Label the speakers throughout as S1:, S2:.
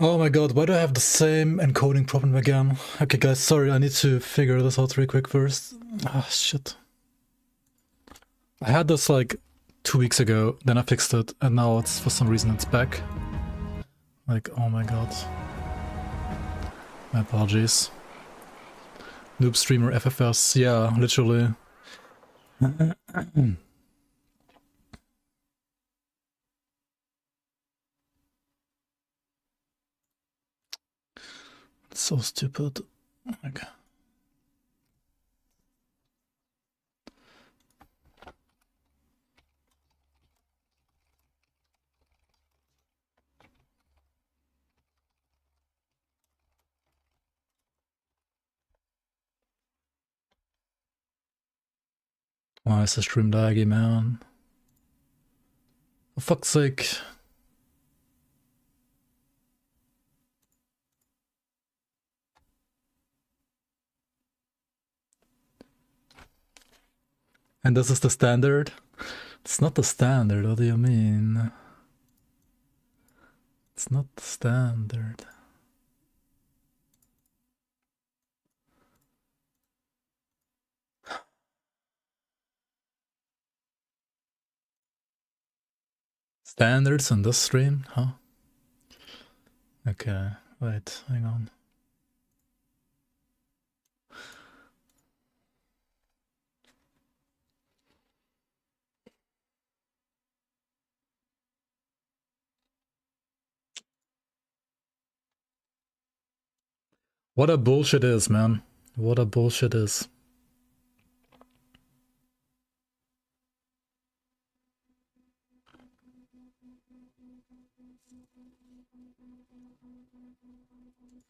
S1: Oh my god, why do I have the same encoding problem again? Okay guys, sorry, I need to figure this out really quick first. Ah, shit. I had this like 2 weeks ago, then I fixed it, and now it's, for some reason, it's back. Like, oh my god. My apologies. Noob streamer FFS, yeah, literally. So stupid. Okay. Why is the stream laggy, man? For fuck's sake. And this is the standard? It's not the standard, what do you mean? It's not the standard. Standards on this stream, huh? Okay, wait, hang on. What a bullshit is, man. What a bullshit is.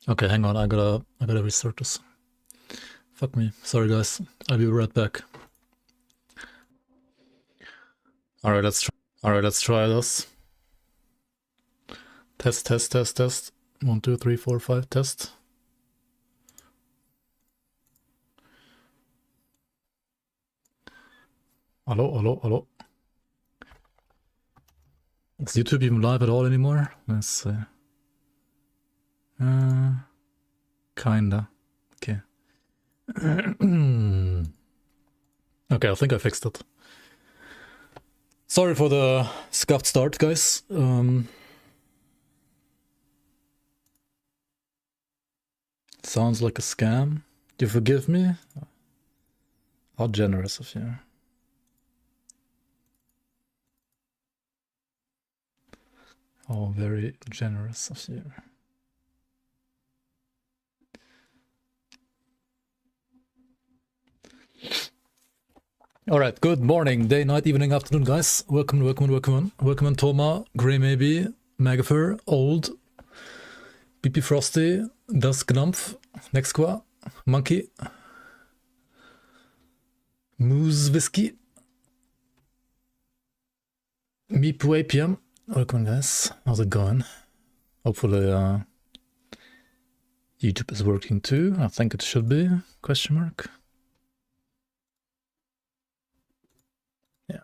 S1: Okay, hang on, I gotta restart this. Fuck me. Sorry guys. I'll be right back. Alright, let's try this. Test. 1, 2, 3, 4, 5, test. Hello. Is YouTube even live at all anymore? Let's see. Kinda. Okay. Okay, I think I fixed it. Sorry for the scuffed start, guys. Sounds like a scam. You forgive me? How generous of you. Oh, very generous of you. Alright, good morning, day, night, evening, afternoon, guys. Welcome on Toma, Grey Maybe, Magafer, Old, BP Frosty, Das Gnumpf, Nexqua, Monkey, Moose Whiskey, Meep APM. Welcome, guys. How's it going? Hopefully, YouTube is working too. I think it should be. Question mark. Yeah.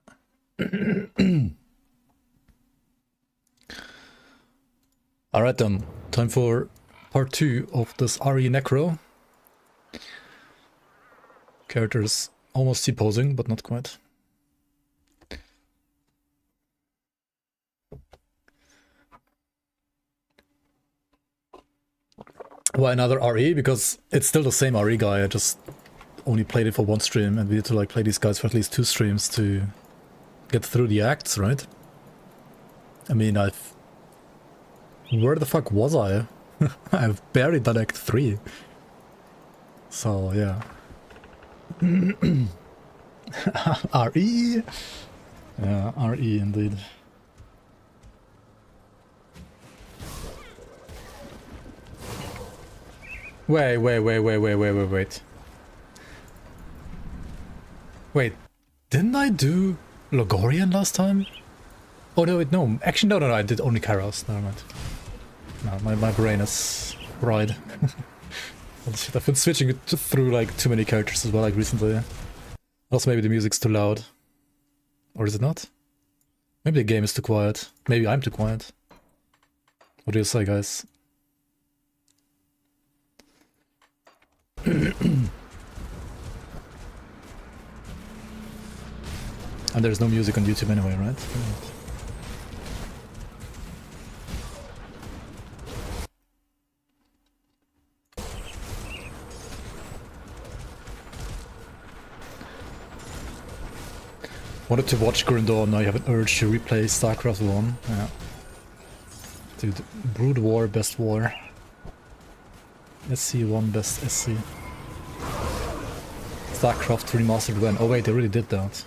S1: Alright then, time for part 2 of this RE Necro. Characters almost T-posing, but not quite. Why another RE? Because it's still the same RE guy, I just only played it for one stream, and we need to like play these guys for at least 2 streams to get through the acts, right? I mean, where the fuck was I? I've barely done Act 3. So, yeah. RE? Yeah, RE indeed. Wait. Wait, didn't I do Logorian last time? Oh no, wait, no. Actually, no, I did only Kairos. Never mind. No, my brain is fried. Oh, shit, I've been switching it through like too many characters as well, like recently. Also, maybe the music's too loud. Or is it not? Maybe the game is too quiet. Maybe I'm too quiet. What do you say, guys? And there's no music on YouTube anyway, right? Wanted to watch Grindor, now you have an urge to replay StarCraft 1. Yeah. Dude, Brood War, best war. SC1, best SC. StarCraft remastered when? Oh wait, they really did that.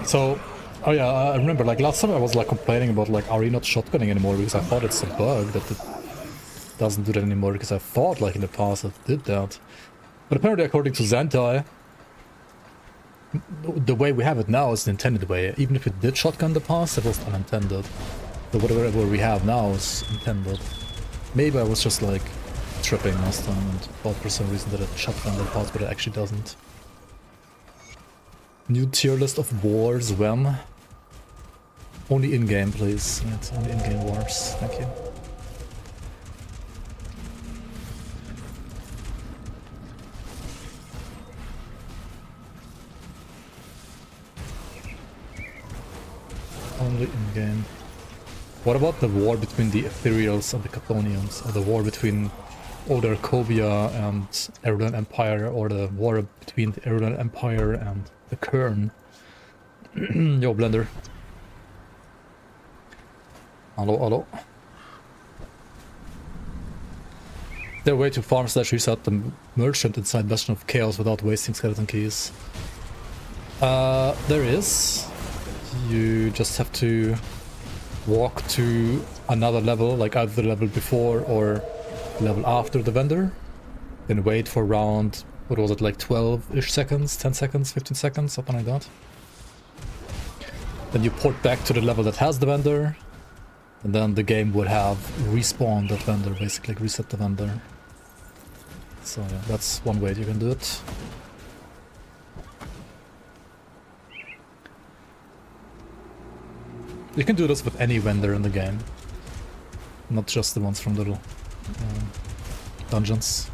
S1: So, oh yeah, I remember like last time I was like complaining about like RE not shotgunning anymore because I thought it's a bug that it doesn't do that anymore because I thought like in the past it did that. But apparently according to Zentai, the way we have it now is the intended way. Even if it did shotgun in the past, it was unintended. So whatever we have now is intended. Maybe I was just like tripping last time and thought for some reason that it shotgunned the past, but it actually doesn't. New tier list of wars when? Only in-game, please. It's only in-game wars. Thank you. Only in-game. What about the war between the Ethereals and the Chthonians? Or the war between Oder Kovia and Erulan Empire? Or the war between the Erulan Empire and the Kern? Yo, Blender. Hello, hello. There a way to farm / reset the merchant inside Bastion of Chaos without wasting skeleton keys? There is. You just have to walk to another level, like either the level before or level after the vendor. Then wait for around, what was it, like 12-ish seconds, 10 seconds, 15 seconds, something like that. Then you port back to the level that has the vendor. And then the game would have respawned that vendor, basically reset the vendor. So yeah, that's one way you can do it. You can do this with any vendor in the game, not just the ones from little dungeons.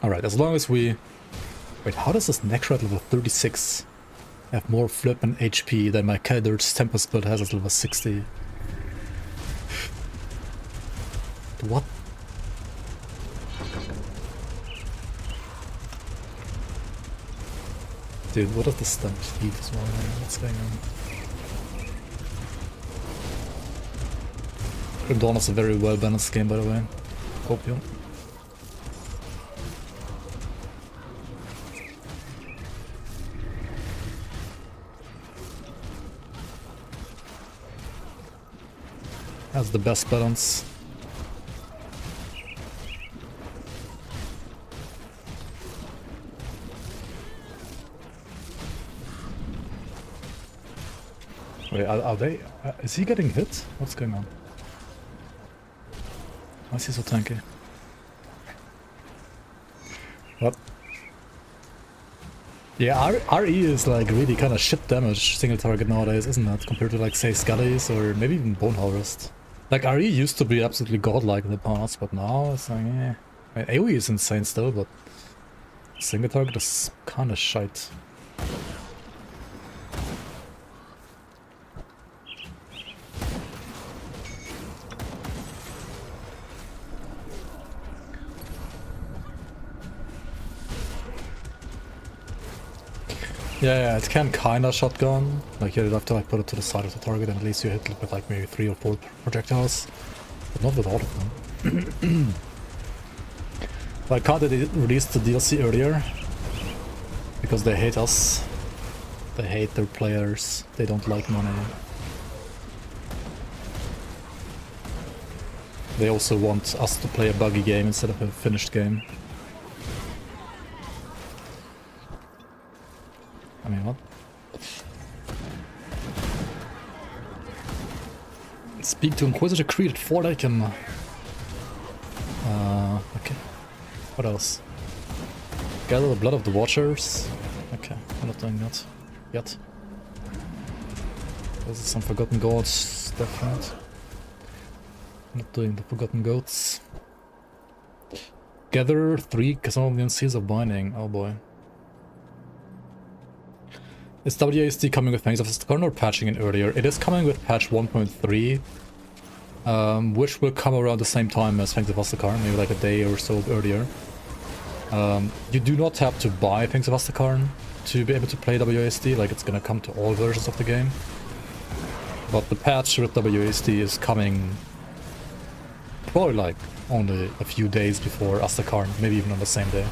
S1: Alright, as long as we... Wait, how does this Necromancer level 36 have more flip and HP than my Kaidir's Tempest build has at level 60? What? Dude, what is the Stampede thief as well? What's going on? Grim Dawn is a very well balanced game, by the way. Hope you. Has the best balance. Wait, are they... is he getting hit? What's going on? Why is he so tanky? What? Yeah, RE is like really kind of shit damage single target nowadays, isn't it? Compared to like say Scullies or maybe even Bone Harvest. Like RE used to be absolutely godlike in the past, but now it's like, eh. I mean, AoE is insane still, but single target is kind of shite. Yeah, it can kinda shotgun. Like you'd have to like put it to the side of the target and at least you hit it with like maybe 3 or 4 projectiles. But not with all of them. Like how did they release the DLC earlier? Because they hate us. They hate their players. They don't like money. They also want us to play a buggy game instead of a finished game. I mean, what? Speak to Inquisitor created Fort Icon. Okay. What else? Gather the blood of the watchers. Okay, I'm not doing that yet. This is some forgotten gods stuff, right? Not doing the forgotten goats. Gather 3 Casamonian Seals of Binding. Oh boy. Is WASD coming with Fangs of the Corn or patching it earlier? It is coming with patch 1.3, which will come around the same time as Fangs of Astakarn, maybe like a day or so earlier. You do not have to buy Fangs of Astakarn to be able to play WASD, like it's gonna come to all versions of the game. But the patch with WASD is coming probably like only a few days before Astakarn, maybe even on the same day.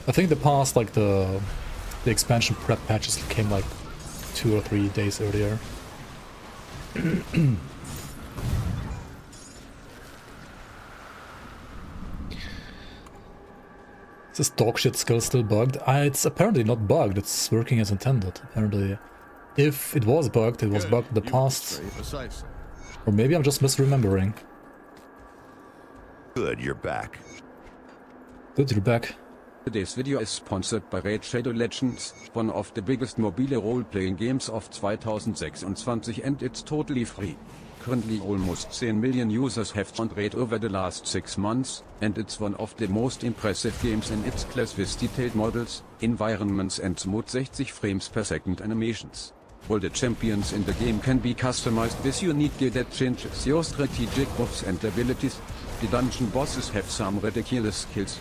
S1: I think the past, like the expansion prep patches came like 2 or 3 days earlier. Is this dogshit skill still bugged? It's apparently not bugged, it's working as intended. Apparently, if it was bugged in the past. Or maybe I'm just misremembering.
S2: Good, you're back.
S1: Good, you're back.
S3: Today's video is sponsored by Raid Shadow Legends, one of the biggest mobile role-playing games of 2026, and it's totally free. Currently almost 10 million users have joined Raid over the last 6 months, and it's one of the most impressive games in its class with detailed models, environments and smooth 60 frames per second animations. All the champions in the game can be customized with unique gear that changes your strategic moves and abilities. The dungeon bosses have some ridiculous skills.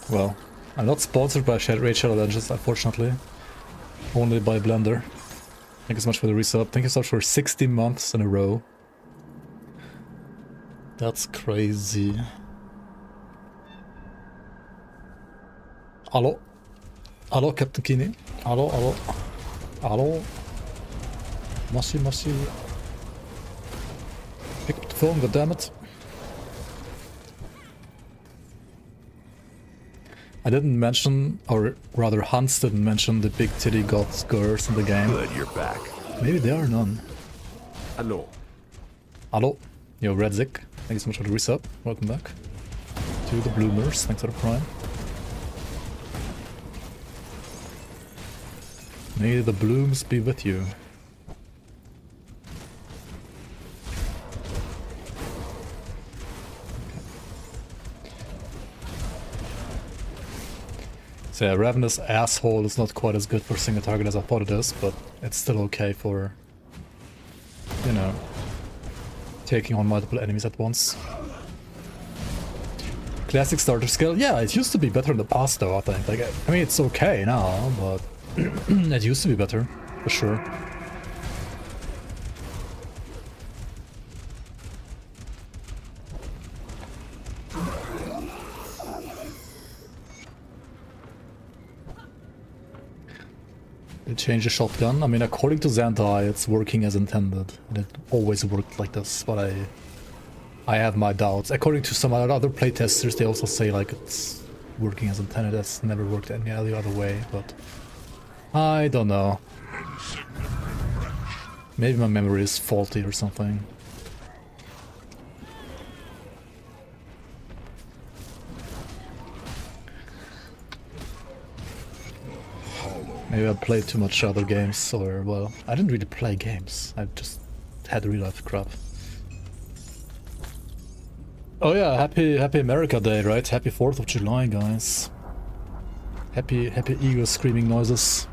S1: Well, I'm not sponsored by Raid Shadow Legends, unfortunately. Only by Blender. Thank you so much for the resub. Thank you so much for 60 months in a row. That's crazy. Hello? Hello, Captain Kini? Hello, hello? Hello? Must you... Pick up the phone, goddammit. I didn't mention, or rather Hans didn't mention the big titty goth girls in the game.
S2: Good, you're back.
S1: Maybe there are none.
S3: Hello.
S1: Hello. Yo, Redzik. Thank you so much for the resub. Welcome back. To the Bloomers. Thanks for the prime. May the blooms be with you. So yeah, Ravenous asshole is not quite as good for single target as I thought it is, but it's still okay for, you know, taking on multiple enemies at once. Classic starter skill? Yeah, it used to be better in the past though, I think. Like, I mean, it's okay now, but it used to be better, for sure. They changed the shotgun. I mean, according to Xantai, it's working as intended. And it always worked like this, but I have my doubts. According to some other playtesters, they also say like it's working as intended. That's never worked any other way, but I don't know. Maybe my memory is faulty or something. Maybe I played too much other games, or, well, I didn't really play games. I just had real life crap. Oh yeah, happy America Day, right? Happy 4th of July, guys. Happy eagle screaming noises.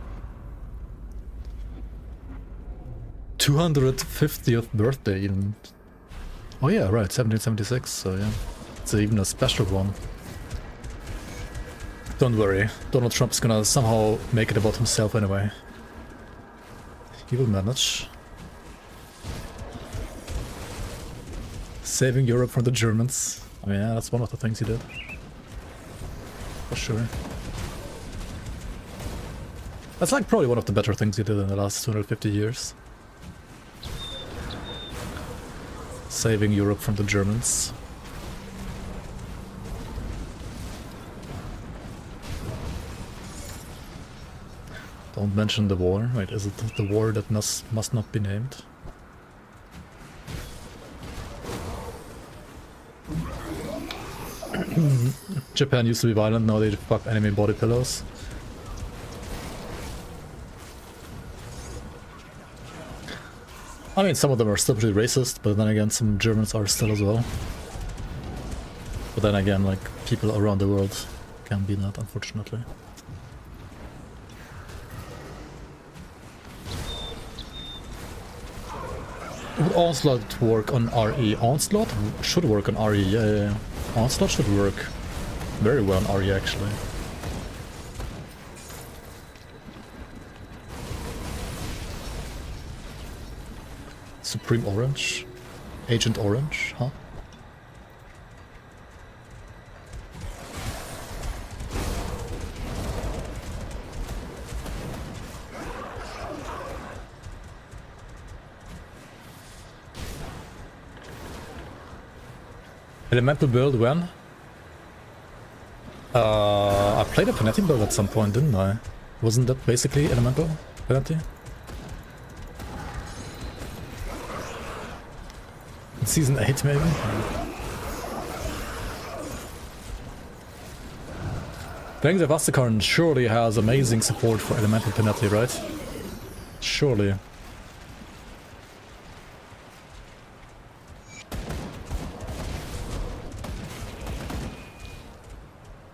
S1: 250th birthday even. Oh yeah, right, 1776, so yeah. It's even a special one. Don't worry, Donald Trump's gonna somehow make it about himself anyway. He will manage. Saving Europe from the Germans. I mean, yeah, that's one of the things he did. For sure. That's like probably one of the better things he did in the last 250 years. Saving Europe from the Germans. Don't mention the war. Wait, is it the war that must not be named? Japan used to be violent, now they fuck enemy body pillows. I mean, some of them are still pretty racist, but then again, some Germans are still as well. But then again, like, people around the world can be that, unfortunately. Would Onslaught work on RE? Onslaught should work on RE, yeah. Onslaught should work very well on RE, actually. Supreme Orange? Agent Orange, huh? Elemental build when? I played a Panetti build at some point, didn't I? Wasn't that basically Elemental Panetti? In Season 8 maybe? Playing the Vastakarn surely has amazing support for Elemental Panetti, right? Surely.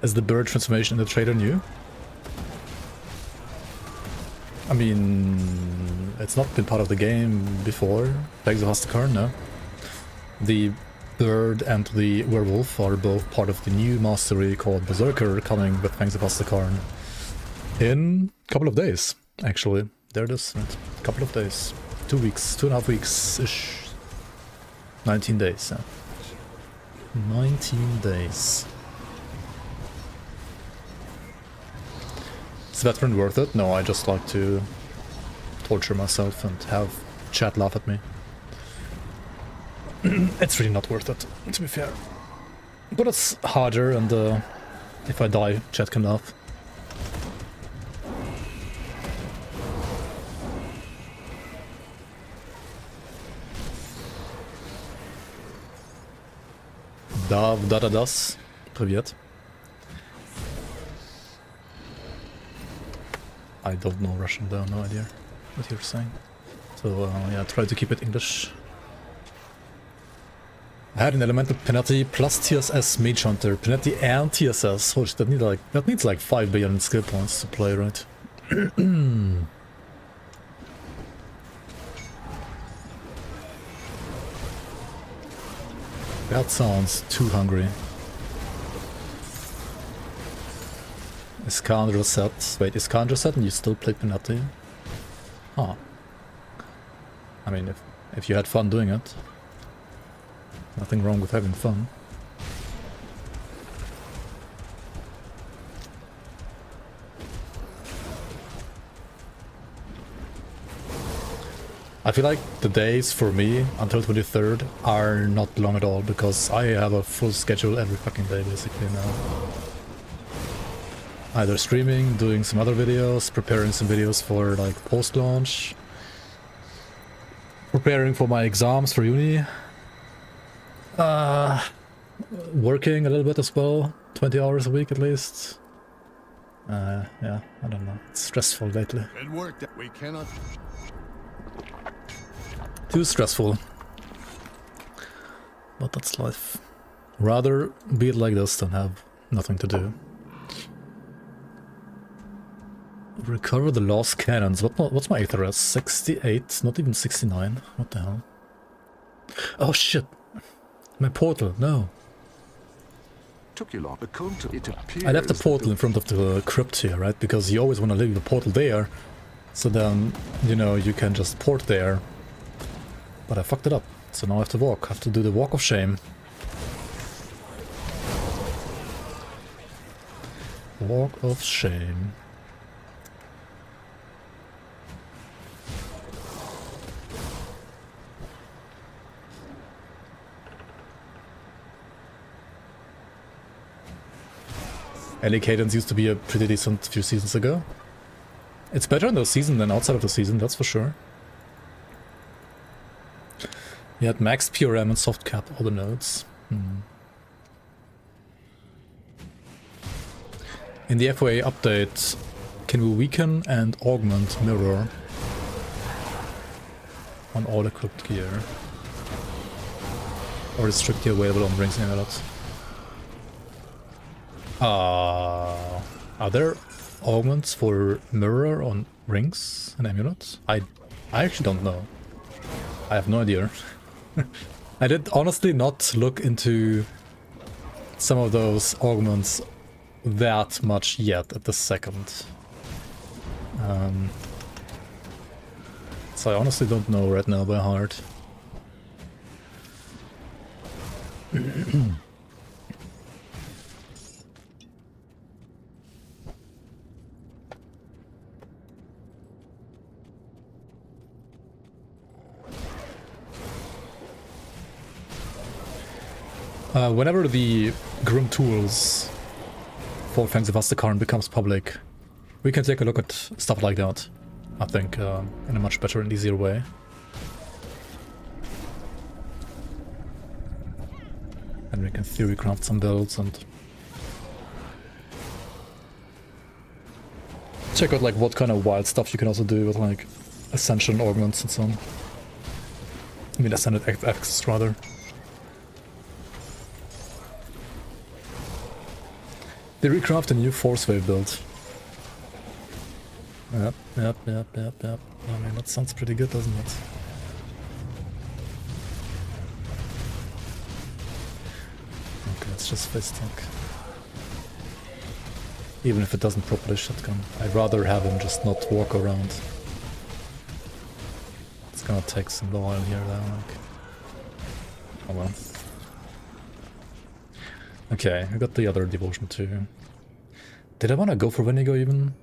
S1: Is the bird transformation in the trailer new? I mean, it's not been part of the game before. Plagues of Vastakarn, no. The bird and the werewolf are both part of the new mastery called Berserker, coming with Fangs of Vastakarn in a couple of days, actually. There it is, right? A couple of days. 2 weeks, 2.5 weeks-ish. 19 days, yeah. 19 days. Is Veteran worth it? No, I just like to torture myself and have chat laugh at me. It's really not worth it, to be fair. But it's harder, and if I die, chat can laugh. Dav Dadadas. Привет. I don't know Russian though, no idea what you're saying. So yeah, try to keep it English. I had an Elemental Panetti plus TSS Mage Hunter. Panetti and TSS. Holy shit, that needs like 5 billion skill points to play, right? That sounds too hungry. Is Khan reset? Wait, is Khan reset and you still play Panetti? Huh. I mean, if you had fun doing it. Nothing wrong with having fun. I feel like the days for me until 23rd are not long at all, because I have a full schedule every fucking day basically now. Either streaming, doing some other videos, preparing some videos for like post-launch, preparing for my exams for uni, working a little bit as well, 20 hours a week at least. Yeah, I don't know, it's stressful lately.
S2: It worked. We cannot.
S1: Too stressful. But that's life. Rather be it like this than have nothing to do. Recover the lost cannons. What's my ATHRS? 68? Not even 69? What the hell? Oh shit! My portal, no.
S2: Took you long.
S1: I left the portal in front of the crypt here, right? Because you always want to leave the portal there. So then, you know, you can just port there. But I fucked it up. So now I have to walk. I have to do the walk of shame. Walk of shame. Ellie Cadence used to be a pretty decent few seasons ago. It's better in the season than outside of the season, that's for sure. You had max PRM and soft cap all the nodes. In the FOA update, can we weaken and augment mirror on all equipped gear? Or is strictly available on rings and amulets? Are there augments for mirror on rings and amulets? I actually don't know. I have no idea. I did honestly not look into some of those augments that much yet at the second. So I honestly don't know right now by heart. Whenever the Grim Tools for Fangs of Astakarn becomes public, we can take a look at stuff like that, I think, in a much better and easier way. And we can theory craft some builds and check out like what kind of wild stuff you can also do with like Ascension augments and so on. I mean Ascended Axis rather. They recraft a new Force Wave build. Yep. I mean, that sounds pretty good, doesn't it? Okay, let's just face tank. Even if it doesn't properly shotgun. I'd rather have him just not walk around. It's gonna take some while here, though, like... Oh well. Okay, I got the other devotion too. Did I want to go for Wendigo even?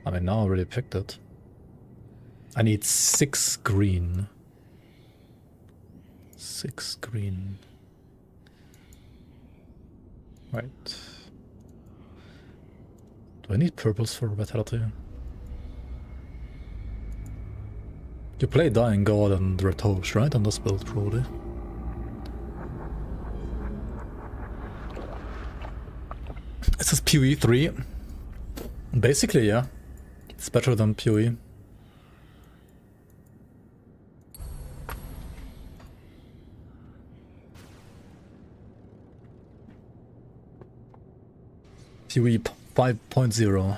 S1: I mean, now I already picked it. I need 6 green. 6 green. Right. Do I need purples for Vitality? You play Dying God and Retos, right? On this build, probably. It says PoE 3. Basically, yeah. It's better than PoE. PoE 5.0.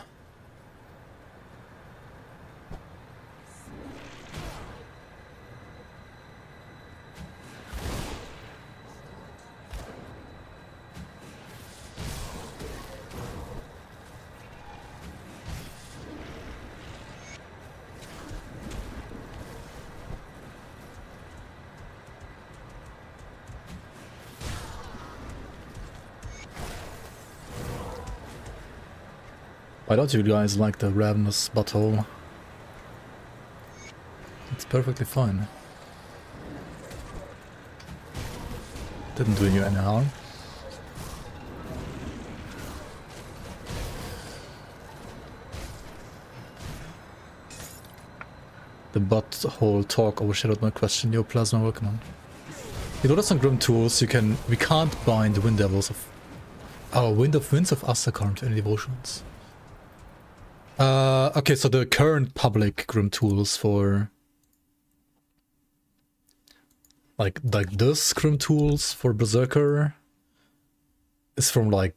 S1: Why don't you guys like the Ravenous butthole? It's perfectly fine. Didn't do you any harm. The butthole talk overshadowed my question. Yo, Plasma, welcome on. You notice on Grim Tools we can't bind the Wind Devils of... Oh, Winds of Astakarn to any devotions. Okay, so the current public Grim Tools for... Like this Grim Tools for Berserker is from like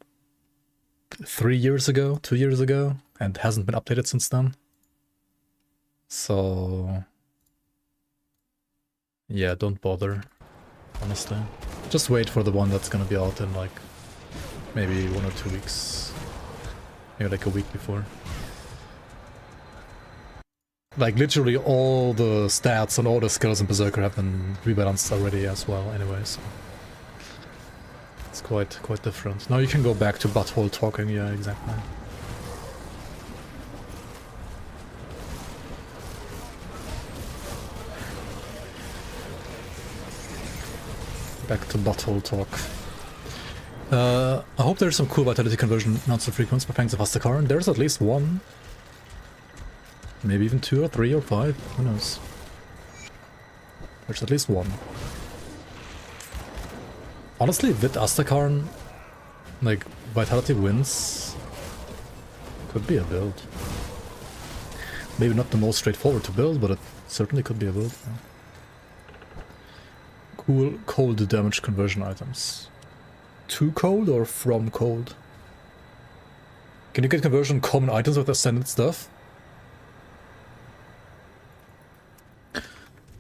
S1: 3 years ago, 2 years ago, and hasn't been updated since then. So... yeah, don't bother, honestly. Just wait for the one that's gonna be out in like maybe 1 or 2 weeks. Maybe like a week before. Like literally all the stats and all the skills in Berserker have been rebalanced already as well anyway, so it's quite different. Now you can go back to butthole talking, yeah, exactly. Back to butthole talk. I hope there's some cool vitality conversion monster frequency for Fangs of Astakarn. There's at least one. Maybe even 2 or 3 or 5, who knows. There's at least one. Honestly, with Astakarn, like, Vitality wins could be a build. Maybe not the most straightforward to build, but it certainly could be a build. Yeah. Cool cold damage conversion items. To cold or from cold? Can you get conversion common items with ascendant stuff?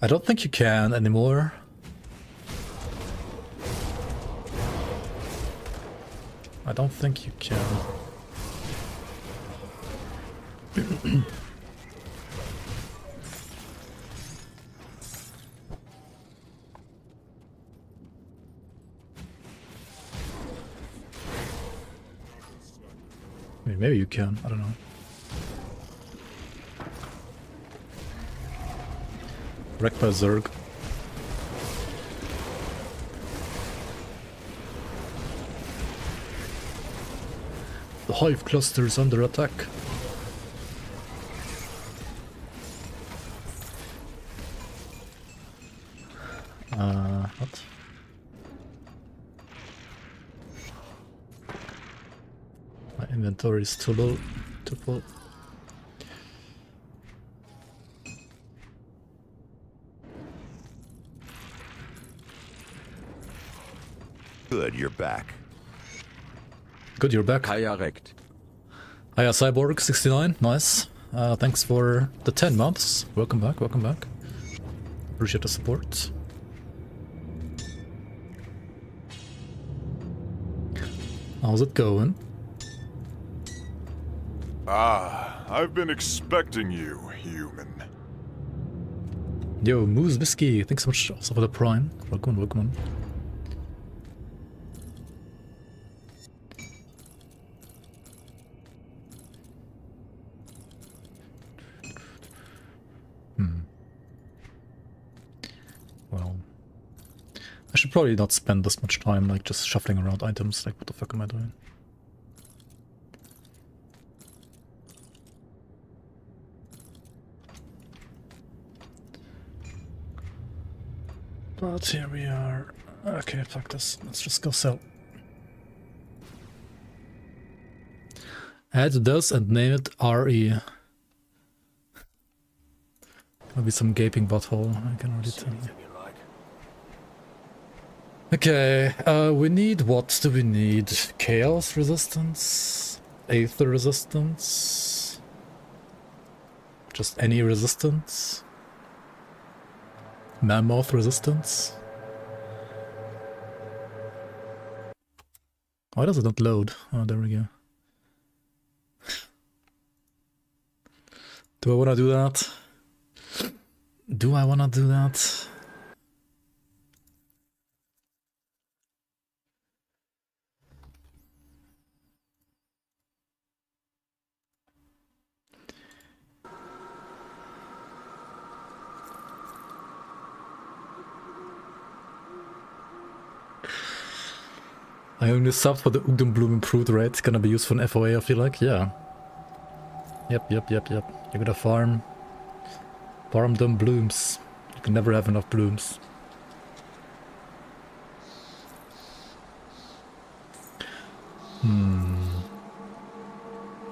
S1: I don't think you can anymore. I don't think you can. Maybe you can, I don't know. Wrecked by Zerg. The hive cluster is under attack. What? My inventory is too low, too full.
S2: Good, you're back.
S1: Good, you're back.
S3: Hiya Rekt.
S1: Hiya Cyborg69, nice. Thanks for the 10 months. Welcome back, welcome back. Appreciate the support. How's it going?
S4: Ah, I've been expecting you, human.
S1: Yo, Moose Whiskey, thanks so much also for the prime. Welcome, welcome. Well, I should probably not spend this much time like just shuffling around items. Like, what the fuck am I doing? But here we are. Okay, fuck this. Let's just go sell. Add this and name it RE. Gonna be some gaping butthole, I can already tell you. Okay, we need, what do we need? Chaos resistance? Aether resistance? Just any resistance? Mammoth resistance? Why does it not load? Oh, there we go. Do I want to do that? Do I want to do that? I only subbed for the Ugdenbloom improved rate. Gonna be used for an FOA, I feel like. Yeah. Yep. You're gonna farm them blooms. You can never have enough blooms.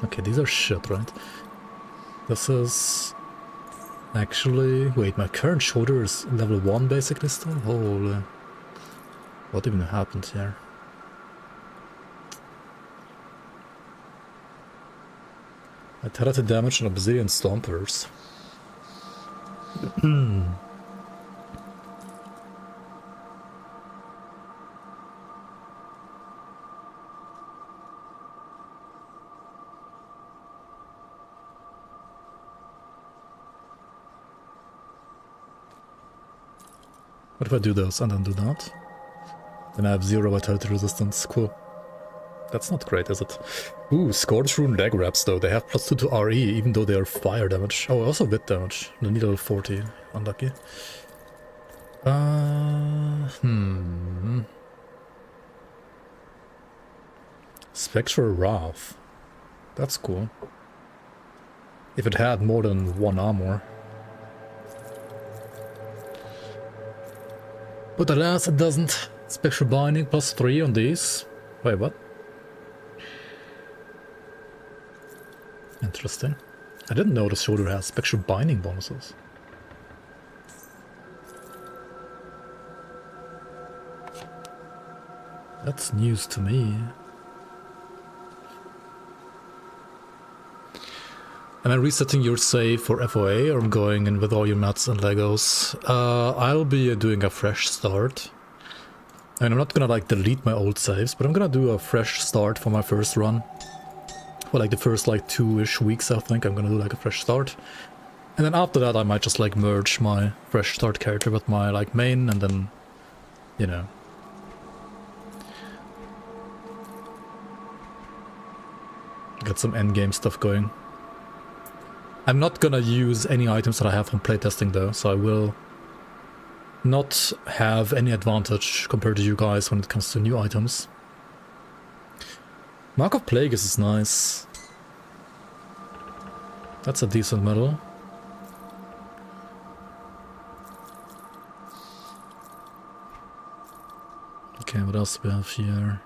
S1: Okay, these are shit, right? This is... Actually... Wait, my current shoulder is level 1 basically still? Holy... What even happened here? Vitality damage and Obsidian Stompers. What if I do this and then do that? Then I have 0 vitality resistance. Cool. That's not great, is it? Ooh, Scorch Rune leg wraps though. They have +2 to RE, even though they are fire damage. Oh, also bit damage. The needle 40. Unlucky. Spectral Wrath. That's cool. If it had more than 1 armor. But alas, it doesn't. Spectral Binding +3 on these. Wait, what? Interesting. I didn't know the shoulder has Spectral Binding bonuses. That's news to me. Am I resetting your save for FOA, or I'm going in with all your mats and Legos? I'll be doing a fresh start. I mean, I'm not gonna like delete my old saves, but I'm gonna do a fresh start for my first run. For like the first like 2-ish weeks, I think I'm gonna do like a fresh start. And then after that I might just like merge my fresh start character with my like main, and then, you know. Get some endgame stuff going. I'm not gonna use any items that I have from playtesting though, so I will not have any advantage compared to you guys when it comes to new items. Mark of Plagueis is nice. That's a decent medal. Okay, what else do we have here?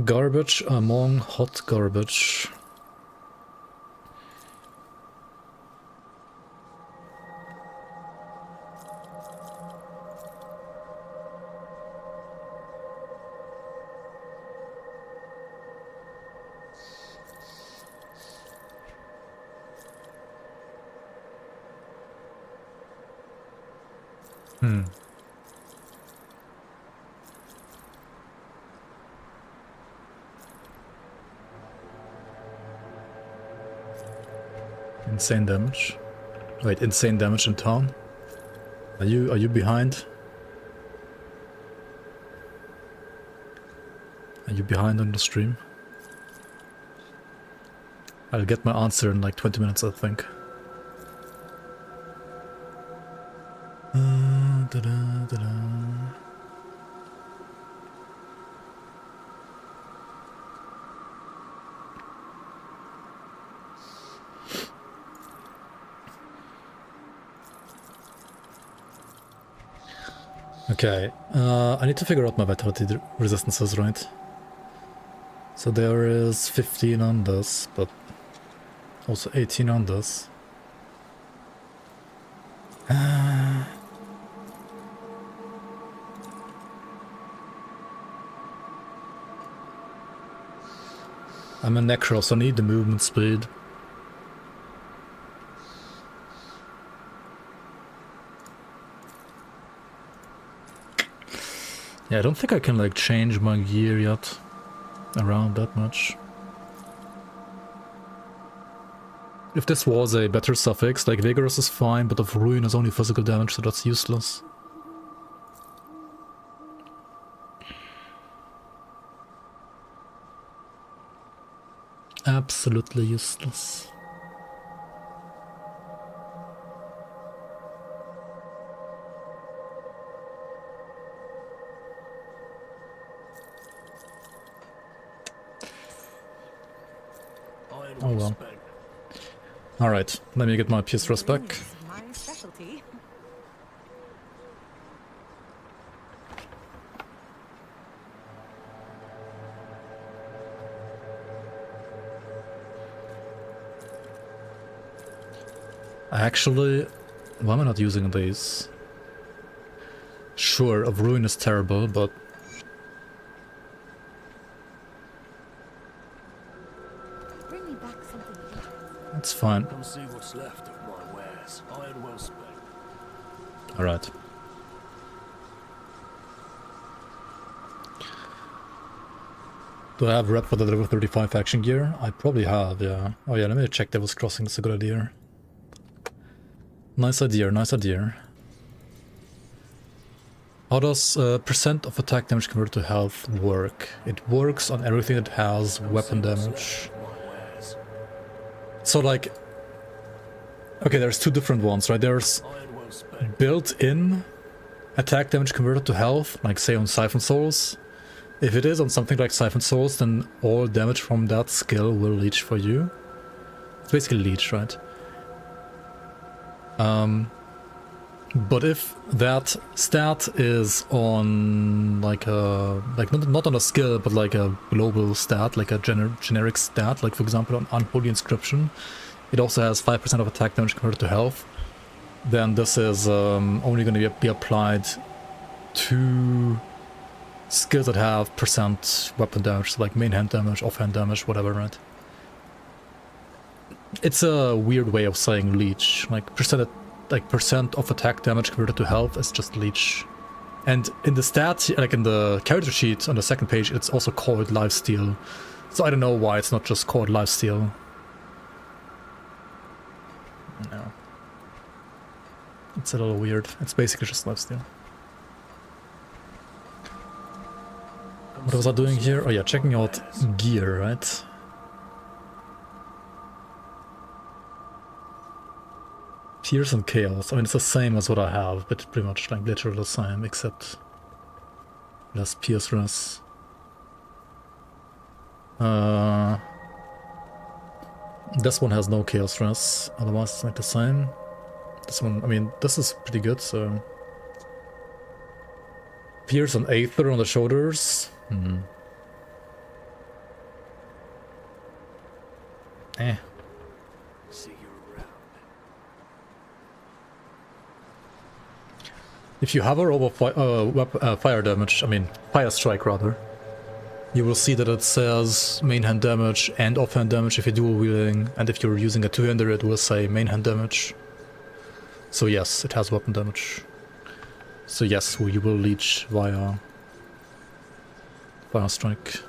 S1: Garbage among hot garbage. Insane damage. Wait, insane damage in town? Are you behind? Are you behind on the stream? I'll get my answer in like 20 minutes, I think. Okay, I need to figure out my vitality resistances, right? So there is 15 on this, but also 18 on this. I'm a Necro, so I need the movement speed. Yeah, I don't think I can like change my gear yet around that much. If this was a better suffix, like Vigorous is fine, but of Ruin is only physical damage, so that's useless. Absolutely useless. Oh well. Alright, let me get my PS Rust back.
S5: My specialty.
S1: Actually, why am I not using these? Sure, of Ruin is terrible, but
S5: Bring me back something interesting.
S1: it's fine.
S6: Come see what's left of my wares. Iron well spent.
S1: Alright. Do I have rep for the level 35 action gear? I probably have, yeah. Oh yeah, let me check Devil's Crossing, that's a good idea. Nice idea, nice idea. How does percent of attack damage converted to health work? It works on everything that has weapon damage. So like... Okay, there's two different ones, right? There's
S6: Iron well spent.
S1: built-in attack damage converted to health, like say on Siphon Souls. If it is on something like Siphon Souls, then all damage from that skill will leech for you. It's basically leech, right? But if that stat is on like a not on a skill, but like a global stat, like a generic stat, like for example on Unholy Inscription, it also has 5% of attack damage converted to health. Then this is only going to be applied to skills that have percent weapon damage, so like main hand damage, offhand damage, whatever, right? It's a weird way of saying leech, like percent of attack damage converted to health is just leech. And in the stats, like in the character sheet on the second page, it's also called lifesteal. So I don't know why it's not just called lifesteal. No. It's a little weird. It's basically just lifesteal. What was I doing here? Oh yeah, checking out gear, right? Pierce and Chaos. I mean, it's the same as what I have, but pretty much like literally the same, except less Pierce res. This one has no Chaos res, otherwise it's like the same. This one, I mean, this is pretty good, so... Pierce and Aether on the shoulders. Eh.
S6: See you around.
S1: If you hover over fire damage, I mean fire strike rather, you will see that it says main hand damage and offhand damage if you're dual wielding, and if you're using a two-hander it will say main hand damage. So yes, it has weapon damage. So yes, you will leech via fire strike.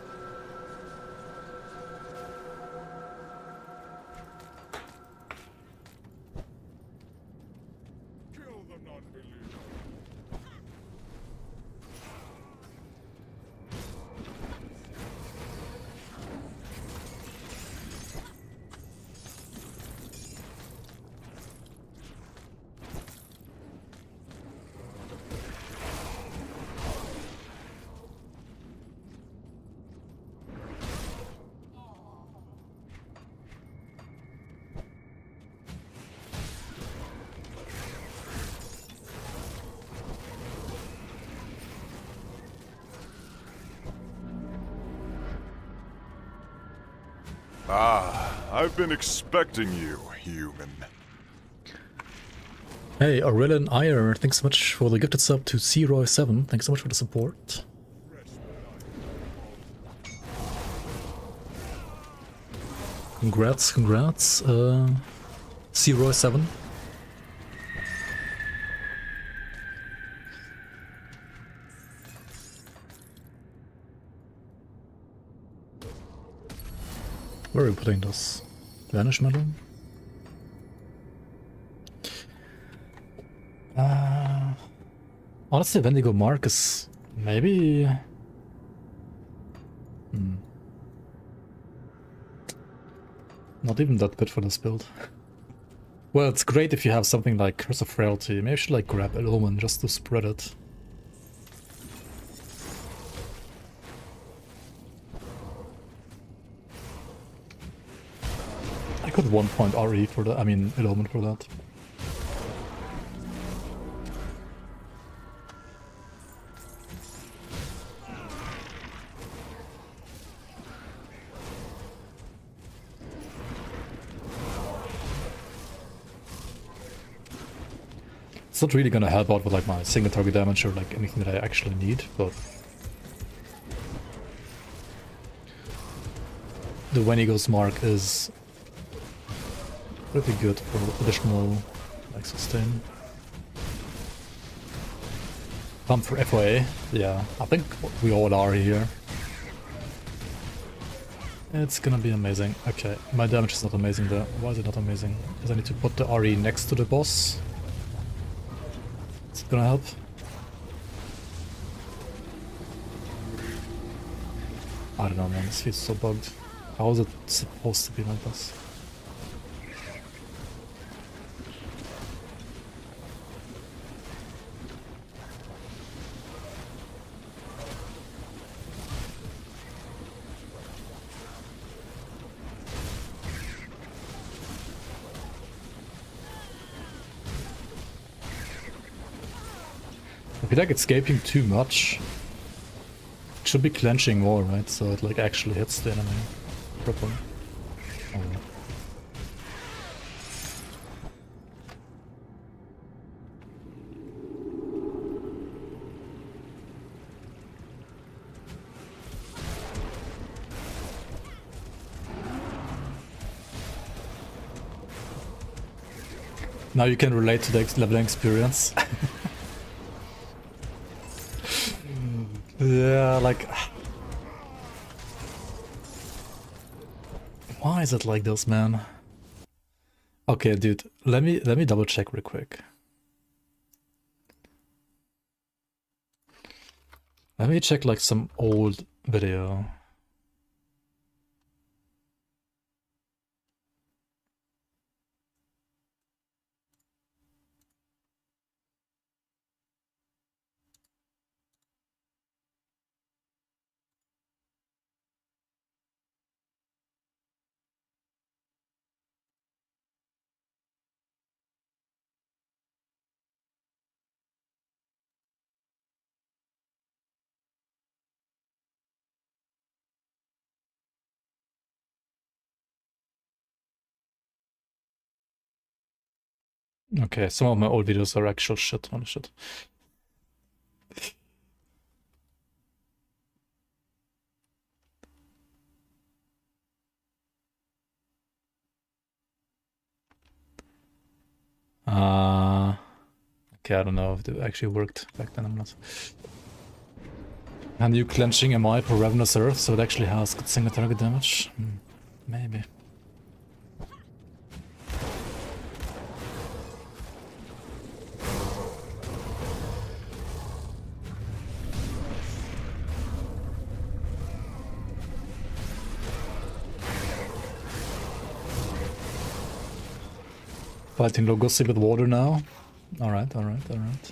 S4: I've been expecting you, human.
S1: Hey, Aurelian Ire, thanks so much for the gifted sub to C-Roy7. Thanks so much for the support. Congrats, C-Roy7. Where are we putting this? Vanish Metal? Honestly, Wendigo Mark is maybe... Not even that good for this build. Well, it's great if you have something like Curse of Frailty. Maybe I should like grab Omen just to spread it. I could 1 point RE for that, I mean Omen for that. It's not really gonna help out with like my single target damage or like anything that I actually need, but the Wendigo's Mark is pretty good for additional like sustain. Pumped for FOA, yeah, I think we all are here. It's gonna be amazing. Okay, my damage is not amazing though. Why is it not amazing? Because I need to put the RE next to the boss. Is it gonna help? I don't know, man, this feels so bugged. How is it supposed to be like this? feel like it's escaping too much. It should be clenching more, right? So it like actually hits the enemy properly. Oh. Now you can relate to the leveling experience. Yeah, like... Why is it like this, man? Okay, dude, let me double check real quick. Let me check like some old video. Okay, some of my old videos are actual shit, holy shit. Okay, I don't know if it actually worked back then, I'm not. And you clenching MI per Ravenous Earth, so it actually has good single target damage? Maybe. Fighting Logossi with water now. Alright, alright, alright.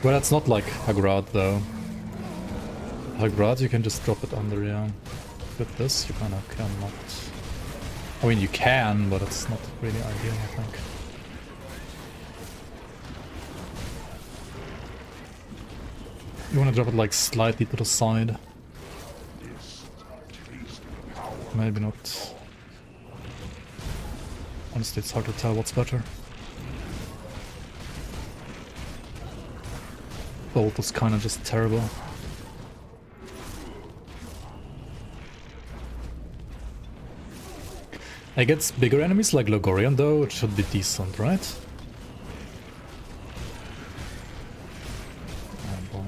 S1: Well, it's not like Hagrad though. Hagrad you can just drop it under, yeah. With this you kinda cannot. I mean you can, but it's not really ideal, I think. You wanna drop it like slightly to the side. Maybe not. Honestly, it's hard to tell what's better. Bolt was kinda just terrible. Against bigger enemies like Logorian though, it should be decent, right? Oh boy.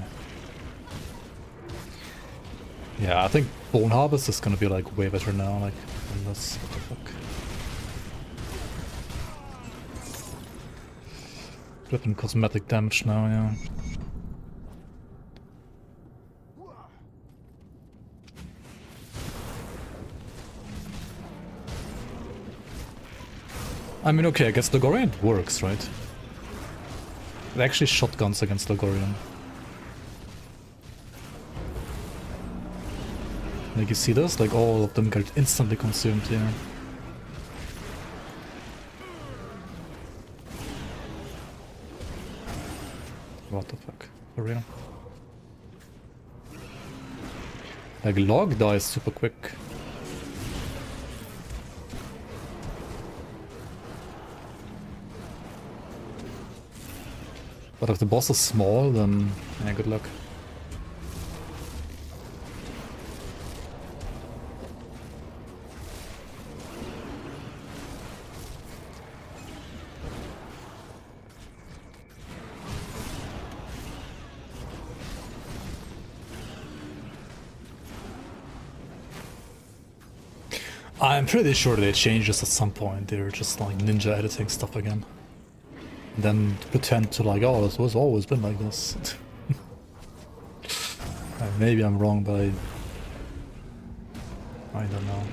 S1: Yeah, I think Bone Harvest is gonna be like way better now, like, than this. What the fuck? Flipping cosmetic damage now, yeah. I mean, okay, against Logorian it works, right? It actually shotguns against Logorian. Like, you see this? Like, all of them get instantly consumed here. What the fuck? For real? Like, Log dies super quick. But if the boss is small, then yeah, good luck. I'm pretty sure they changed this at some point. They're just like ninja editing stuff again. And then pretend to like, oh, this was always been like this. Maybe I'm wrong, but I don't know.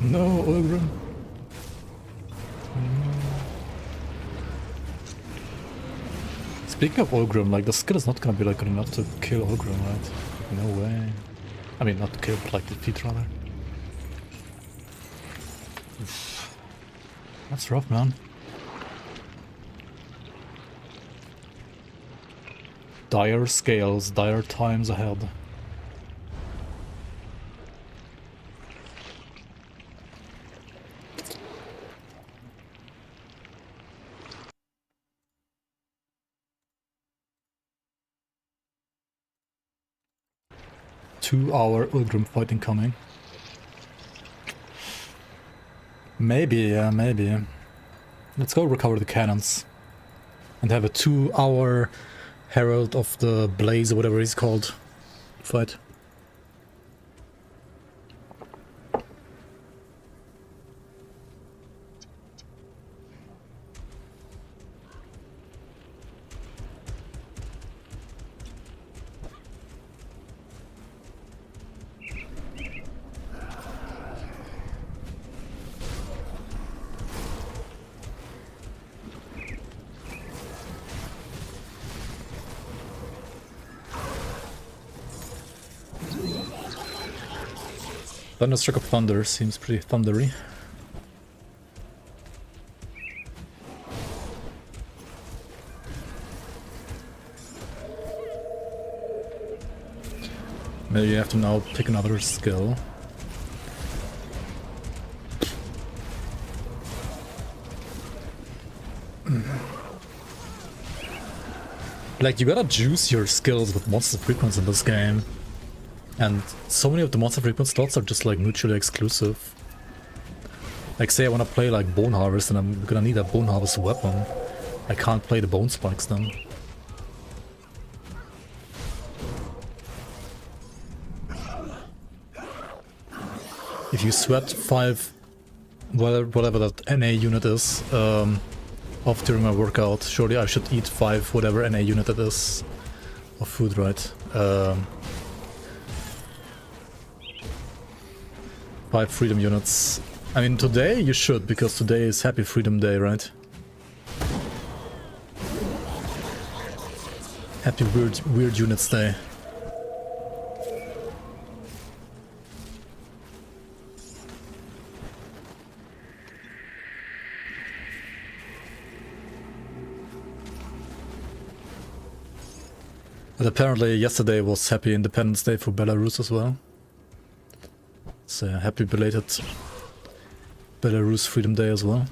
S1: No, Ulgrim. Speaking of Ogrim, like the skill is not gonna be like good enough to kill Ogrim, right? No way. I mean, not to kill, but like defeat rather. Oof. That's rough, man. Dire scales, dire times ahead. Two-hour Ulgrim fighting coming. Maybe, yeah, maybe. Let's go recover the cannons. And have a 2-hour Herald of the Blaze or whatever he's called fight. Thunderstruck of Thunder seems pretty thundery. Maybe you have to now pick another skill. Like, you gotta juice your skills with monster frequency in this game. And so many of the monster frequency slots are just like mutually exclusive. Like, say I wanna play like Bone Harvest and I'm gonna need a Bone Harvest weapon. I can't play the Bone Spikes then. If you sweat 5, whatever that NA unit is, off during my workout, surely I should eat 5, whatever NA unit it is, of food, right? 5 freedom units. I mean, today you should, because today is Happy Freedom Day, right? Happy Weird Units Day. But apparently yesterday was Happy Independence Day for Belarus as well. So happy belated Belarus Freedom Day as well,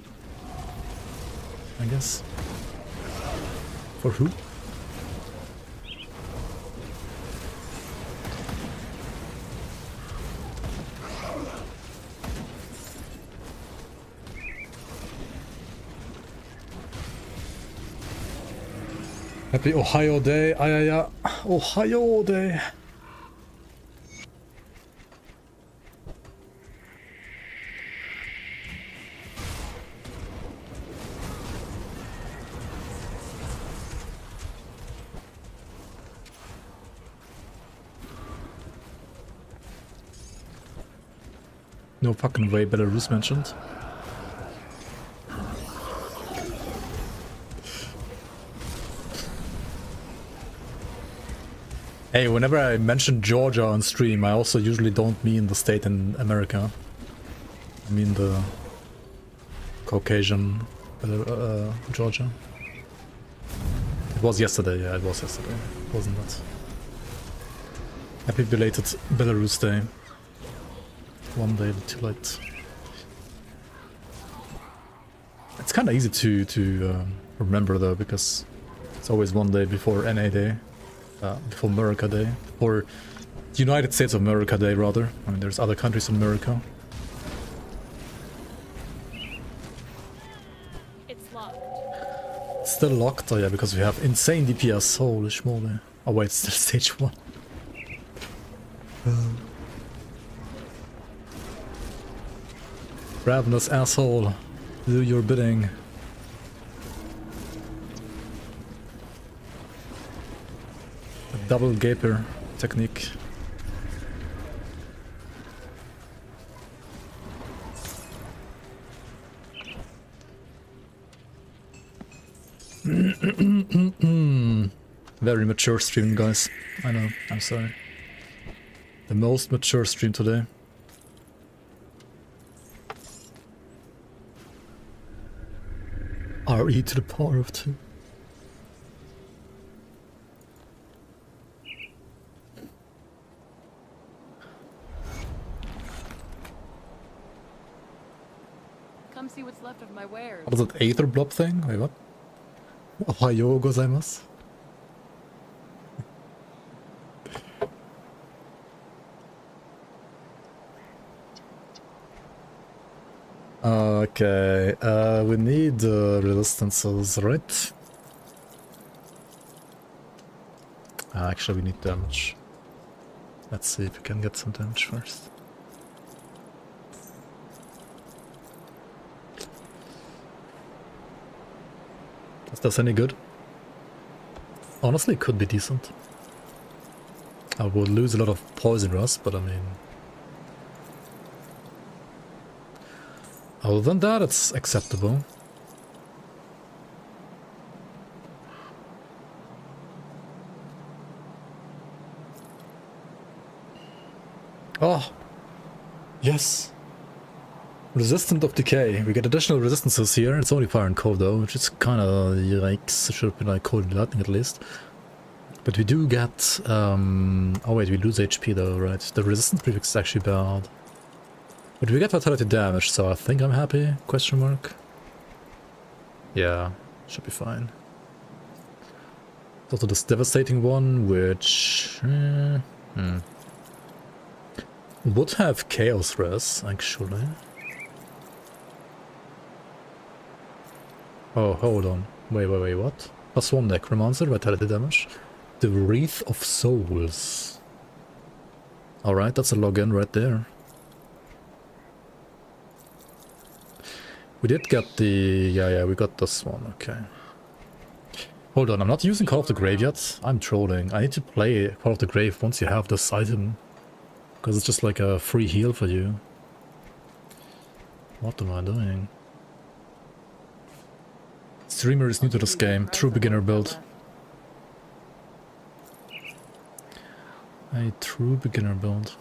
S1: I guess. For who? Happy Ohio Day, ayaya, Ohio Day. No fucking way Belarus mentioned. Hey, whenever I mention Georgia on stream, I also usually don't mean the state in America. I mean the Caucasian Georgia. It was yesterday, yeah, it was yesterday, wasn't it? Happy belated Belarus Day. One day too late. It's kind of easy to remember though, because it's always one day before NA Day, before America Day, or United States of America Day rather. I mean, there's other countries in America.
S5: It's locked.
S1: It's still locked, oh yeah, because we have insane DPS. Holy schmoly. Oh wait, it's still stage 1. Ravenous asshole, do your bidding. A double gaper technique. Very mature stream, guys. I know, I'm sorry. The most mature stream today. RE to the power of 2.
S5: Come see what's left of my wares.
S1: What was that Aether Blob thing? Wait, what? Ohayou gozaimasu. Okay, we need resistances, right? Actually, we need damage. Let's see if we can get some damage first. Is this any good? Honestly, it could be decent. I would lose a lot of poison rust, but I mean... Other than that, it's acceptable. Oh! Yes! Resistant of decay. We get additional resistances here. It's only fire and cold though, which is kinda yikes. It should have been like cold and lightning at least. But we do get... oh wait, we lose HP though, right? The resistance prefix is actually bad. But we get vitality damage, so I think I'm happy? Question mark? Yeah, should be fine. Also this devastating one, which... would have chaos res, actually. Oh, hold on. Wait, what? +1 Necromancer, vitality damage. The Wreath of Souls. Alright, that's a login right there. We did get the... yeah, we got this one, okay. Hold on, I'm not using Call of the Grave yet. I'm trolling. I need to play Call of the Grave once you have this item. Because it's just like a free heal for you. What am I doing? Streamer is new to this game. True beginner build. A true beginner build.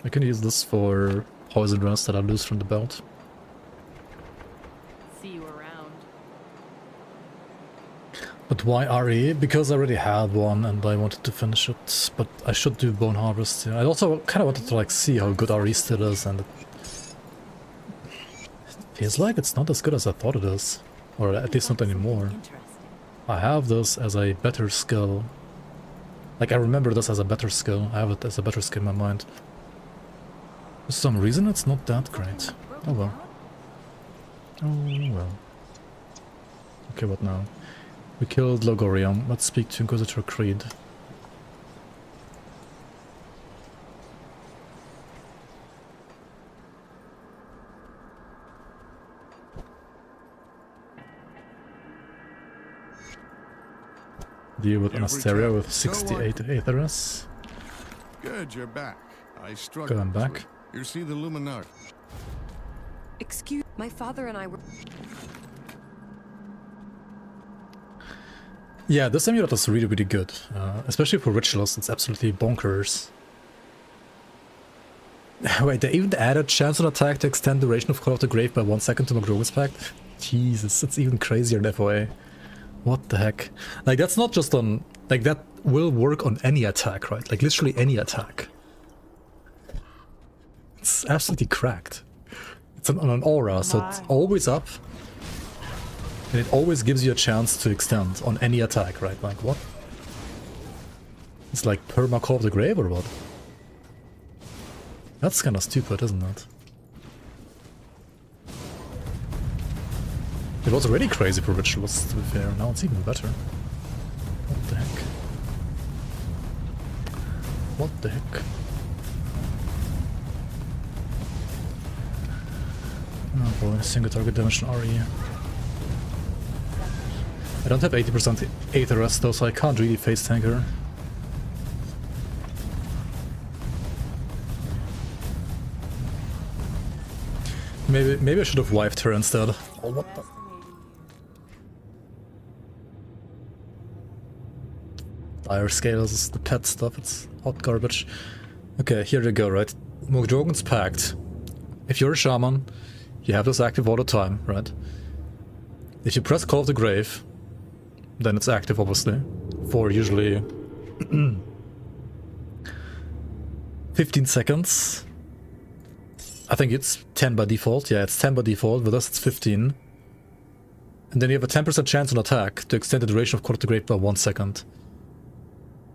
S1: I can use this for poison rust that I lose from the belt.
S5: See you around.
S1: But why RE? Because I already had one and I wanted to finish it. But I should do Bone Harvest. Yeah. I also kind of wanted to like see how good RE still is, and it feels like it's not as good as I thought it is. Or at least not anymore.
S5: Interesting.
S1: I have this as a better skill. Like I remember this as a better skill. I have it as a better skill in my mind. For some reason it's not that great. Oh well. Oh well. Okay, what now? We killed Logorium. Let's speak to Inquisitor Creed. Deal with Anasteria with 68 Aetheris.
S7: Good, you're back. I struggled.
S1: Good, I'm back.
S7: You see the Luminar.
S8: Excuse my father and I were...
S1: Yeah, this amulet is really, really good. Especially for rituals, it's absolutely bonkers. Wait, they even added chance on attack to extend duration of Call of the Grave by 1 second to Magrovus Pact? Jesus, it's even crazier in FOA. What the heck? Like, that's not just on... Like, that will work on any attack, right? Like, literally any attack. It's absolutely cracked. It's on an aura, so it's always up. And it always gives you a chance to extend on any attack, right? Like, what? It's like perma Call of the Grave or what? That's kind of stupid, isn't it? It was already crazy for rituals, to be fair. Now it's even better. What the heck? What the heck? Oh boy, single target damage on RE. I don't have 80% Aether Rest though, so I can't really face tank her. Maybe I should have wiped her instead. Oh, what the? Dire scales is the pet stuff, it's hot garbage. Okay, here you go, right? Mugjogun's Pact. If you're a shaman, you have this active all the time, right? If you press Call of the Grave, then it's active, obviously, for usually 15 seconds. I think it's 10 by default. Yeah, it's 10 by default. With us, it's 15. And then you have a 10% chance on attack to extend the duration of Call of the Grave by 1 second.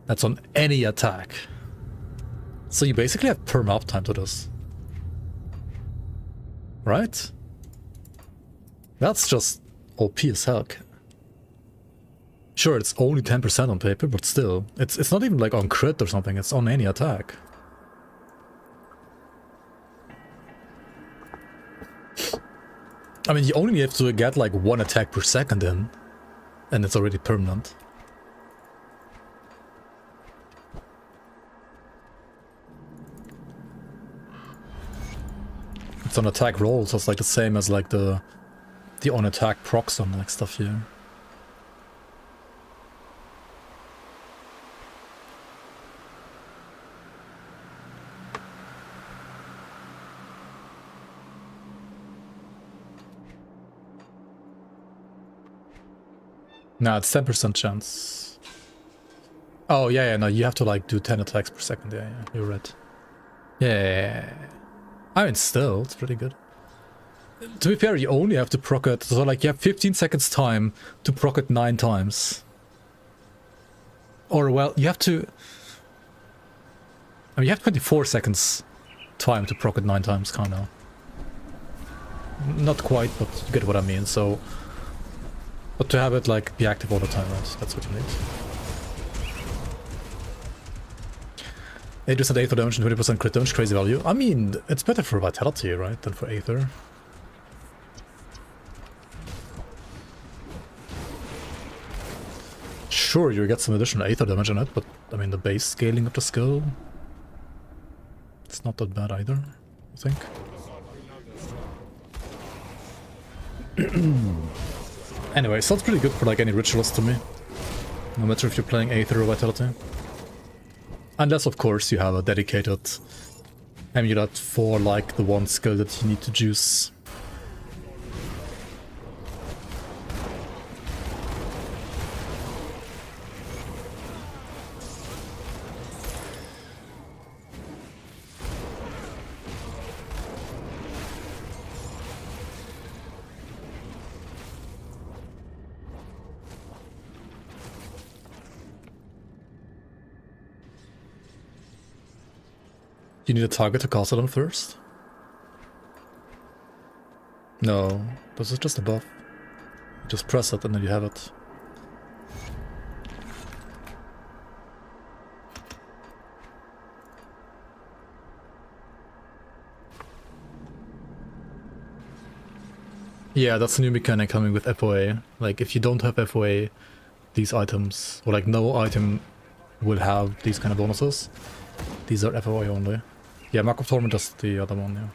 S1: That's on any attack. So you basically have perm uptime to this. Right? That's just OP as heck. Sure, it's only 10% on paper, but still. It's not even like on crit or something, it's on any attack. I mean, you only have to get like 1 attack per second in, and it's already permanent. It's on attack roll, so it's like the same as like the on attack procs on like stuff here. Nah, it's 10% chance. Oh yeah, no, you have to like do 10 attacks per second. Yeah, you're right. Yeah. I mean, still, it's pretty good. To be fair, you only have to proc it, so like you have 15 seconds time to proc it 9 times. Or well, you have to... I mean, you have 24 seconds time to proc it 9 times, kinda. Not quite, but you get what I mean, so... But to have it like be active all the time, right? That's what you need. 8% Aether damage and 20% crit damage, crazy value. I mean, it's better for Vitality, right, than for Aether. Sure, you get some additional Aether damage on it, but I mean, the base scaling of the skill, it's not that bad either, I think. Anyway, sounds pretty good for like any ritualist to me. No matter if you're playing Aether or Vitality. Unless, of course, you have a dedicated amulet for, like, the one skill that you need to juice. You need a target to cast it on first? No, this is just a buff. You just press it and then you have it. Yeah, that's a new mechanic coming with FOA. Like, if you don't have FOA, these items, or like no item will have these kind of bonuses. These are FOA only. Yeah, Mark of Torment is the other one, yeah.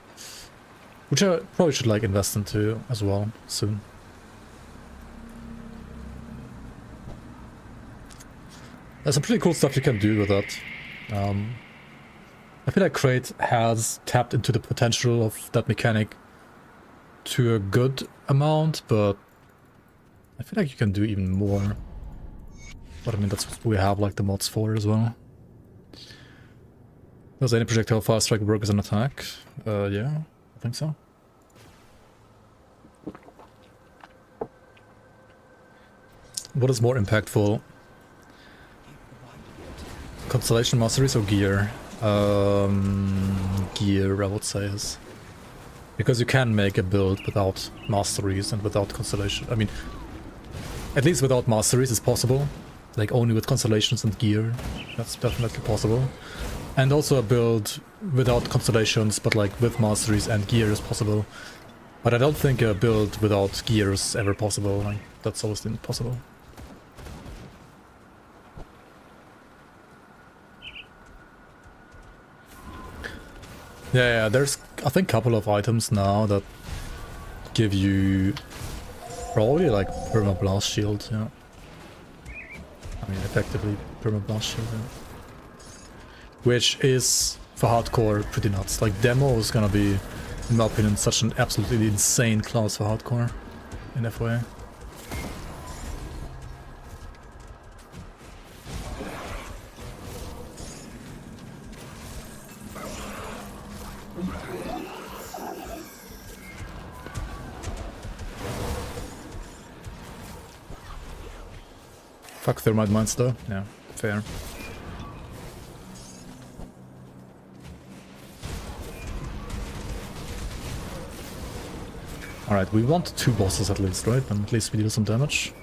S1: Which I probably should like invest into as well, soon. There's some pretty cool stuff you can do with that. I feel like Crate has tapped into the potential of that mechanic to a good amount, but I feel like you can do even more. But I mean, that's what we have like the mods for as well. Does any projectile fire strike work as an attack? Yeah, I think so. What is more impactful? Constellation masteries or gear? Gear, I would say, is. Because you can make a build without masteries and without constellation. I mean, at least without masteries is possible. Like only with constellations and gear, that's definitely possible. And also a build without constellations, but like with masteries and gear is possible. But I don't think a build without gear is ever possible. Like, that's obviously not possible. Yeah, there's I think a couple of items now that give you probably like perma blast shield, yeah. I mean, effectively perma blast shield, yeah. Which is for hardcore pretty nuts. Like demo is gonna be, in my opinion, such an absolutely insane class for hardcore in FOA. Fuck thermite mines though, yeah, fair. Alright, we want 2 bosses at least, right? And at least we deal some damage.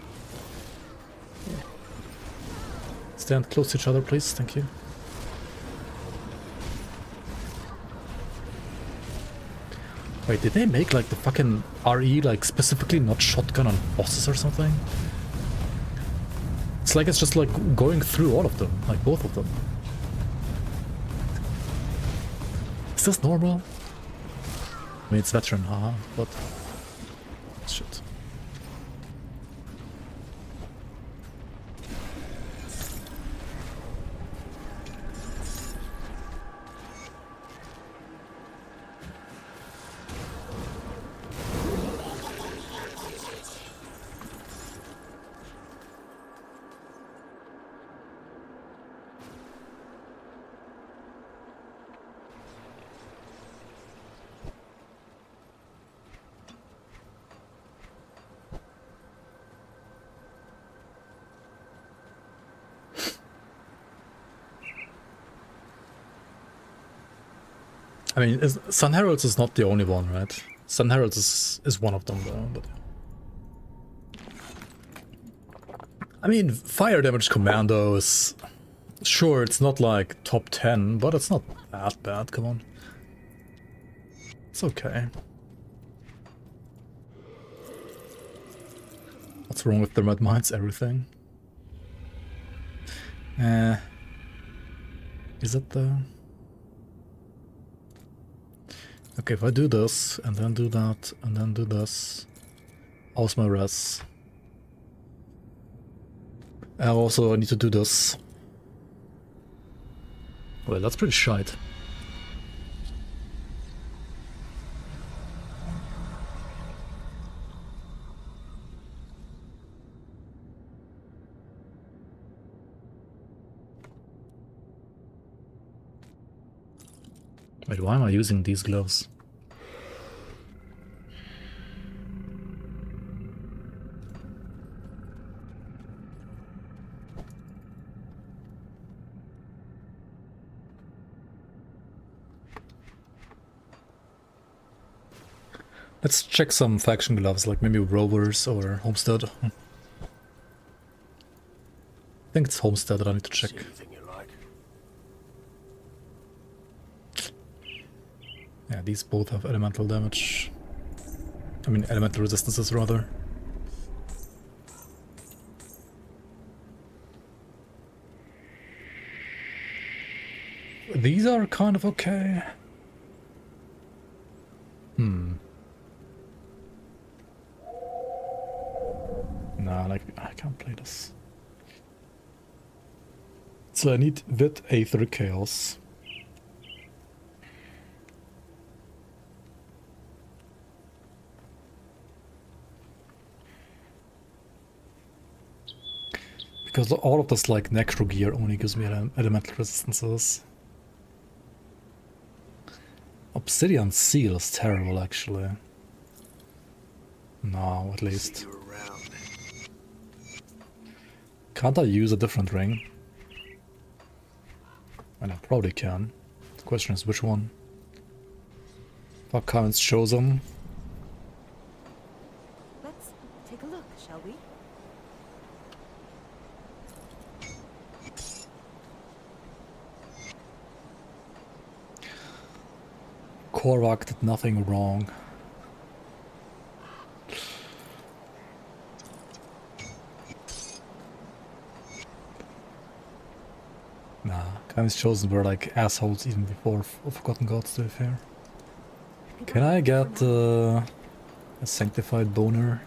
S1: Stand close to each other, please, thank you. Wait, did they make like the fucking RE like specifically not shotgun on bosses or something? It's like it's just like going through all of them, like both of them. Is this normal? I mean, it's veteran, haha, but... Shit. I mean, Sun Heralds is not the only one, right? Sun Heralds is one of them, though. But I mean, fire damage commando is... Sure, it's not like top 10, but it's not that bad, come on. It's okay. What's wrong with thermite mines? Everything. Is it the... Okay, if I do this, and then do that, and then do this... How's my res? I also need to do this. Well, that's pretty shite. Wait, why am I using these gloves? Let's check some faction gloves, like maybe Rovers or Homestead. I think it's Homestead that I need to check.
S6: See anything you like?
S1: Yeah, these both have elemental damage. I mean, elemental resistances, rather. These are kind of okay. Nah, like, I can't play this. So I need Vit Aether Chaos. Because all of this, like, Necro gear only gives me elemental resistances. Obsidian Seal is terrible, actually. No, at least.
S6: See you around.
S1: Can't I use a different ring? And I probably can. The question is which one. Fuck Kamen's chosen.
S8: Let's take a look, shall we?
S1: Korvac did nothing wrong. Nah, Kamen's chosen were like assholes even before Forgotten Gods, to be fair. Can I get A sanctified boner.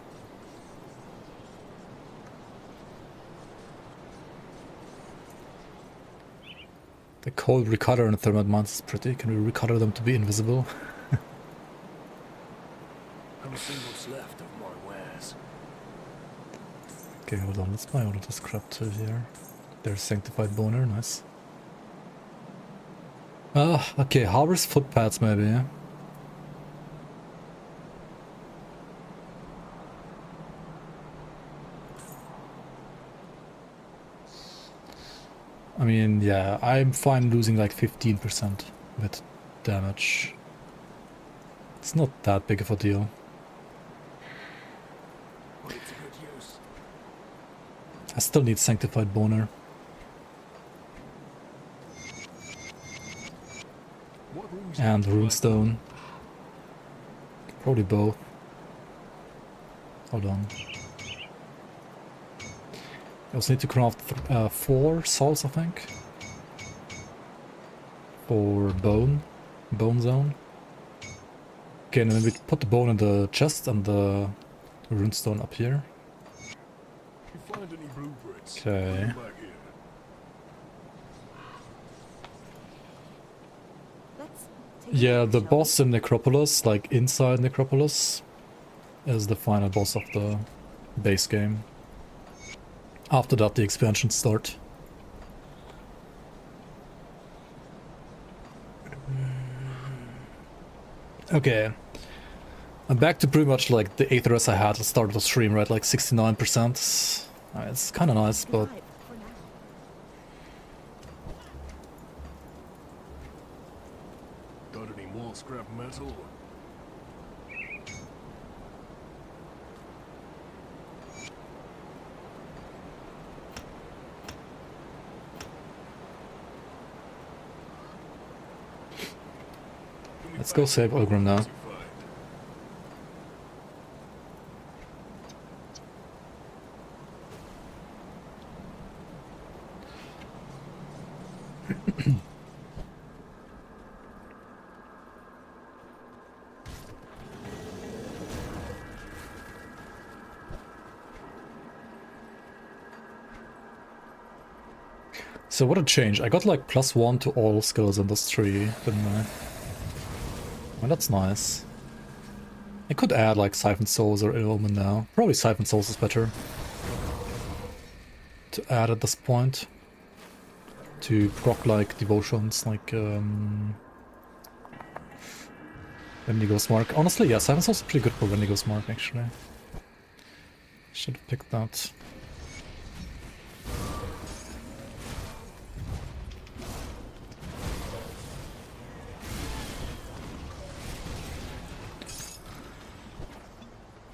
S1: The cold recolor and thermite mines is pretty. Can we recolor them to be invisible?
S6: Come see what's left of my wares.
S1: Okay, hold on. Let's buy all of this crap too here. There's sanctified boner. Nice. Ah, okay. Harvest footpaths maybe, yeah? I mean, yeah, I'm fine losing like 15% with damage. It's not that big of a deal.
S6: Put it to good use.
S1: I still need sanctified boner.
S6: What runes
S1: And
S6: do you like?
S1: runestone. Probably both. Hold on. I also need to craft 4 souls, I think. For bone. Bone zone. Okay, and then we put the bone in the chest and the runestone up here.
S6: If you find any blueprints,
S1: Okay.
S6: bring them back here.
S8: Let's take a
S1: Yeah,
S8: look,
S1: the
S8: shall we?
S1: boss in Necropolis, like inside Necropolis, is the final boss of the base game. After that, the expansions start. Okay. I'm back to pretty much like the Aetherus I had at the start of the stream, right? Like 69%. It's kind of nice, but
S8: Goodbye for now.
S6: Got any more scrap metal?
S1: let's go save Ogrim now.
S6: You find.
S1: So what a change. I got like +1 to all skills in this tree, didn't I? Well, that's nice. I could add like Siphon Souls or Ill Omen now. Probably Siphon Souls is better to add at this point. To proc like devotions, like Wendigo's Mark. Honestly, yeah, Siphon Souls is pretty good for Wendigo's Mark actually. Should have picked that.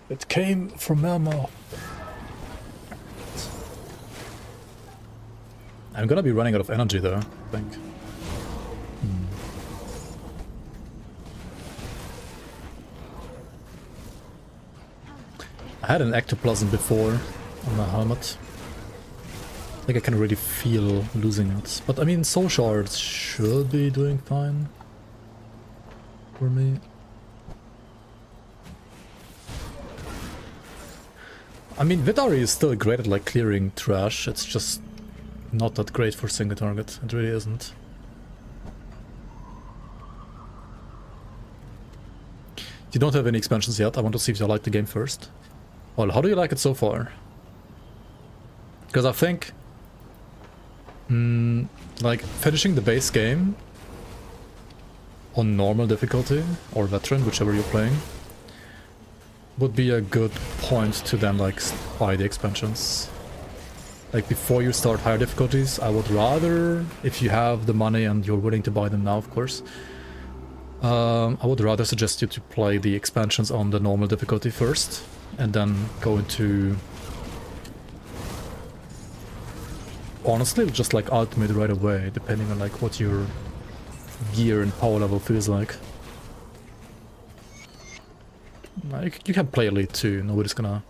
S1: It came from Melmoth. I'm gonna be running out of energy though, I think. I had an ectoplasm before on my helmet. I think I can really feel losing it. But I mean, soul shards should be doing fine for me. I mean, Vitari is still great at like clearing trash, it's just not that great for single target, it really isn't. You don't have any expansions yet, I want to see if you like the game first. Well, how do you like it so far? Because I think, like, finishing the base game on normal difficulty, or veteran, whichever you're playing, would be a good point to then like buy the expansions. Like before you start higher difficulties, I would rather, if you have the money and you're willing to buy them now, of course, I would rather suggest you to play the expansions on the normal difficulty first, and then go into, honestly, just like ultimate right away, depending on like what your gear and power level feels like. Like, you can play Elite too, nobody's gonna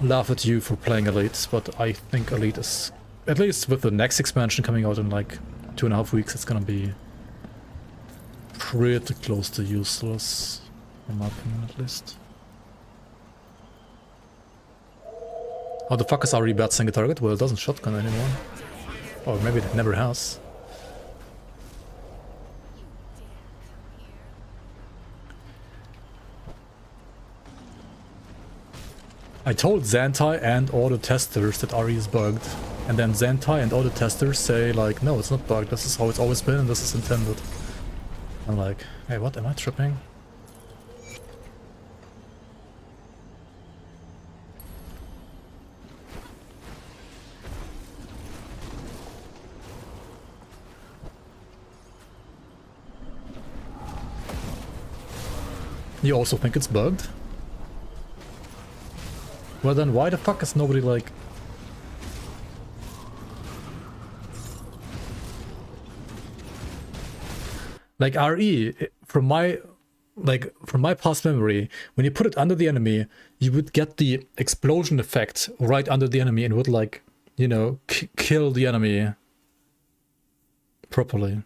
S1: laugh at you for playing Elite, but I think Elite is, at least with the next expansion coming out in like 2.5 weeks, it's gonna be pretty close to useless. In my opinion, at least. How the fuck is RE bad single target? Well, it doesn't shotgun anymore. Or maybe it never has. I told Xantai and all the testers that RE is bugged. And then Xantai and all the testers say like, no, it's not bugged, this is how it's always been and this is intended. I'm like, hey, what, am I tripping? You also think it's bugged? Well then why the fuck is nobody like... Like RE, from my past memory, when you put it under the enemy, you would get the explosion effect right under the enemy and would like, you know, kill the enemy properly.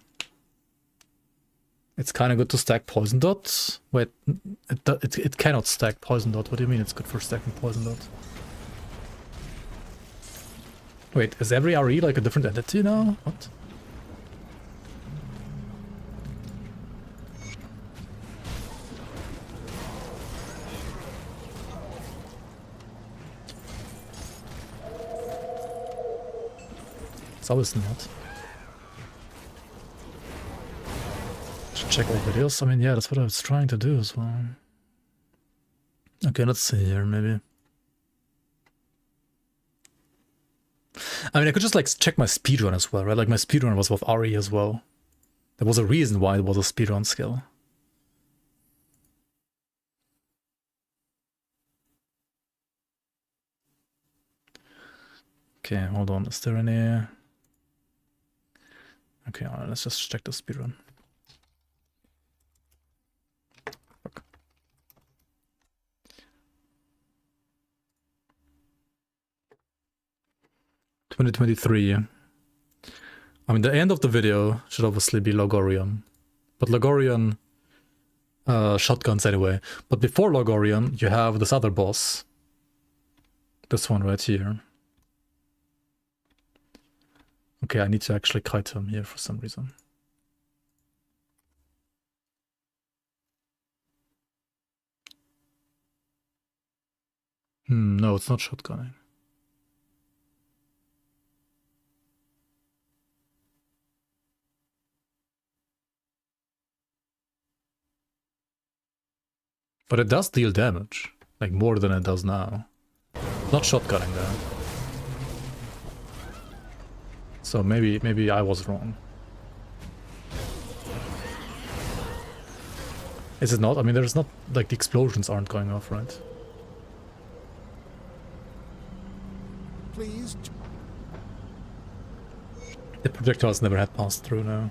S1: It's kind of good to stack poison dots. Wait, it cannot stack poison dot. What do you mean it's good for stacking poison dot? Wait, is every RE like a different entity now? What? It's obviously not. Check all videos. I mean, yeah, that's what I was trying to do as well. Okay, let's see here, maybe. I mean, I could just like check my speedrun as well, right? Like my speedrun was with RE as well. There was a reason why it was a speedrun skill. Okay, hold on. Is there any... Okay, let's just check the speedrun. Fuck. $2023. I mean, the end of the video should obviously be Logorion. But Logorion shotguns anyway. But before Logorion, you have this other boss. This one right here. Okay, I need to actually kite him here for some reason. No, it's not shotgunning. But it does deal damage, like more than it does now. Not shotgunning though. So maybe I was wrong. Is it not? I mean, there's not, like, the explosions aren't going off, right?
S7: Please.
S1: The projectiles never had passed through now.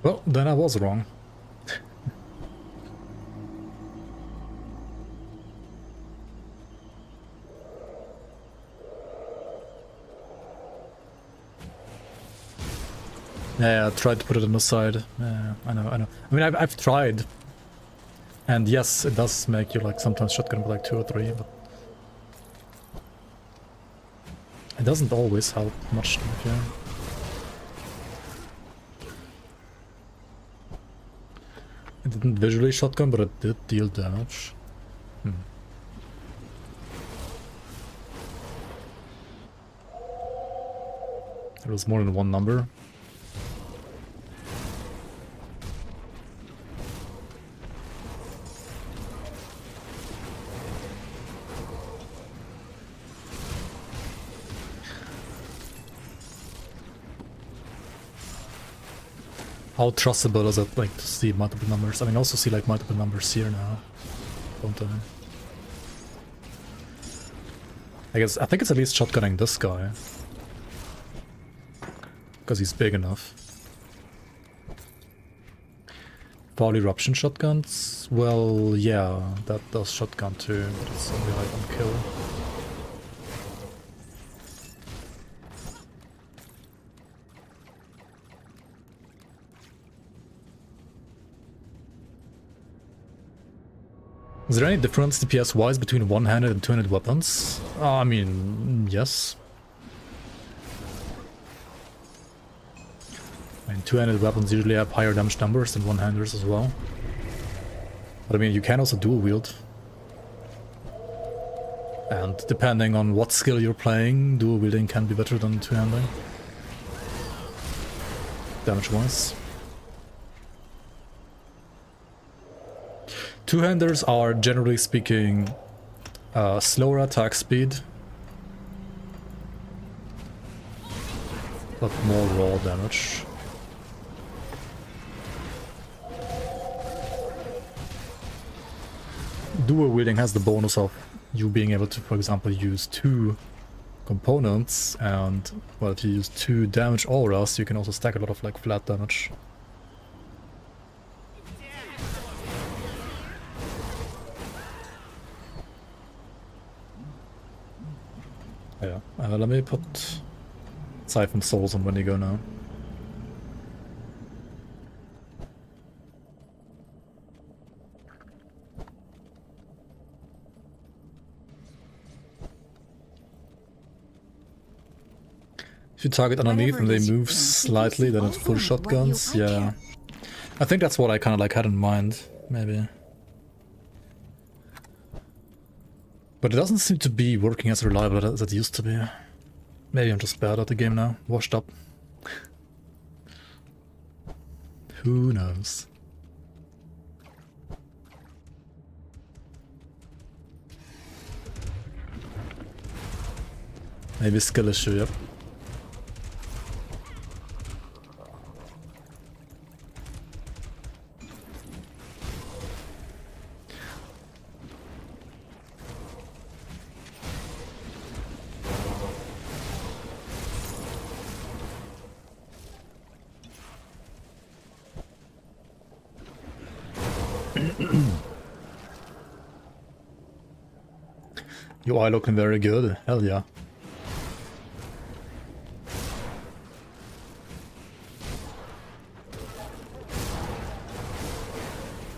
S1: Well, then I was wrong. Yeah, I tried to put it on the side. Yeah, I know. I mean, I've tried. And yes, it does make you, like, sometimes shotgun with, like, 2 or 3, but... It doesn't always help much, yeah. It didn't visually shotgun, but it did deal damage. It was more than one number. How trustable is it, like, to see multiple numbers? I mean, also see, like, multiple numbers here now, don't I? I think it's at least shotgunning this guy. Because he's big enough. Fall eruption shotguns? Well, yeah, that does shotgun too, but it's only item kill. Is there any difference DPS-wise between one-handed and two-handed weapons? I mean, yes. I mean, two-handed weapons usually have higher damage numbers than one-handers as well. But I mean, you can also dual wield. And depending on what skill you're playing, dual wielding can be better than two-handing. Damage-wise. Two-handers are, generally speaking, slower attack speed, but more raw damage. Dual wielding has the bonus of you being able to, for example, use two components, and, well, if you use two damage auras, you can also stack a lot of, like, flat damage. Yeah, let me put Siphon Souls on when you go now. If you target underneath and they move slightly, then it's full shotguns, yeah. I think that's what I kind of like had in mind, maybe. But it doesn't seem to be working as reliable as it used to be. Maybe I'm just bad at the game now, washed up. Who knows? Maybe skill issue, yep. UI looking very good, hell yeah.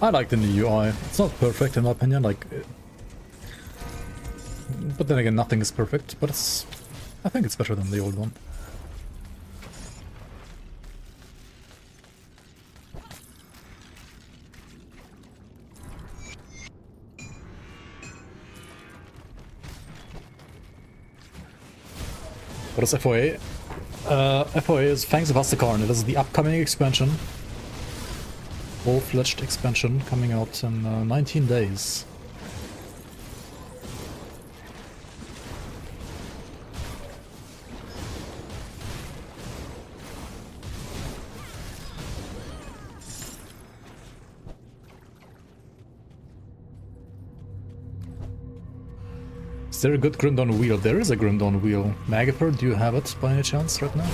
S1: I like the new UI. It's not perfect in my opinion, like... But then again, nothing is perfect, but it's... I think it's better than the old one. What is FOA? FOA is Fangs of Astakarn. This is the upcoming expansion. Full-fledged expansion coming out in 19 days. Is there a good Grimdawn wheel? There is a Grimdawn wheel. Magaper, do you have it by any chance right now?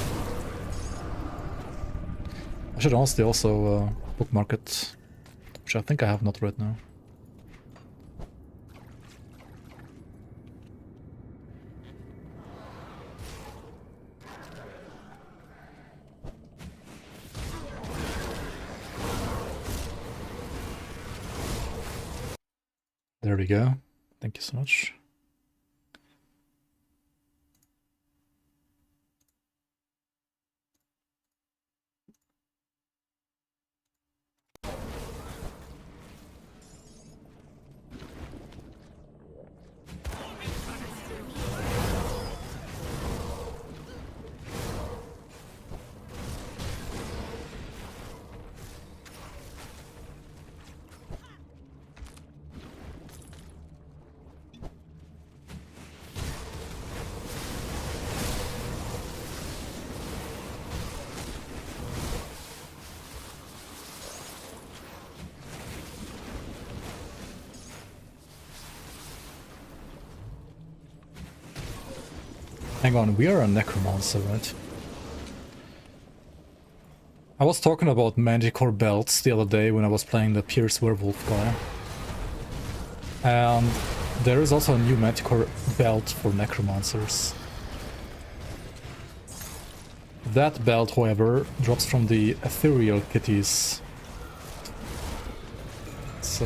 S1: I should honestly also bookmark it, which I think I have not right now. There we go. Thank you so much. Hang on, we are a Necromancer, right? I was talking about Manticore belts the other day when I was playing the Pierce Werewolf guy. And there is also a new Manticore belt for Necromancers. That belt, however, drops from the Ethereal Kitties. So...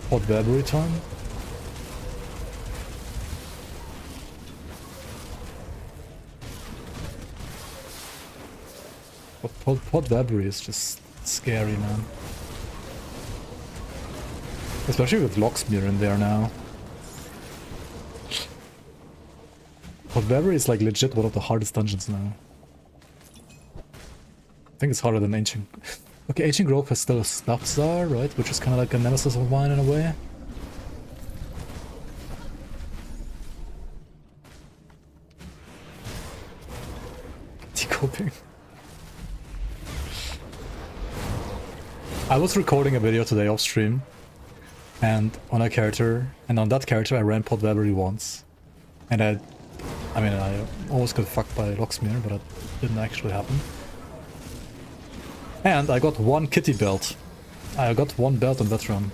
S1: Hot battery time? But Pod Battery is just scary, man. Especially with Locksmere in there now. Pod Battery is like legit one of the hardest dungeons now. I think it's harder than Ancient... Okay, Ancient Grove has still a Snuff Czar, right? Which is kind of like a nemesis of mine in a way. Decoping. I was recording a video today off stream, and on that character I ran Pod Battery once, and I mean I almost got fucked by Locksmere, but it didn't actually happen. And I got one kitty belt. I got one belt on that run.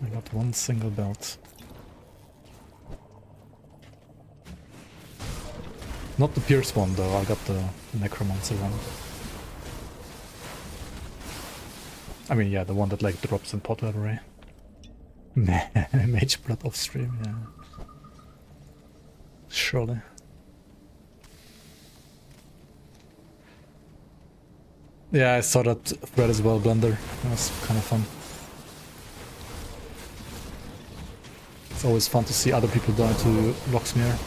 S1: I got one single belt. Not the Pierce one though, I got the Necromancer one. I mean, yeah, the one that like drops in Pot Battery. Mage Blood off stream, yeah. Surely. Yeah, I saw that thread as well, Blender. That was kind of fun. It's always fun to see other people die to Locksmere.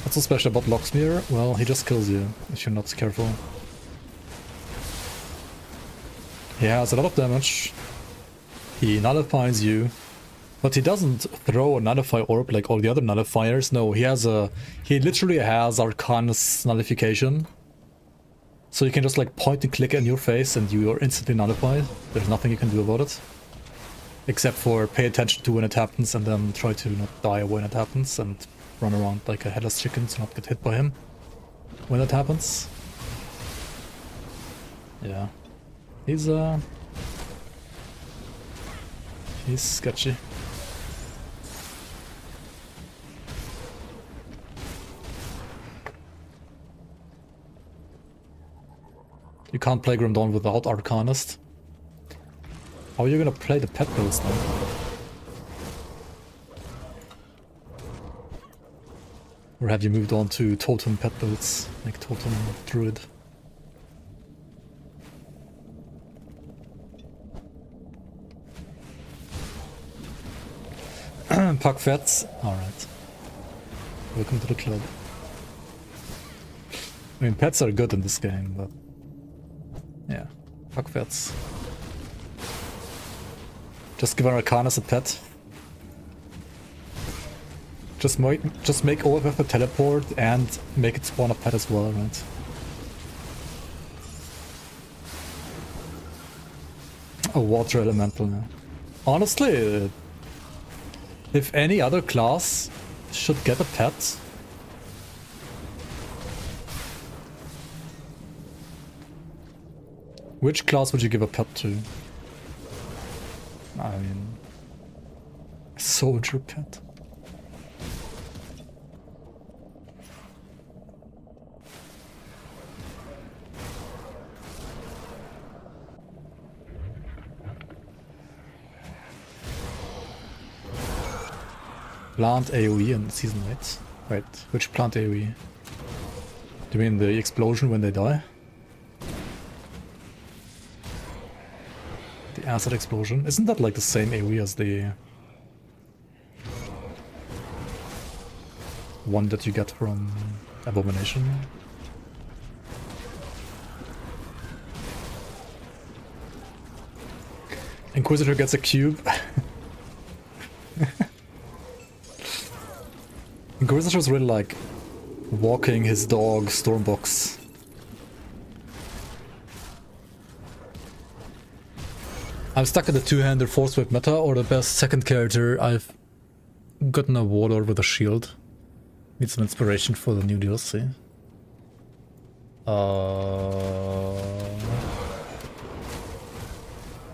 S1: What's so special about Locksmere? Well, he just kills you if you're not careful. He has a lot of damage. He nullifies you. But he doesn't throw a nullify orb like all the other nullifiers. No, he literally has Arcanus nullification. So you can just like point and click in your face and you are instantly nullified. There's nothing you can do about it. Except for pay attention to when it happens and then try to not die when it happens and run around like a headless chicken to not get hit by him when that happens. Yeah. He's sketchy. You can't play Grim Dawn without Arcanist. How are you gonna play the pet builds then? Or have you moved on to Totem pet builds, like Totem Druid? Puck Fets? Alright. Welcome to the club. I mean, pets are good in this game, but... yeah, Puck Fets. Just give Arcanus a pet. Just make OFF a teleport and make it spawn a pet as well, right? A water elemental now. Honestly, if any other class should get a pet, which class would you give a pet to? I mean, a soldier pet. Plant AoE in Season 8? Wait, which plant AoE? Do you mean the explosion when they die? The acid explosion? Isn't that like the same AoE as the one that you get from Abomination? Inquisitor gets a cube. Inquisitor is really like walking his dog Stormbox. I'm stuck in the two-hander force whip meta, or the best second character I've gotten a warlord with a shield. Need some inspiration for the new DLC.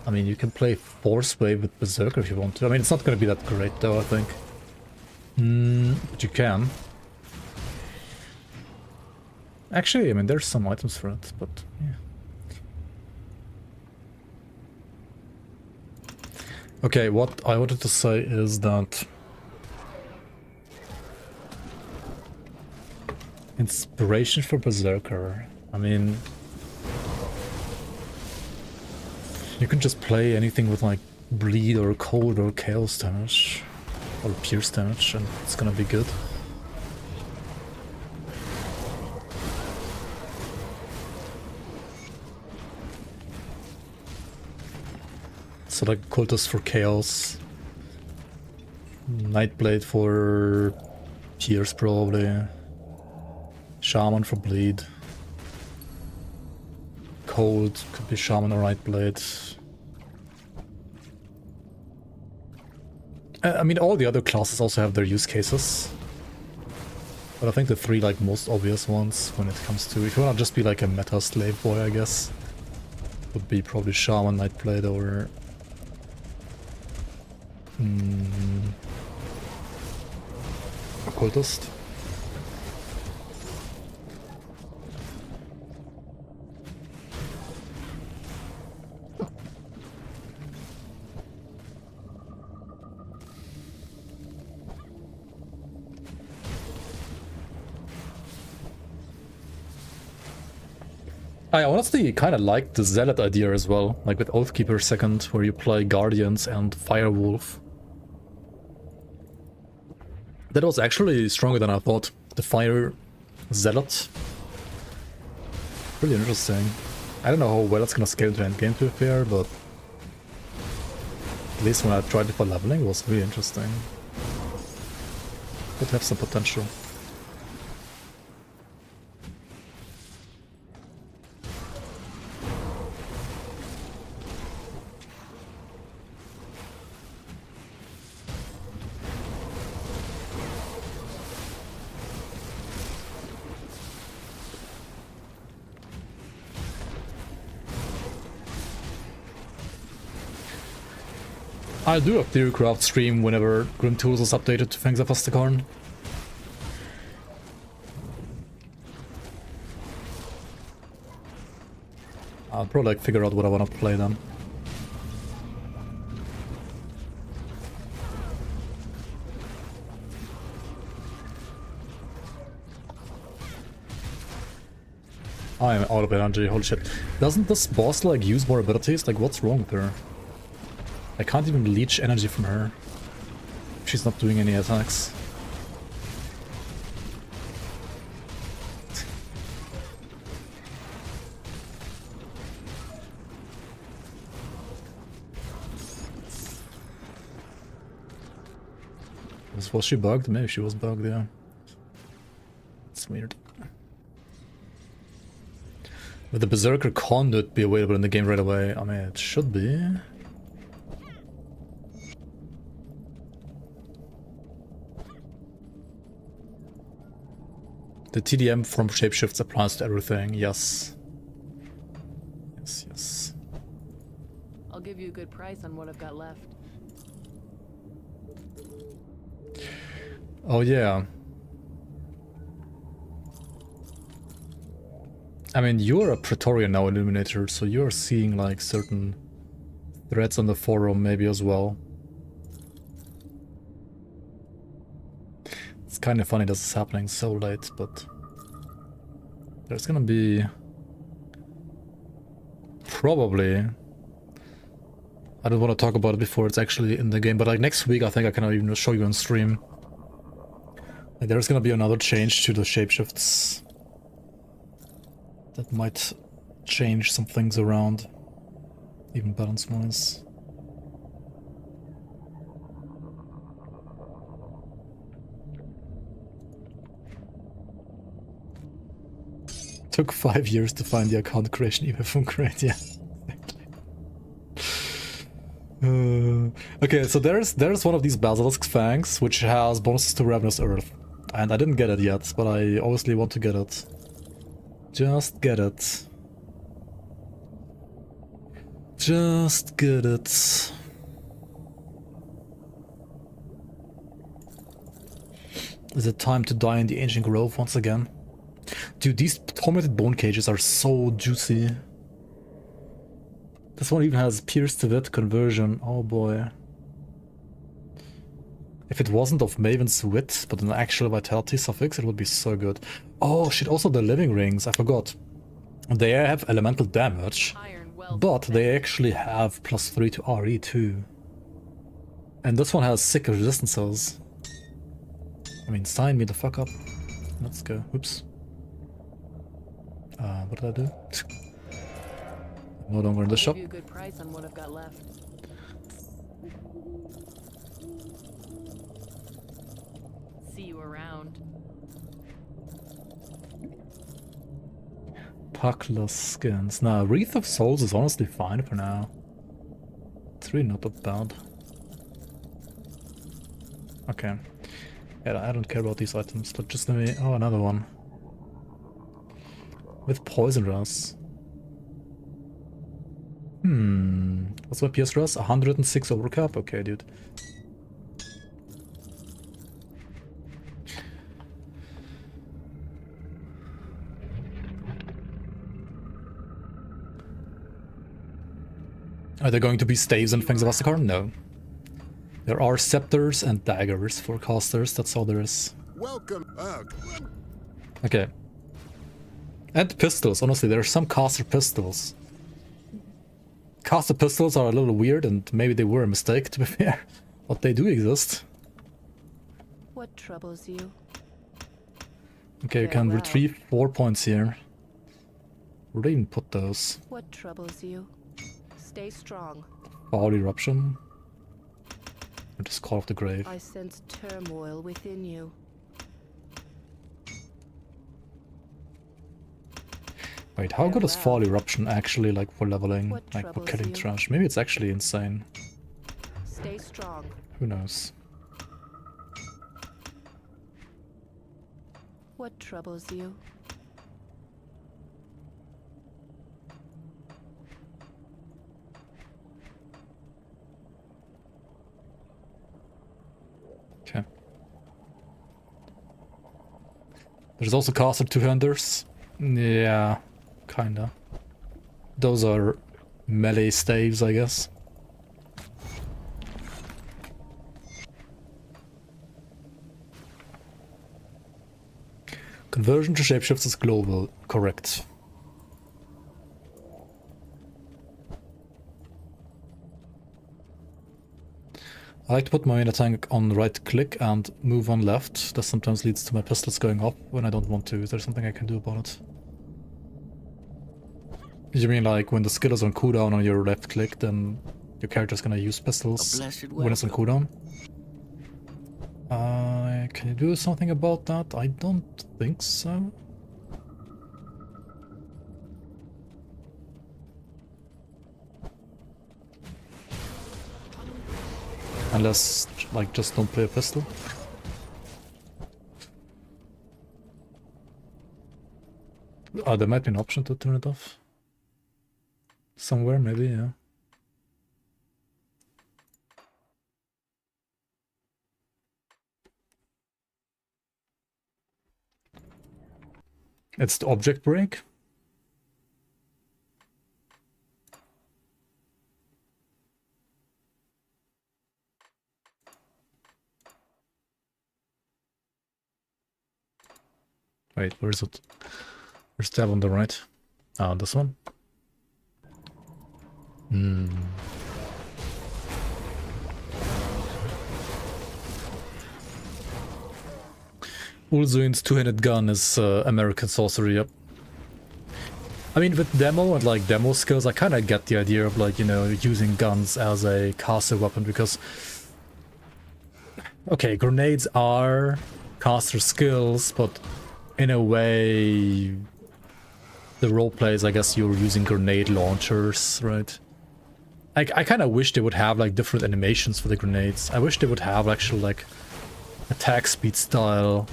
S1: I mean, you can play force wave with Berserker if you want to. I mean, it's not going to be that great though, I think. But you can. Actually, I mean, there's some items for it, but yeah. Okay, what I wanted to say is that inspiration for Berserker. I mean, you can just play anything with like bleed or cold or chaos damage or pierce damage and it's gonna be good. So like Cultist for chaos, Nightblade for pierce probably, Shaman for bleed, cold could be Shaman or Nightblade. I mean, all the other classes also have their use cases, but I think the three like most obvious ones when it comes to, if you wanna just be like a meta slave boy, I guess, would be probably Shaman, Nightblade, or Occultist. I honestly kind of like the Zealot idea as well, like with Oathkeeper second, where you play Guardians and Firewolf. That was actually stronger than I thought. The Fire Zealot. Pretty interesting. I don't know how well it's gonna scale to endgame to be fair, but at least when I tried it for leveling, it was really interesting. Could have some potential. I'll do a Theorycraft stream whenever Grim Tools is updated to Fangs of Astakarn. I'll probably like figure out what I want to play then. I am out of energy, holy shit. Doesn't this boss like use more abilities? Like what's wrong with her? I can't even leech energy from her. She's not doing any attacks. Was she bugged? Maybe she was bugged, yeah. It's weird. Would the Berserker Conduit be available in the game right away? I mean, it should be. The TDM from Shapeshifts applies to everything, yes. Yes, yes.
S5: I'll give you a good price on what I've got left.
S1: Oh yeah. I mean, you're a Praetorian now, Illuminator, so you're seeing like certain threads on the forum maybe as well. It's kind of funny this is happening so late, but there's gonna be probably, I don't want to talk about it before it's actually in the game, but like next week I think I can even show you on stream. Like there's gonna be another change to the shapeshifts that might change some things around, even balance wise. Took 5 years to find the account creation even from Great, yeah. Okay, so there's one of these Basilisk Fangs, which has bonuses to Ravenous Earth. And I didn't get it yet, but I obviously want to get it. Just get it. Just get it. Is it time to die in the ancient grove once again? Dude, these tormented bone cages are so juicy. This one even has pierced to wit conversion. Oh boy. If it wasn't of Maven's wit, but an actual vitality suffix, it would be so good. Oh shit, also the living rings, I forgot. They have elemental damage, but they actually have +3 to RE too. And this one has sick resistances. I mean, sign me the fuck up. Let's go. Oops. What did I do? No longer in the shop.
S5: I'll give you a good price on what I've got left. See you around.
S1: Puckless skins. Nah, Wreath of Souls is honestly fine for now. It's really not that bad. Okay. Yeah, I don't care about these items, but just let me... Oh, another one. With Poison Rust. What's my PS Rust? 106 overcap? Okay, dude. Are there going to be staves and things of Astakar? No. There are scepters and daggers for casters, that's all there is.
S7: Welcome.
S1: Okay. And pistols, honestly, there are some caster pistols. Caster pistols are a little weird, and maybe they were a mistake, to be fair. But they do exist.
S5: What troubles you?
S1: Okay, you can
S5: Farewell.
S1: retrieve 4 points here. Where do they even put those?
S5: What troubles you? Stay strong.
S1: Foul Eruption. Or just Call of the Grave.
S5: I sense turmoil within you.
S1: Wait, how good is Fall Eruption actually, like, for leveling?
S5: What
S1: Like, for
S5: troubles
S1: killing
S5: you?
S1: trash? Maybe it's actually insane.
S5: Stay strong.
S1: Who knows?
S5: What troubles you?
S1: Okay. There's also caster two-handers. Yeah, kinda. Those are melee staves, I guess. Conversion to shapeshifts is global, correct. I like to put my main attack on right click and move on left. That sometimes leads to my pistols going up when I don't want to. Is there something I can do about it? You mean like when the skill is on cooldown on your left click, then your character's gonna use pistols when it's on cooldown? Can you do something about that? I don't think so. Unless, like, just don't play a pistol. There might be an option to turn it off. Somewhere, maybe, yeah. It's the object break. Wait, where is it? Where's tab on the right? Ah, this one? Ulzuin's two-handed gun is American sorcery, yep. I mean, with demo and like demo skills, I kind of get the idea of like, you know, using guns as a caster weapon because... Okay, grenades are caster skills, but in a way... the role plays, I guess you're using grenade launchers, right? I kind of wish they would have like different animations for the grenades. I wish they would have actual like attack speed style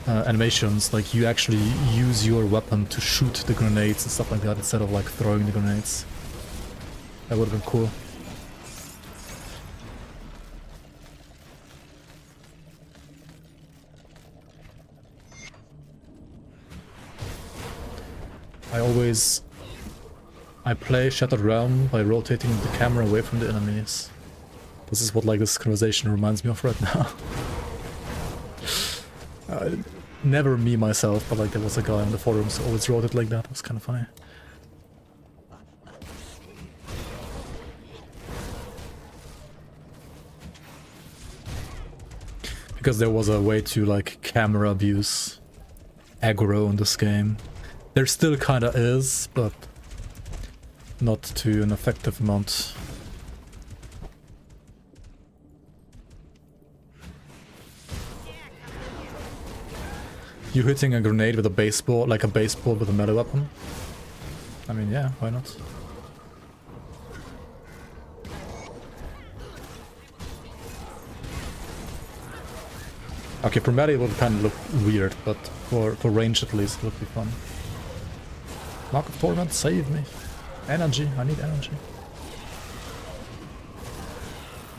S1: animations, like you actually use your weapon to shoot the grenades and stuff like that instead of like throwing the grenades. That would have been cool. I play Shattered Realm by rotating the camera away from the enemies. This is what like this conversation reminds me of right now. Never me myself, but like there was a guy on the forums who always wrote it like that. It was kind of funny. Because there was a way to like camera abuse aggro in this game. There still kinda is, but not to an effective amount. You hitting a grenade with a baseball, like a baseball with a melee weapon? I mean, yeah, why not? Okay, for melee it would kind of look weird, but for range at least it would be fun. Mark of Torment, save me. Energy, I need energy.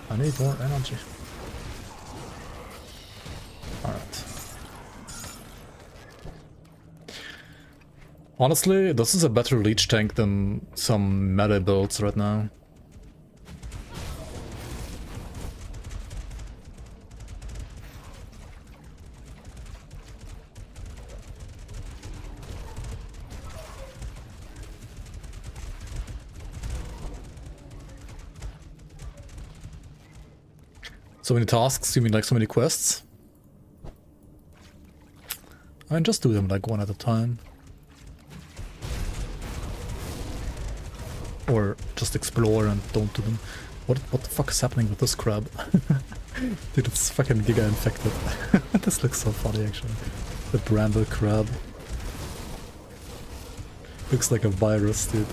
S1: I need more energy. Alright. Honestly, this is a better leech tank than some melee builds right now. So many tasks, you mean like so many quests? I mean, just do them like one at a time. Or just explore and don't do them. What the fuck is happening with this crab? Dude, it's fucking giga infected. This looks so funny actually. The bramble crab. Looks like a virus, dude.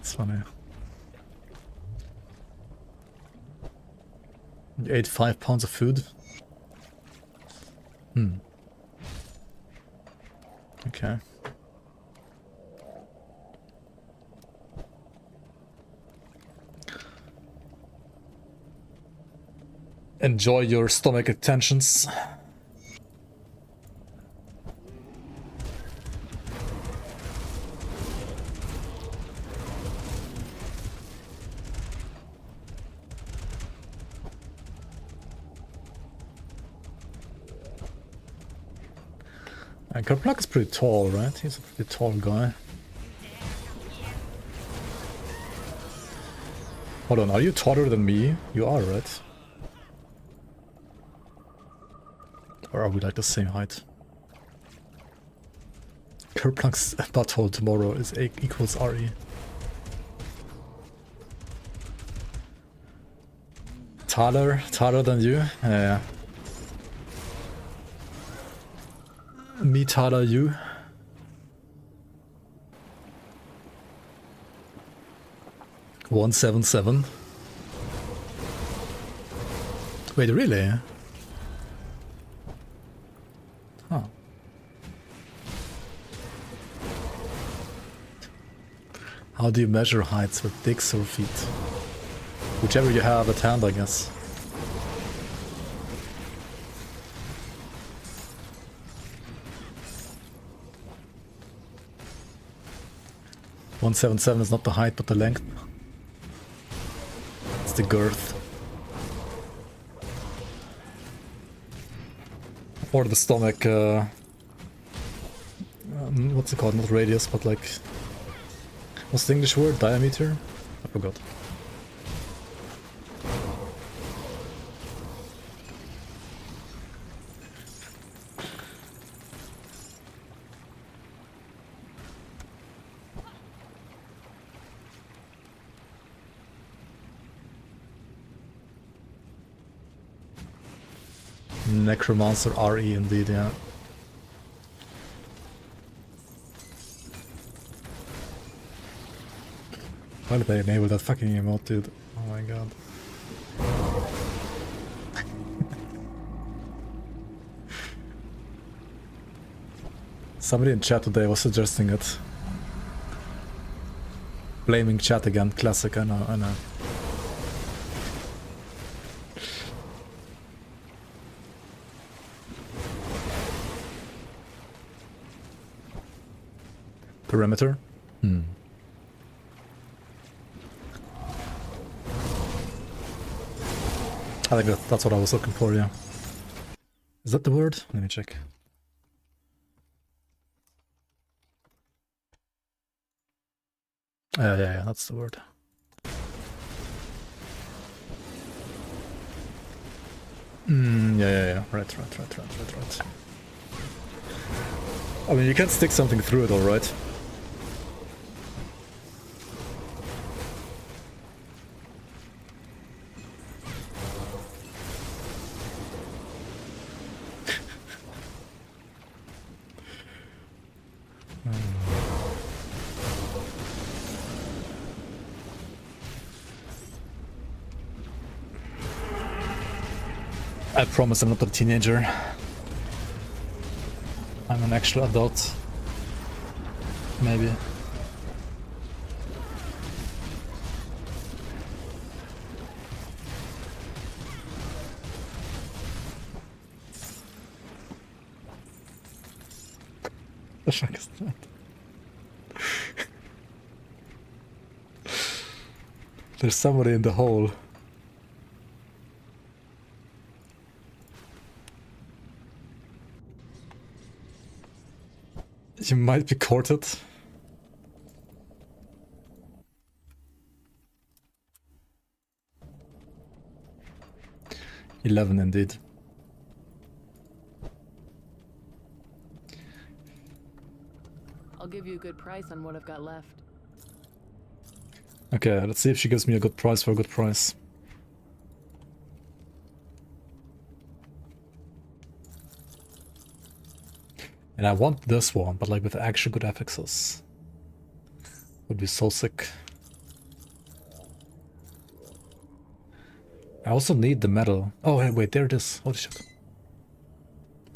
S1: It's funny. You ate 5 pounds of food? Okay. Enjoy your stomach attentions. And Kerplunk is pretty tall, right? He's a pretty tall guy. Hold on, are you taller than me? You are, right? Or are we like the same height? Kerplunk's butthole tomorrow is equals RE. Taller than you? Yeah. Me taller you? $177. Wait, really? Huh. How do you measure heights with dicks or feet? Whichever you have at hand, I guess. $177 is not the height, but the length. It's the girth. Or the stomach, what's it called? Not radius, but like... What's the English word? Diameter? I forgot. Necromancer RE indeed, yeah. Why did they enable that fucking emote, dude? Oh my god. Somebody in chat today was suggesting it. Blaming chat again, classic, I know, I know. Perimeter? I think that's what I was looking for, yeah. Is that the word? Let me check. Yeah, that's the word. Yeah. Right. I mean, you can stick something through it, alright. I promise I'm not a teenager. I'm an actual adult. Maybe. The fuck is that? There's somebody in the hole. You might be courted. $11 indeed.
S5: I'll give you a good price on what I've got left.
S1: Okay, let's see if she gives me a good price for a good price. And I want this one, but like with actual good affixes. Would be so sick. I also need the metal. Oh, hey, wait, there it is. Holy shit.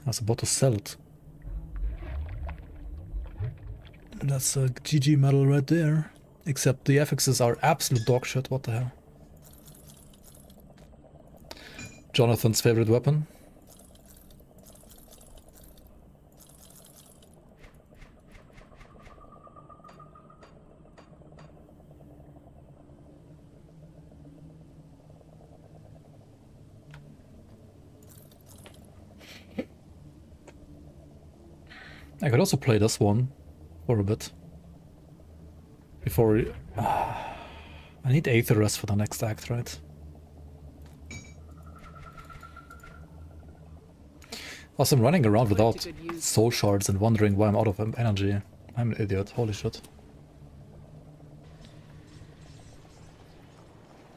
S1: I was about to sell it. And that's a GG metal right there. Except the affixes are absolute dog shit. What the hell? Jonathan's favorite weapon. I could also play this one for a bit. Before... I need Aether Rest for the next act, right? Also, I'm running around without soul shards and wondering why I'm out of energy. I'm an idiot, holy shit.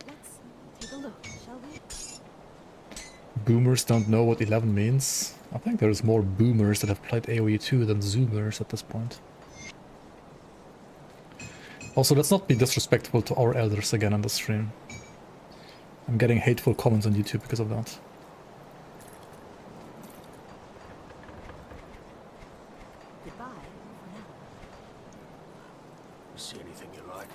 S8: Let's take a look, shall we?
S1: Boomers don't know what 11 means. I think there's more boomers that have played AoE 2 than zoomers at this point. Also, let's not be disrespectful to our elders again on the stream. I'm getting hateful comments on YouTube because of that.
S8: Goodbye for now.
S6: See anything you like?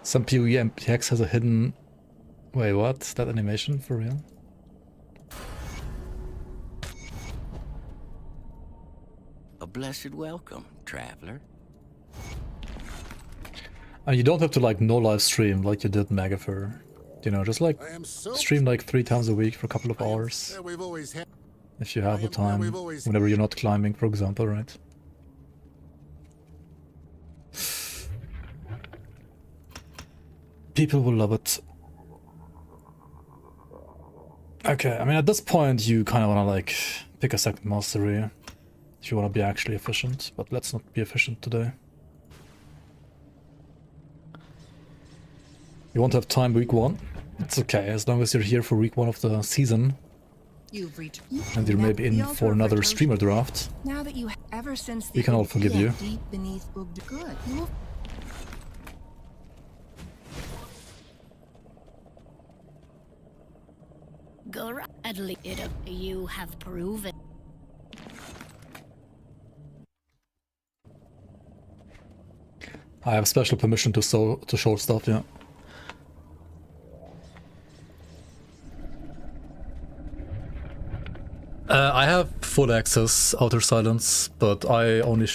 S1: Some PoE MPX has a hidden... Wait, what? That animation? For real?
S9: A blessed welcome, traveler.
S1: And you don't have to like no live stream like you did Magafer. You know, just like stream like 3 times a week for a couple of hours.
S7: We've always had.
S1: If you have the time,
S7: we've always-
S1: whenever you're not climbing, for example, right? People will love it. Okay, I mean, at this point, you kind of want to like pick a second mastery if you want to be actually efficient, but let's not be efficient today. You want to have time week 1? It's okay, as long as you're here for week 1 of the season.
S8: You've reached.
S1: And you're maybe in for another streamer draft.
S8: Now that you ever since
S1: We can all forgive you.
S8: deep beneath good. You will
S10: Gladly, you have proven.
S1: I have special permission to show stuff, yeah. I have full access, outer silence, but I only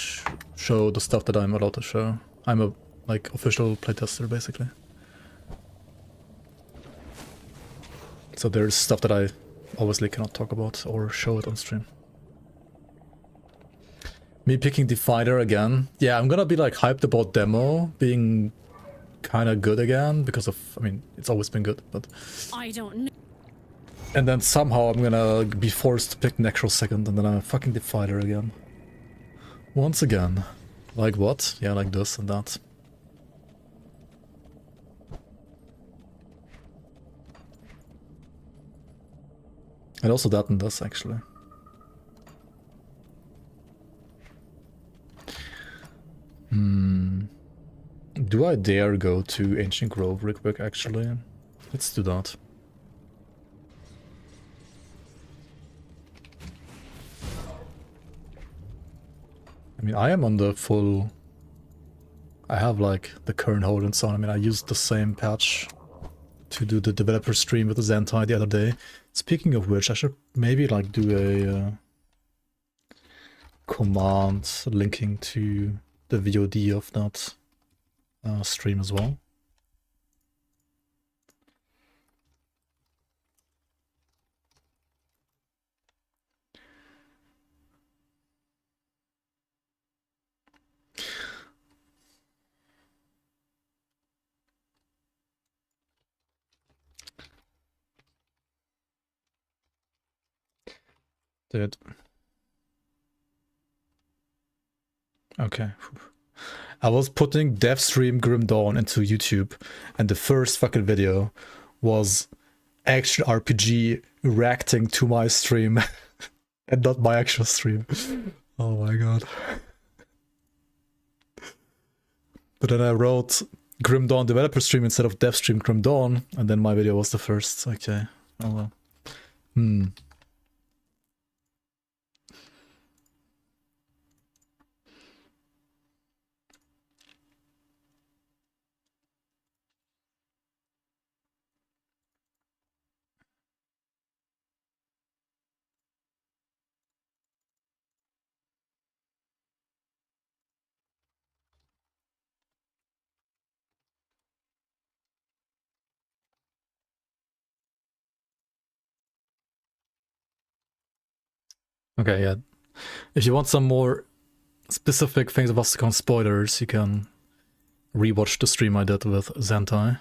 S1: show the stuff that I'm allowed to show. I'm a like official playtester basically. So there's stuff that I obviously cannot talk about or show it on stream. Me picking Divider again. Yeah, I'm gonna be like hyped about demo being kind of good again because of, I mean, it's always been good, but
S10: I don't know.
S1: and then somehow I'm gonna be forced to pick Necro second, and then I'm fucking Divider again. Once again. Like what? Yeah, like this and that. And also that and this, actually. Do I dare go to Ancient Grove real quick, actually? Let's do that. I mean, I am on the full... I have, like, the current hold and so on. I mean, I used the same patch to do the developer stream with the Zentai the other day. Speaking of which, I should maybe, like, do a command linking to the VOD of that stream as well. Did. Okay. I was putting Devstream Grim Dawn into YouTube, and the first fucking video was Action RPG reacting to my stream, and not my actual stream. Oh my god. But then I wrote Grim Dawn developer stream instead of Devstream Grim Dawn, and then my video was the first. Okay. Oh well. Okay, yeah. If you want some more specific things about Vasticon spoilers, you can rewatch the stream I did with Zentai.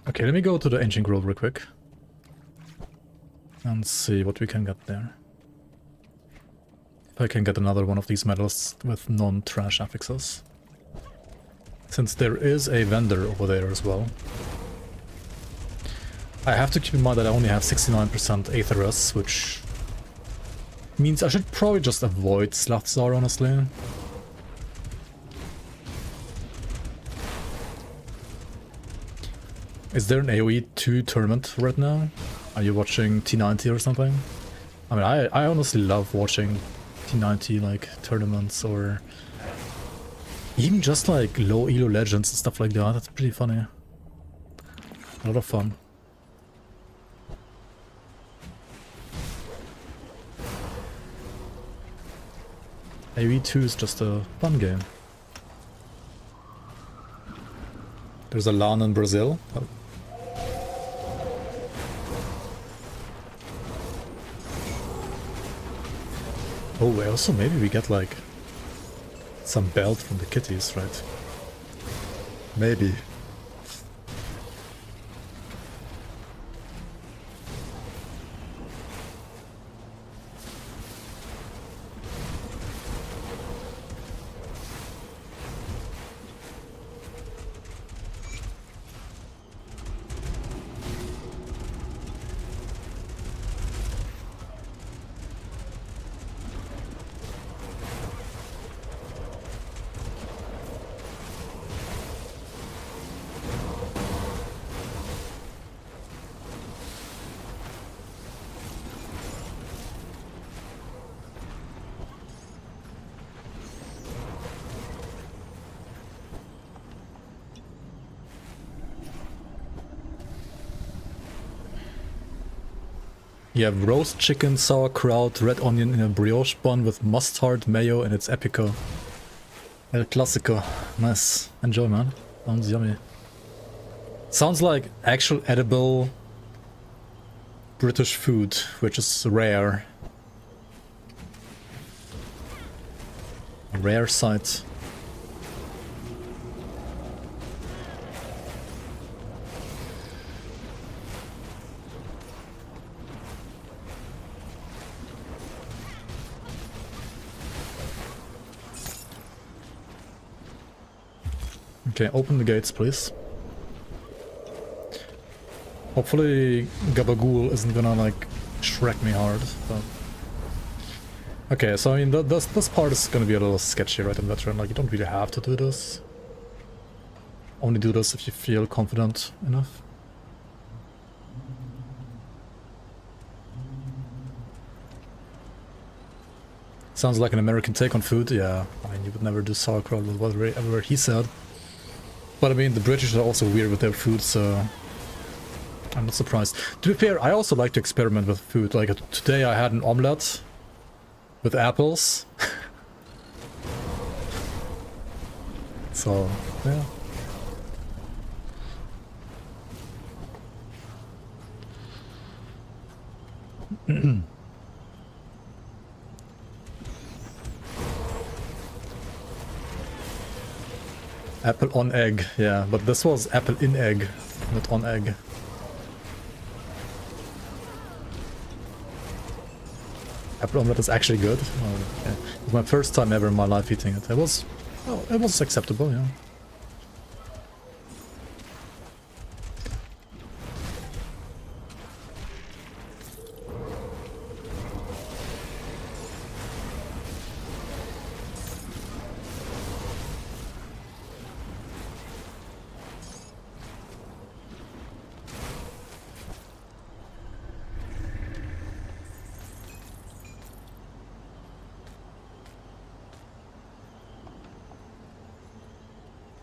S1: Okay, let me go to the Ancient Grove real quick. And see what we can get there. If I can get another one of these medals with non-trash affixes. Since there is a vendor over there as well. I have to keep in mind that I only have 69% Aetherus, which means I should probably just avoid Slathzar, honestly. Is there an AoE 2 tournament right now? Are you watching T90 or something? I mean, I honestly love watching T90 like tournaments, or even just like low elo legends and stuff like that. That's pretty funny. A lot of fun. AoE 2 is just a fun game. There's a LAN in Brazil. Oh, also maybe we get like some belt from the kitties, right? Maybe. You have roast chicken, sauerkraut, red onion in a brioche bun with mustard, mayo, and it's epico. El Clasico. Nice. Enjoy, man. Sounds yummy. Sounds like actual edible British food, which is rare. A rare sight. Okay, open the gates, please. Hopefully Gabagool isn't gonna, like, shrek me hard, but... Okay, so I mean, this part is gonna be a little sketchy, right, in Veteran. Like, you don't really have to do this. Only do this if you feel confident enough. Sounds like an American take on food, yeah. I mean, you would never do sauerkraut with whatever he said. But I mean, the British are also weird with their food, so... I'm not surprised. To be fair, I also like to experiment with food. Like, today I had an omelette with apples. So, yeah. Apple on egg, yeah, but this was apple in egg, not on egg. Apple omelette is actually good. Oh, yeah. It was my first time ever in my life eating it. It was acceptable, yeah.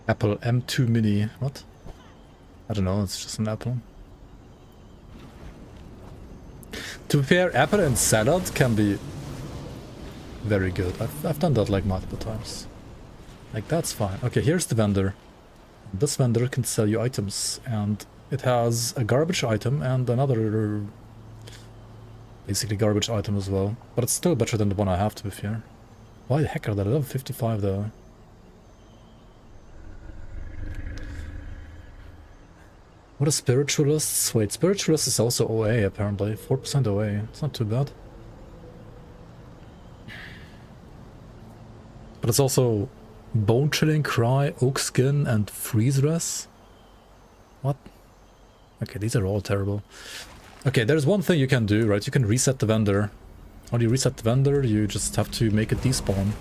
S1: Apple M2 Mini. What? I don't know, it's just an apple. To be fair, apple and salad can be very good. I've done that like multiple times. Like, that's fine. Okay, here's the vendor. This vendor can sell you items, and it has a garbage item and another basically garbage item as well. But it's still better than the one I have, to be fair. Why the heck are they level 55 though? What are spiritualists? Wait, spiritualist is also OA apparently. 4% OA. It's not too bad. But it's also bone chilling, cry, oak skin, and freeze res. What? Okay, these are all terrible. Okay, there's one thing you can do, right? You can reset the vendor. How do you reset the vendor? You just have to make it despawn.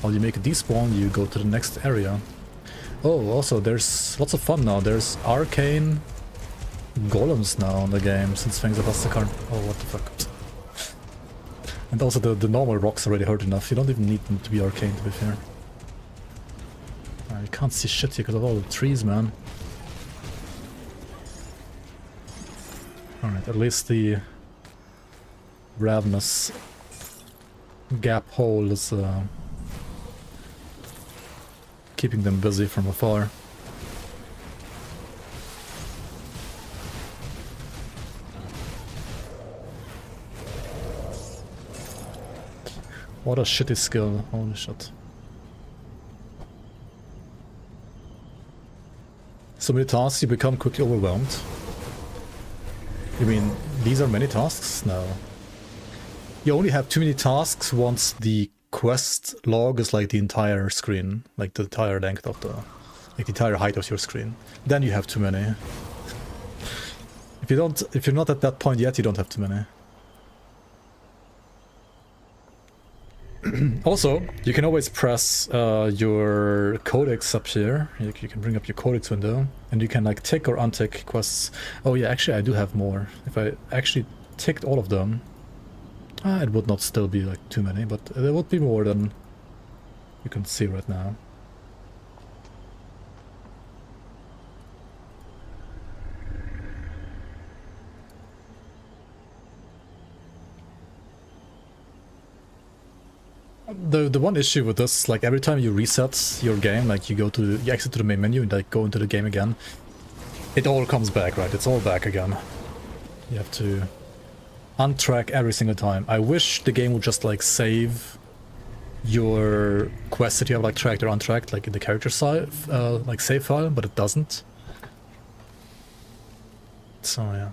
S1: While you make it despawn, you go to the next area. Oh, also, there's lots of fun now. There's arcane golems now on the game since things are card. Oh, what the fuck. And also the normal rocks already hurt enough. You don't even need them to be arcane, to be fair. You can't see shit here because of all the trees, man. Alright, at least the Ravenous gap hole is keeping them busy from afar. What a shitty skill, holy shit. So many tasks, you become quickly overwhelmed. You mean, these are many tasks? No. You only have too many tasks once the quest log is like the entire screen. Like the entire length of the... like the entire height of your screen. Then you have too many. If you're not at that point yet, you don't have too many. Also, you can always press your codex up here. You can bring up your codex window, and you can like tick or untick quests. Oh yeah, actually I do have more. If I actually ticked all of them, it would not still be like too many, but there would be more than you can see right now. The one issue with this, like every time you reset your game, like you exit to the main menu and like go into the game again, it all comes back, right? It's all back again. You have to untrack every single time. I wish the game would just like save your quests that you have like tracked or untracked, like in the character side, like save file, but it doesn't. So yeah.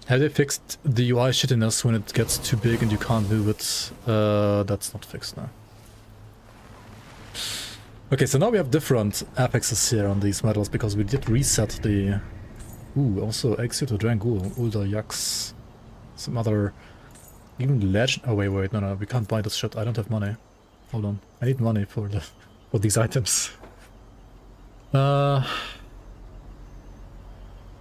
S1: Have they fixed the UI shittiness when it gets too big and you can't move it? That's not fixed now. Okay, so now we have different apexes here on these medals because we did reset the... Ooh, also Exeter Drangul, Ulda Yax, some other... Even legend... Oh wait, no, we can't buy this shit. I don't have money. Hold on, I need money for these items.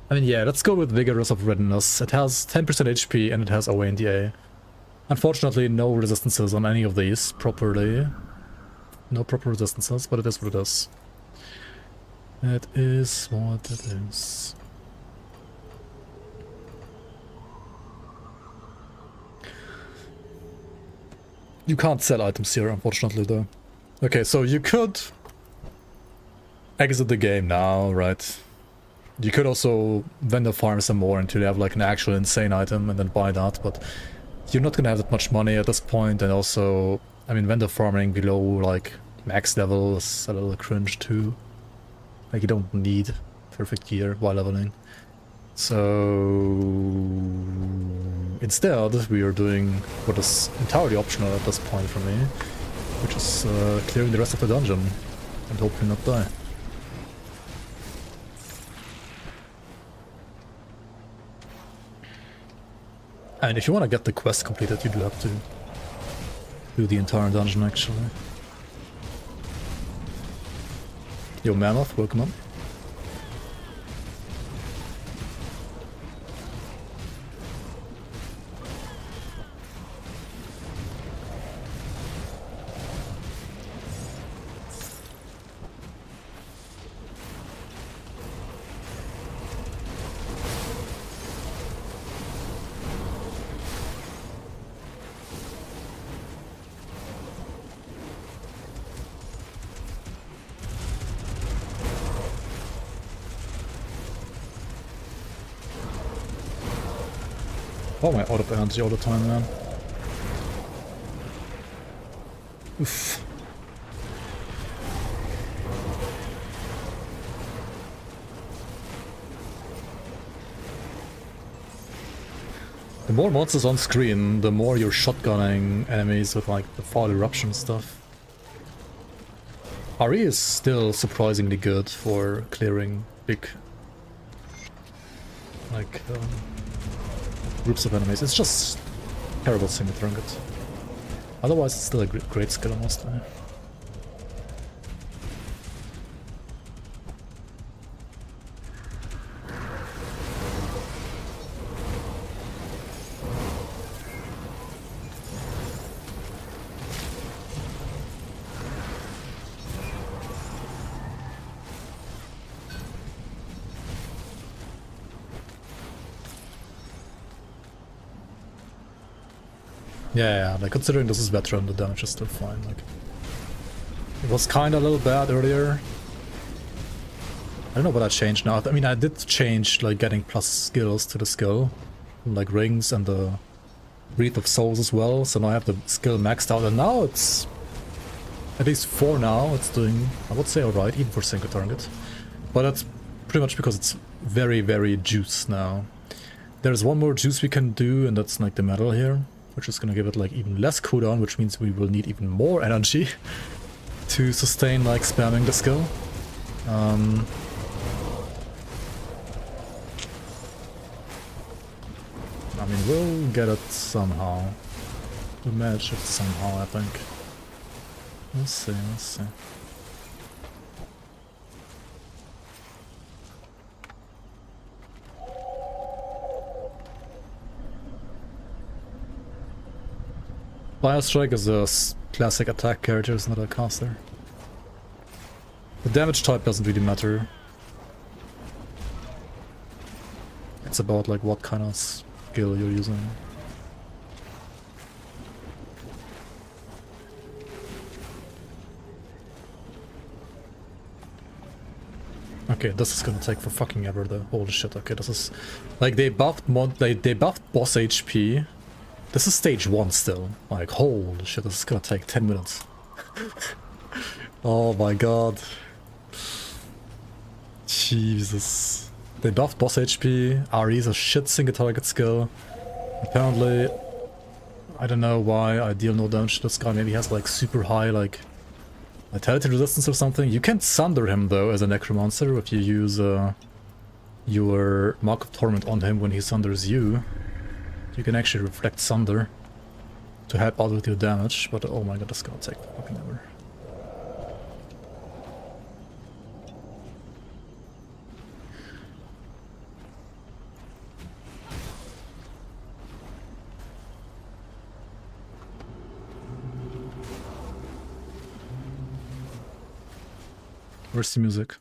S1: I mean, yeah, let's go with Vigorous of Ravenous. It has 10% HP and it has away in DA. Unfortunately, no resistances on any of these properly. No proper resistances, but it is what it is. It is what it is. You can't sell items here, unfortunately, though. Okay, so you could exit the game now, right? You could also vendor farm some more until you have like an actual insane item and then buy that, but you're not gonna have that much money at this point, and also, I mean, vendor farming below like max level is a little cringe too. Like you don't need perfect gear while leveling. So instead we are doing what is entirely optional at this point for me, which is clearing the rest of the dungeon and hopefully not die. And if you want to get the quest completed, you do have to do the entire dungeon, actually. Yo, Mammoth, welcome up. Oh, my out of energy all the time, man. Oof. The more monsters on screen, the more you're shotgunning enemies with like the fall eruption stuff. RE is still surprisingly good for clearing big like groups of enemies. It's just terrible single trinket. Otherwise, it's still a great skill almost. Yeah, like considering this is veteran, the damage is still fine. Like, it was kind of a little bad earlier. I don't know what I changed now. I mean, I did change like getting plus skills to the skill, like rings and the Wreath of Souls as well. So now I have the skill maxed out, and now it's at least 4 now. It's doing, I would say, alright, even for single target. But that's pretty much because it's very, very juice now. There's one more juice we can do, and that's like the metal here, which is gonna give it like even less cooldown, which means we will need even more energy to sustain like spamming the skill. I mean, we'll get it somehow. We'll manage it somehow, I think. We'll see, we'll see. Biostrike is a classic attack character, it's not a caster. The damage type doesn't really matter. It's about like what kind of skill you're using. Okay, this is gonna take for fucking ever though. Holy shit, okay, this is... Like, they buffed they buffed boss HP. This is stage 1 still. Like, holy shit, this is gonna take 10 minutes. Oh my god. Jesus. They buffed boss HP. RE is a shit single target skill. Apparently, I don't know why I deal no damage to this guy. Maybe he has like super high like vitality resistance or something. You can sunder him though as a Necromancer if you use your Mark of Torment on him when he sunders you. You can actually reflect Sunder to help out with your damage, but oh my god, this is gonna take fucking ever. Where's the music?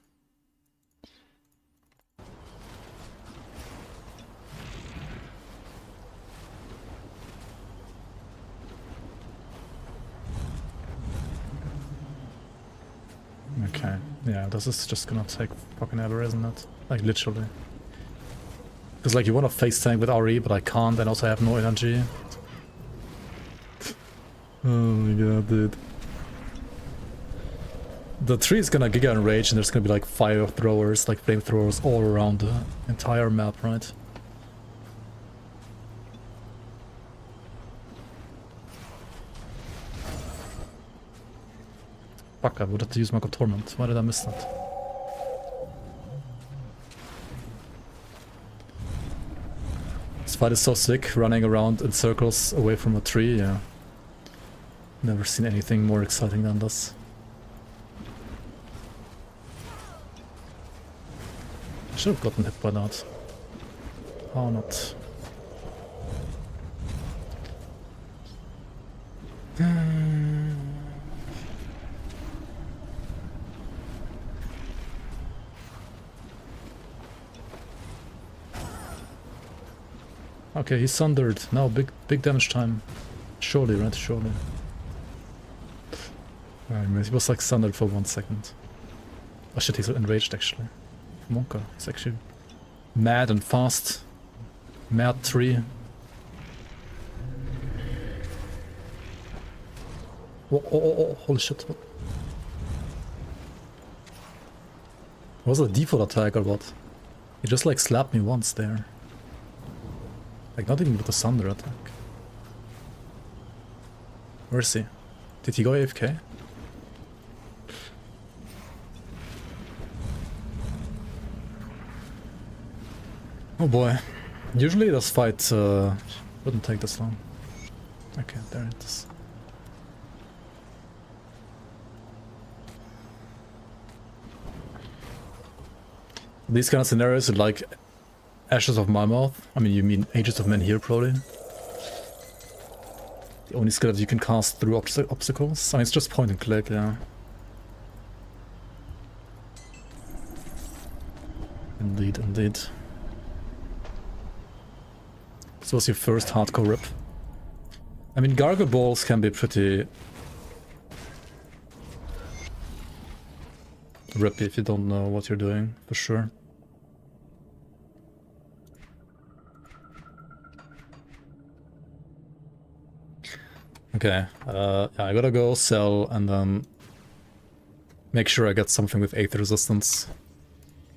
S1: Okay, yeah, this is just gonna take fucking ever, isn't it? Like, literally. Because, like, you want to face tank with RE, but I can't, and also I have no energy. Oh my god, dude. The tree is gonna Giga Enrage, and there's gonna be, like, fire throwers, like, flamethrowers all around the entire map, right? Fuck, I would have to use Mark of Torment. Why did I miss that? This fight is so sick, running around in circles away from a tree, yeah. Never seen anything more exciting than this. I should have gotten hit by that. How not? Okay, he's sundered. Now big damage time. Surely, right? Surely. He was like sundered for 1 second. Oh shit, he's enraged actually. Monka, he's actually mad and fast. Mad 3. Oh, holy shit. What was it, a default attack or what? He just like slapped me once there. Like, not even with the Sunder attack. Where is he? Did he go AFK? Oh boy. Usually this fight wouldn't take this long. Okay, there it is. These kind of scenarios are like Ashes of my mouth. I mean, you mean Ages of Men here, probably. The only skill that you can cast through obstacles. I mean, it's just point and click, yeah. Indeed, indeed. This was your first hardcore rip. I mean, gargle balls can be pretty rippy if you don't know what you're doing, for sure. Okay, yeah, I gotta go sell and then make sure I get something with 8th resistance.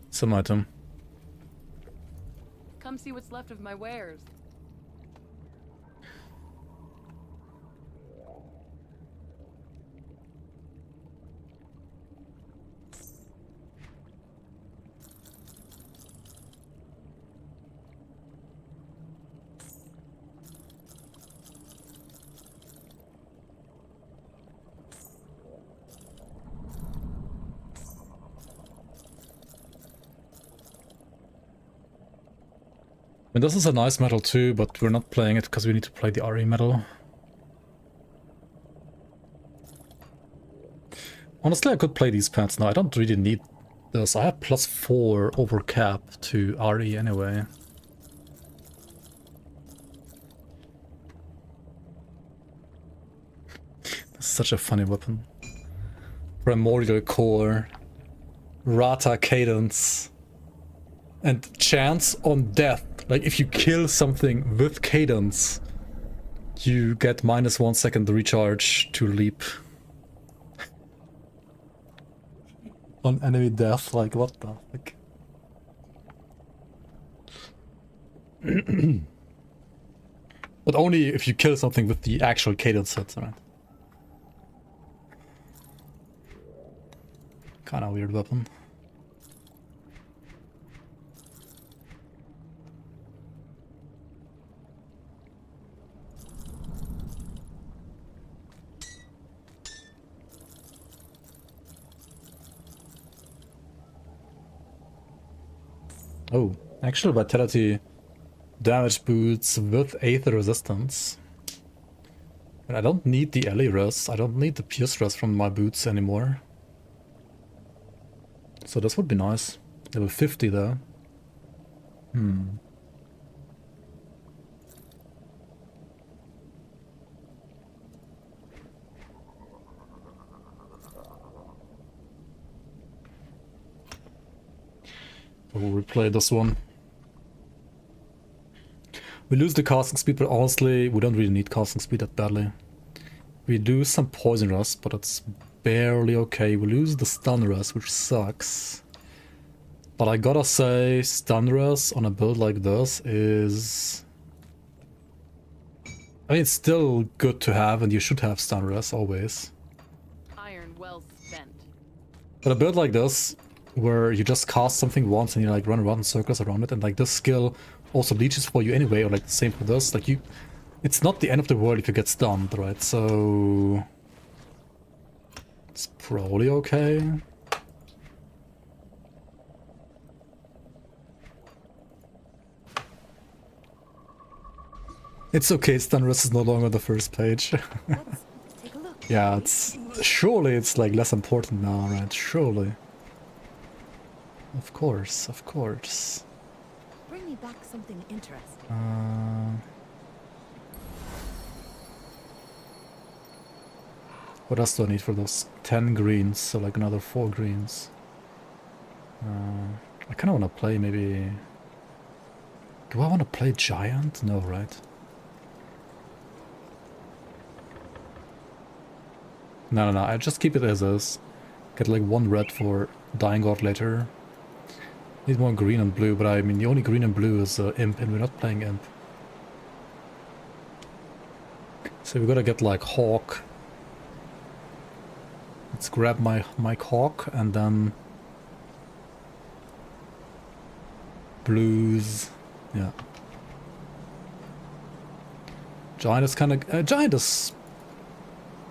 S1: Some item.
S5: Come see what's left of my wares.
S1: I mean, this is a nice metal too, but we're not playing it because we need to play the RE metal. Honestly, I could play these pants now. I don't really need this. I have +4 over cap to RE anyway. This is such a funny weapon. Primordial Core. Rata cadence. And chance on death. Like if you kill something with cadence, you get -1 second recharge to leap. On enemy death, like what the fuck? But only if you kill something with the actual cadence set, right? Kinda weird weapon. Oh, actual vitality damage boots with Aether resistance. And I don't need the Ellie res, I don't need the Pierce res from my boots anymore. So this would be nice. Level 50 though. We'll replay this one. We lose the casting speed, but honestly, we don't really need casting speed that badly. We lose some poison rust, but it's barely okay. We lose the stun rust, which sucks. But I gotta say, stun rust on a build like this is... I mean, it's still good to have, and you should have stun rust always.
S5: Iron well spent.
S1: But a build like this, where you just cast something once and you like run around in circles around it, and like this skill also leeches for you anyway, or like the same for this, like you... It's not the end of the world if you get stunned, right? So... It's probably okay. It's okay, stun rest is no longer the first page.
S8: Let's take a look.
S1: Yeah, it's... Surely it's like less important now, right? Surely. Of course, of course.
S8: Bring me back something interesting.
S1: What else do I need for those? 10 greens, so like another 4 greens. I kind of want to play maybe... Do I want to play Giant? No, right? No, I just keep it as is. Get like 1 red for Dying God later. Need more green and blue, but I mean the only green and blue is Imp, and we're not playing Imp. So we gotta get like Hawk. Let's grab my Hawk and then blues. Yeah. Giant is kind of Giant is...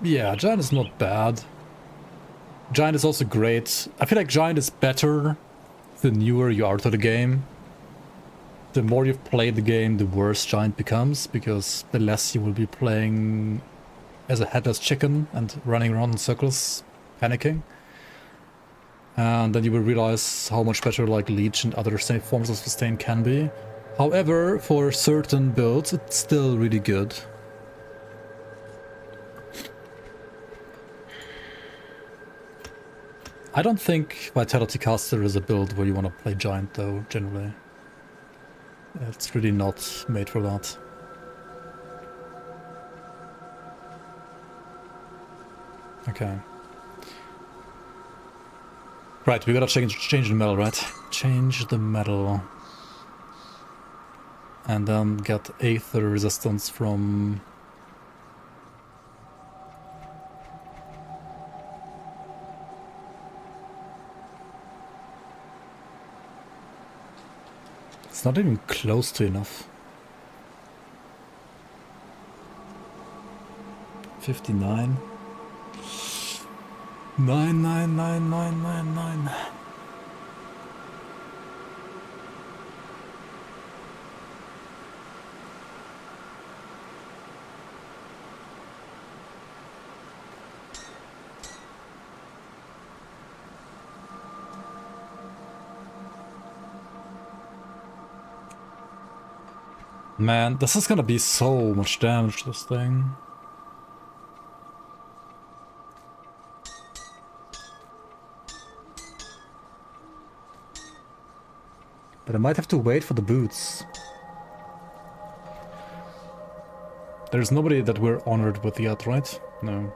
S1: Yeah, Giant is not bad. Giant is also great. I feel like Giant is better the newer you are to the game. The more you've played the game, the worse Giant becomes, because the less you will be playing as a headless chicken and running around in circles, panicking. And then you will realize how much better like Leech and other forms of sustain can be. However, for certain builds, it's still really good. I don't think Vitality Caster is a build where you want to play Giant though, generally. It's really not made for that. Okay. Right, we gotta change the metal, right? Change the metal. And then get Aether resistance from... It's not even close to enough. 59. 99999. Man, this is gonna be so much damage, this thing. But I might have to wait for the boots. There's nobody that we're honored with yet, right? No.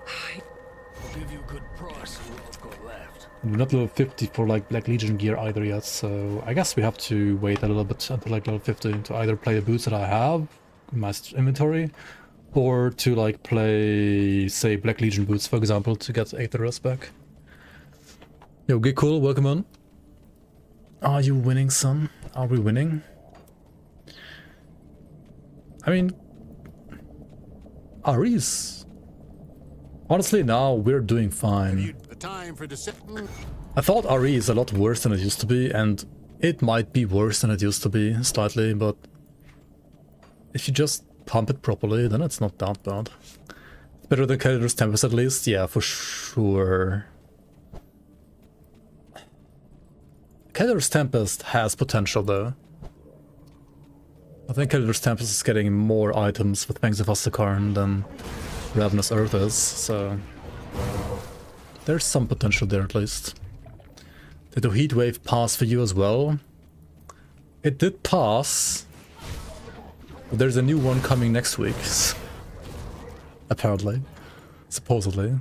S6: I'll give you a good price for what I've got left.
S1: We're not level 50 for like Black Legion gear either yet, so I guess we have to wait a little bit until like level 50 to either play the boots that I have in my inventory, or to like play, say, Black Legion boots, for example, to get Aetherus back. Yo, okay, cool, welcome on. Are you winning, son? Are we winning? I mean, Ares. Honestly, now we're doing fine. I thought RE is a lot worse than it used to be, and it might be worse than it used to be, slightly, but if you just pump it properly, then it's not that bad. It's better than Calidor's Tempest at least, yeah, for sure. Calidor's Tempest has potential though. I think Calidor's Tempest is getting more items with Pangs of Astakarn than Ravenous Earth is, so there's some potential there at least. Did the heat wave pass for you as well? It did pass, but there's a new one coming next week, apparently, supposedly.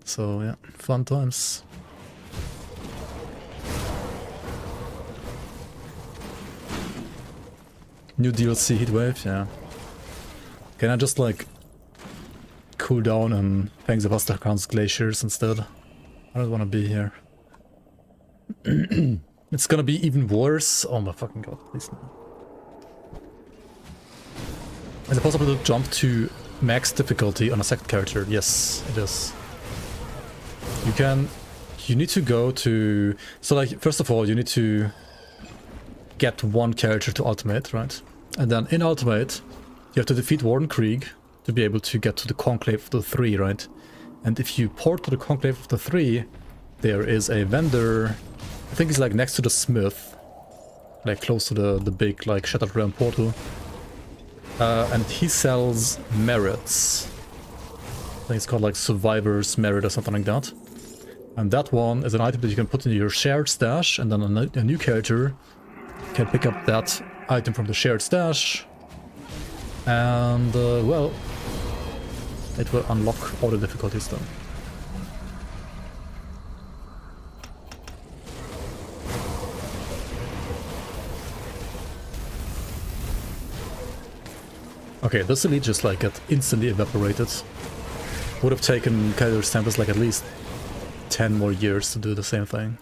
S1: So yeah, fun times. New DLC heatwave, yeah. Can I just like cool down and Pangs of Astakarn's glaciers instead? I don't want to be here. It's gonna be even worse. Oh my fucking god, please no. Is it possible to jump to max difficulty on a second character? Yes, it is. You need to go to... So like, first of all, you need to get one character to ultimate, right? And then in ultimate, you have to defeat Warden Krieg to be able to get to the Conclave of the Three, right? And if you port to the Conclave of the Three, there is a vendor, I think he's like next to the Smith, like close to the big like Shattered Realm portal. And he sells merits. I think it's called like Survivor's Merit or something like that. And that one is an item that you can put into your shared stash, and then a new character can pick up that item from the shared stash, and well, it will unlock all the difficulties then. Okay, this elite just like got instantly evaporated. Would have taken Calidor's Tempest like at least 10 more years to do the same thing.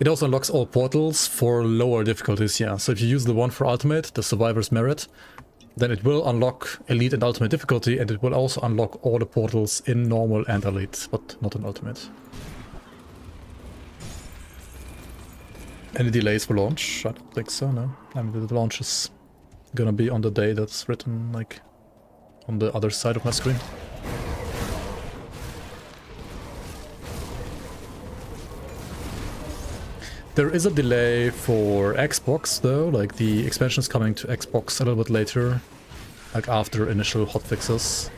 S1: It also unlocks all portals for lower difficulties, yeah. So if you use the one for Ultimate, the Survivor's Merit, then it will unlock Elite and Ultimate difficulty, and it will also unlock all the portals in Normal and Elite, but not in Ultimate. Any delays for launch? I don't think so, no. I mean, the launch is gonna be on the day that's written, like, on the other side of my screen. There is a delay for Xbox though, like the expansion is coming to Xbox a little bit later, like after initial hotfixes.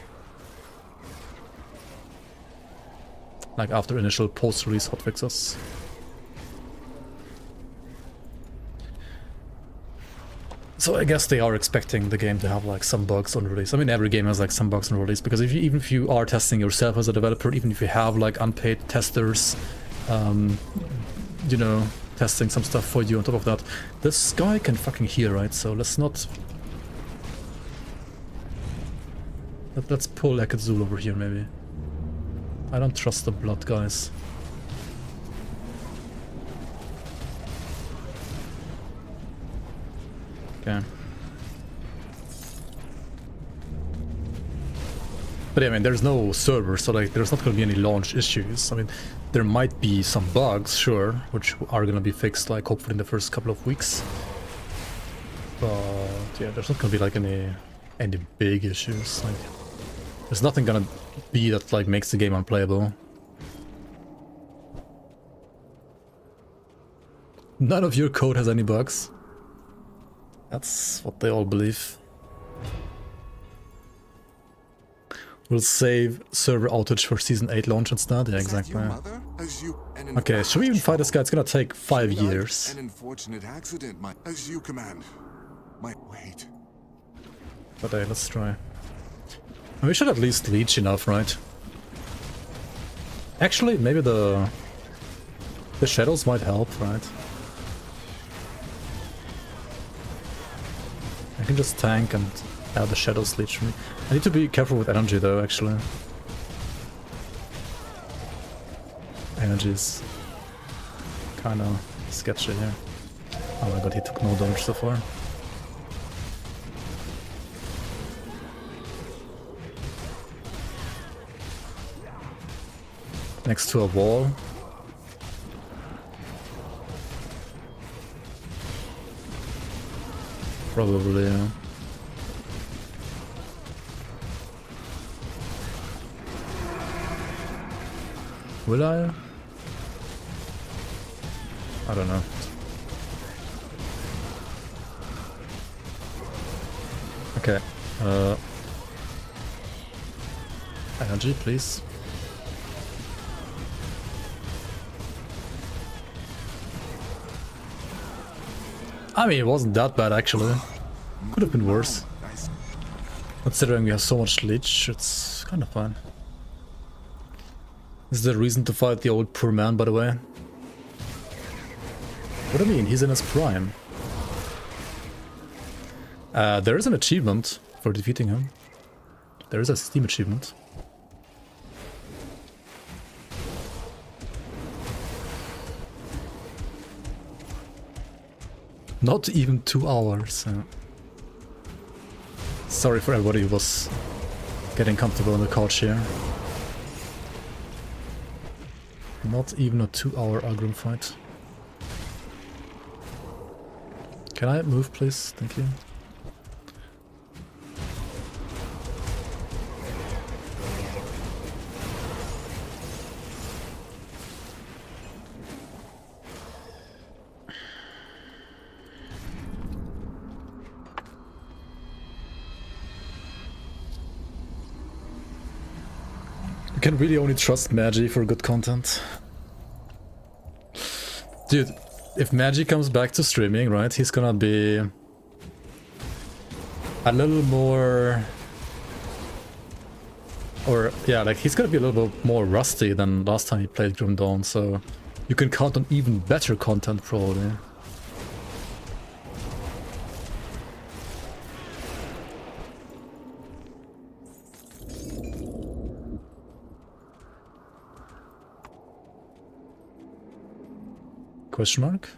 S1: Like after initial post-release hotfixes. So I guess they are expecting the game to have like some bugs on release. I mean, every game has like some bugs on release, because even if you are testing yourself as a developer, even if you have like unpaid testers, you know, testing some stuff for you on top of that. This guy can fucking hear, right? So let's not... Let's pull Ekazul over here, maybe. I don't trust the blood guys. Okay. But yeah, I mean, there's no server, so like, there's not gonna be any launch issues. I mean, there might be some bugs, sure, which are gonna be fixed, like, hopefully in the first couple of weeks. But yeah, there's not gonna be like any big issues. Like, there's nothing gonna be that like makes the game unplayable. None of your code has any bugs. That's what they all believe. We'll save server outage for Season 8 launch instead. Yeah, exactly. Okay, should we even fight this guy? It's gonna take 5 years.
S11: An unfortunate accident, as you command. Wait.
S1: But hey, let's try. We should at least leech enough, right? Actually, maybe the shadows might help, right? I can just tank and have the shadows leech me. I need to be careful with energy though, actually. Energy is kinda sketchy here. Oh my god, he took no damage so far. Next to a wall. Probably, yeah. Will I? I don't know. Okay. Energy, please. I mean, it wasn't that bad actually. Could have been worse. Considering we have so much leech, it's kind of fine. Is there a reason to fight the old poor man, by the way? What do you mean? He's in his prime. There is an achievement for defeating him. There is a Steam achievement. Not even 2 hours. Sorry for everybody who was getting comfortable on the couch here. Not even a 2-hour Agrum fight. Can I move, please? Thank you. You can really only trust Magi for good content. Dude, if Magi comes back to streaming, right, he's gonna be a little more... Or, yeah, like, he's gonna be a little bit more rusty than last time he played Grim Dawn, so you can count on even better content, probably. Question mark?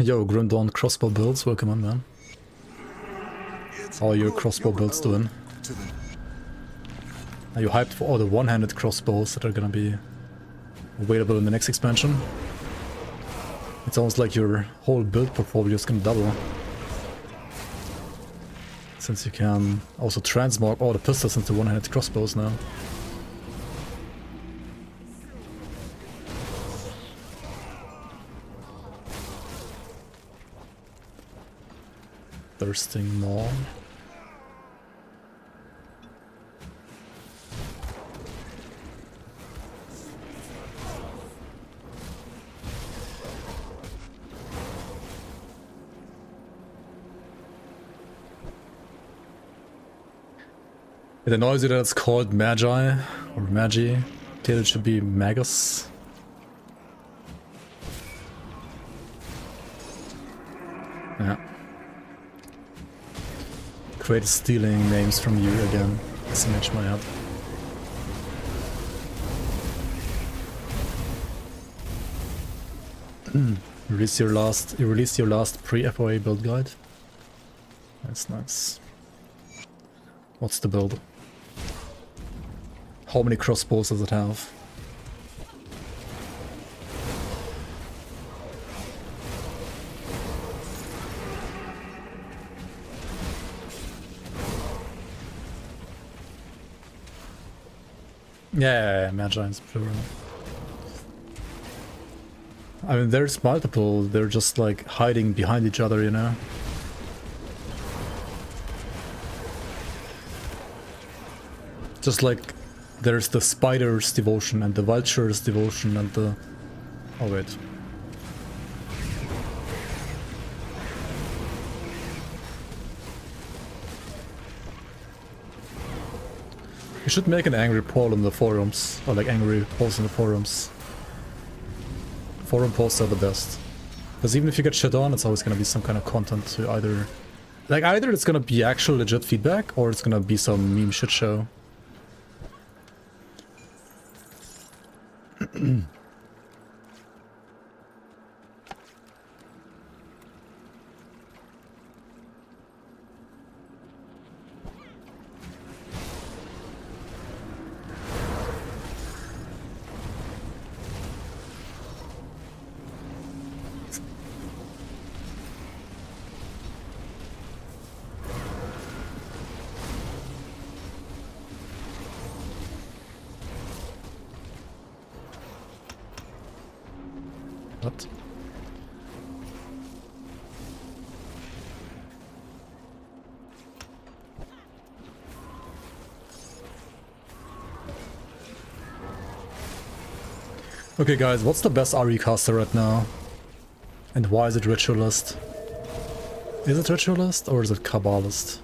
S1: Yo, Grim Dawn crossbow builds, welcome on, man. How are your crossbow builds doing? Are you hyped for all the one-handed crossbows that are gonna be available in the next expansion? It's almost like your whole build portfolio is gonna double. Since you can also transmog all the pistols into one-handed crossbows now. Thirsting Maw. It annoys you that it's called Magi or Magi. It should be Magus. Yeah. Great stealing names from you again. SMH my head. You released your last pre-FOA build guide. That's nice. What's the build? How many crossbows does it have? Yeah, Magi is plural. I mean, there's multiple, they're just like hiding behind each other, you know? Just like there's the spider's devotion and the vulture's devotion and the... Oh wait. You should make an angry poll in the forums, or like angry polls in the forums. Forum posts are the best. Because even if you get shit on, it's always gonna be some kind of content to either... Like either it's gonna be actual legit feedback, or it's gonna be some meme shit show. What? Okay guys, what's the best RE caster right now? And why is it Ritualist? Is it Ritualist or is it Kabbalist?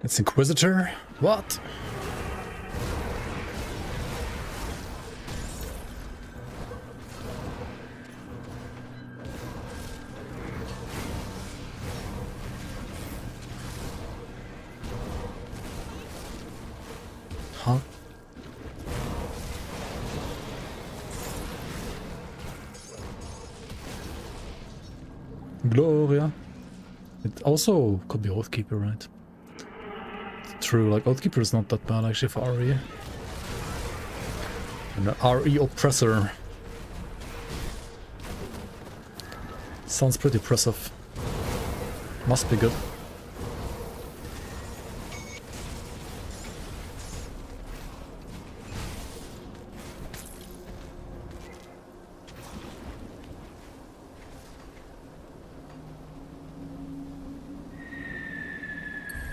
S1: It's Inquisitor? What? Huh? Gloria. It also could be Oathkeeper, right? True, like Oathkeeper is not that bad actually for RE. And an RE oppressor. Sounds pretty oppressive. Must be good.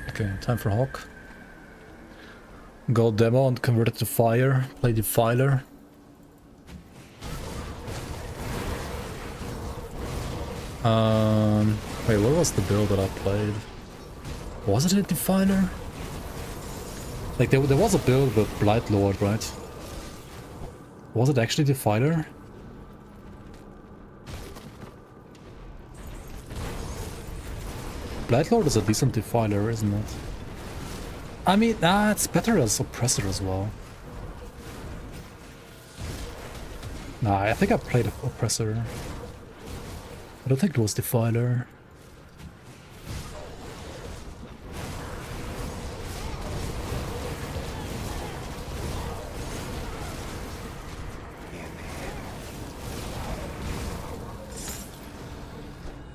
S1: Okay, time for Hawk. Go demo and convert it to fire. Play Defiler. Wait, what was the build that I played? Was it a Defiler? Like there was a build with Blight Lord, right? Was it actually Defiler? Blight Lord is a decent Defiler, isn't it? I mean, it's better as Oppressor as well. Nah, I think I played Oppressor. I don't think it was Defiler.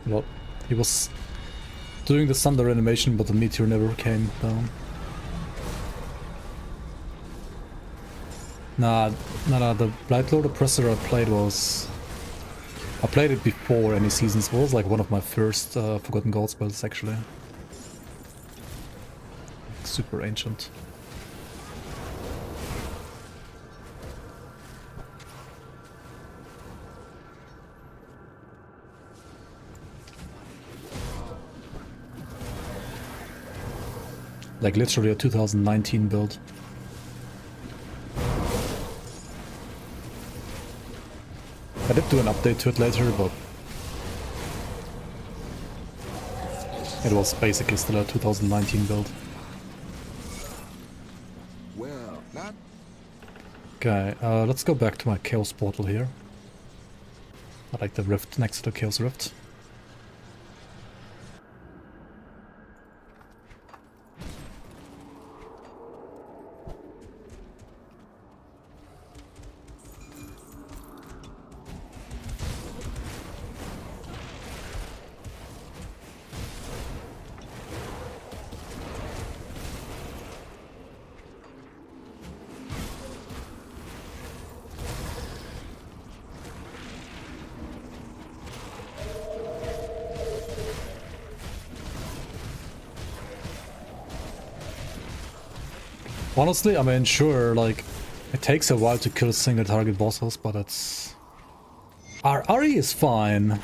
S1: Well, he was doing the thunder animation, but the meteor never came down. Nah, the Blight Lord Oppressor I played was... I played it before any seasons. It was like one of my first Forgotten Gods builds, actually. Super ancient. Like literally a 2019 build. I did do an update to it later, but it was basically still a 2019 build.
S11: Well, not...
S1: Okay, let's go back to my Chaos Portal here. I like the rift next to the Chaos Rift. Honestly, I mean, sure, like, it takes a while to kill single target bosses, but it's... Our RE is fine.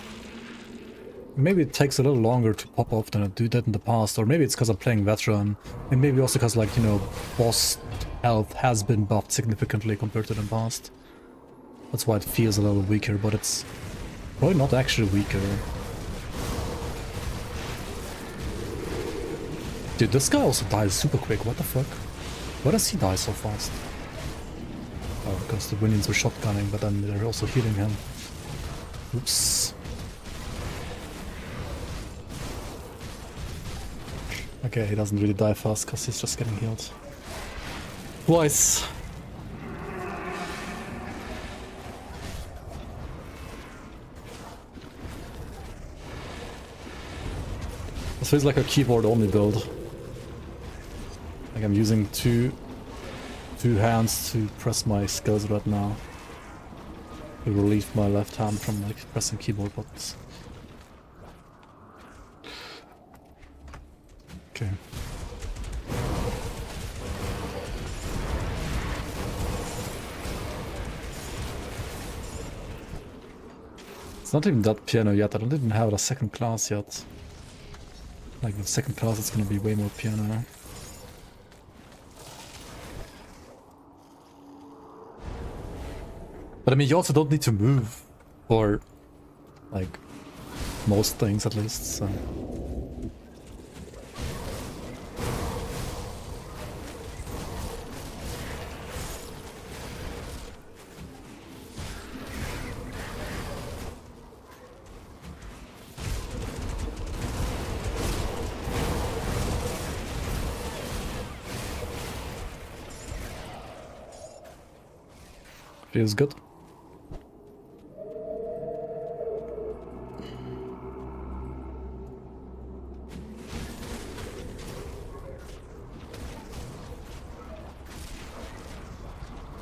S1: Maybe it takes a little longer to pop off than it did in the past, or maybe it's because I'm playing veteran, and maybe also because, like, you know, boss health has been buffed significantly compared to the past. That's why it feels a little weaker, but it's probably not actually weaker. Dude, this guy also dies super quick, what the fuck? Why does he die so fast? Oh, because the minions were shotgunning, but then they're also healing him. Oops. Okay, he doesn't really die fast because he's just getting healed. Twice. This feels like a keyboard-only build. Like I'm using two hands to press my skills right now. To relieve my left hand from like pressing keyboard buttons. Okay. It's not even that piano yet. I don't even have a second class yet. Like with second class it's gonna be way more piano. But I mean, you also don't need to move for, like, most things at least, so... Feels good.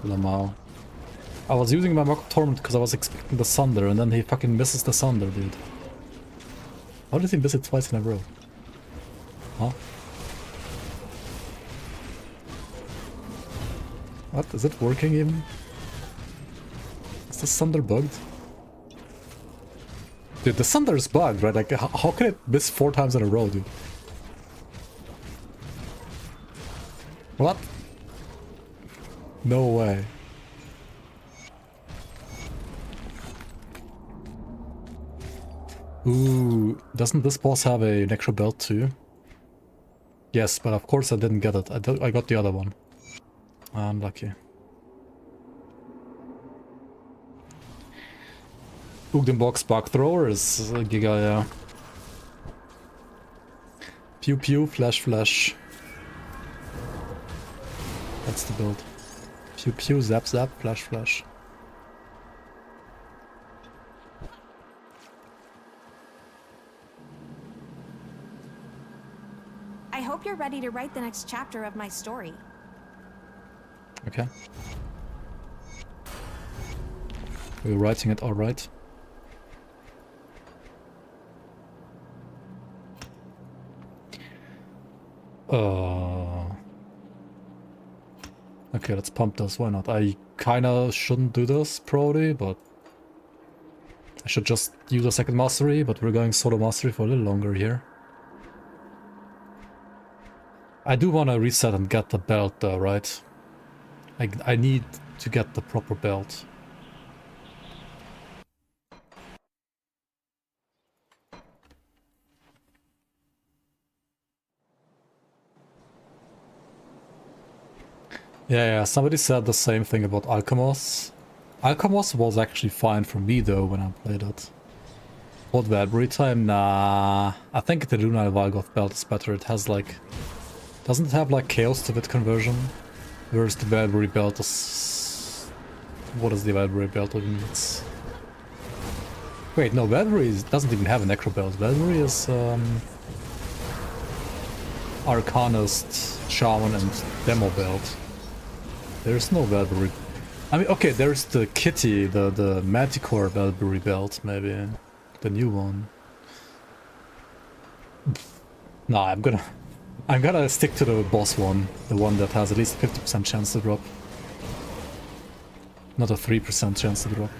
S1: Lamau. I was using my Mock Torment because I was expecting the Sunder, and then he fucking misses the Sunder, dude. How did he miss it twice in a row? Huh? What? Is it working even? Is the Sunder bugged? Dude, the Sunder is bugged, right? Like, how can it miss 4 times in a row, dude? What? No way. Ooh, doesn't this boss have a Necro Belt too? Yes, but of course I didn't get it. I got the other one. I'm lucky. Box Bug Thrower is a Giga, yeah. Pew pew, flash flash. That's the build. Pew pew, zap zap, flash flash.
S8: I hope you're ready to write the next chapter of my story.
S1: Okay. We're writing it alright. Okay, let's pump this. Why not? I kinda shouldn't do this, probably, but... I should just use a second mastery, but we're going solo mastery for a little longer here. I do want to reset and get the belt though, right? I need to get the proper belt. Yeah, somebody said the same thing about Alchemos. Alchemos was actually fine for me though when I played it. What Valkyrie time? Nah. I think the Lunar Valgoth belt is better. It has like... Doesn't it have like Chaos to Bit conversion? Whereas the Valkyrie belt is... What is the Valkyrie belt even? It's... Wait, no, Valkyrie doesn't even have a Necro belt. Valkyrie is... Arcanist, Shaman and Demo belt. There's no Valkyrie. I mean, okay, there's the Kitty, the Manticore Valkyrie belt, maybe. The new one. Nah, I'm gonna I'm gonna stick to the boss one, the one that has at least 50% chance to drop. Not a 3% chance to drop.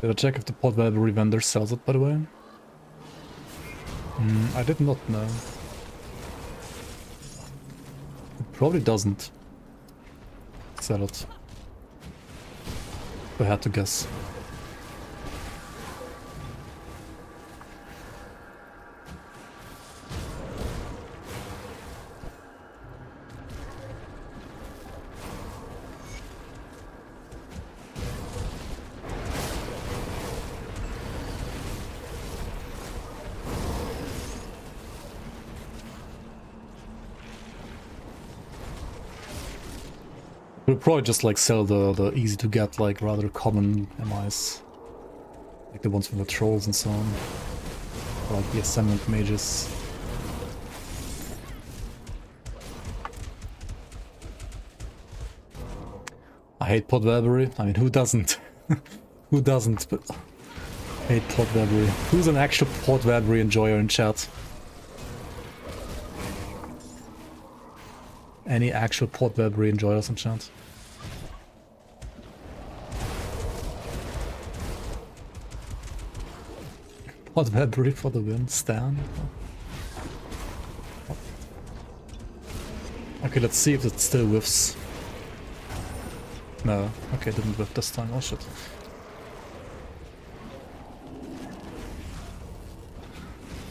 S1: Did I check if the pot library vendor sells it, by the way? I did not know. It probably doesn't sell it. If I had to guess. We'll probably just like sell the easy to get, like rather common MIs. Like the ones from the trolls and so on. Or like the ascendant mages. I hate pot library. I mean, who doesn't? Who doesn't but hate pot library? Who's an actual pot library enjoyer in chat? Any actual pot library enjoyers in chat? Pot library for the win, Stan. Okay, let's see if it still whiffs. No, okay, didn't whiff this time. Oh shit.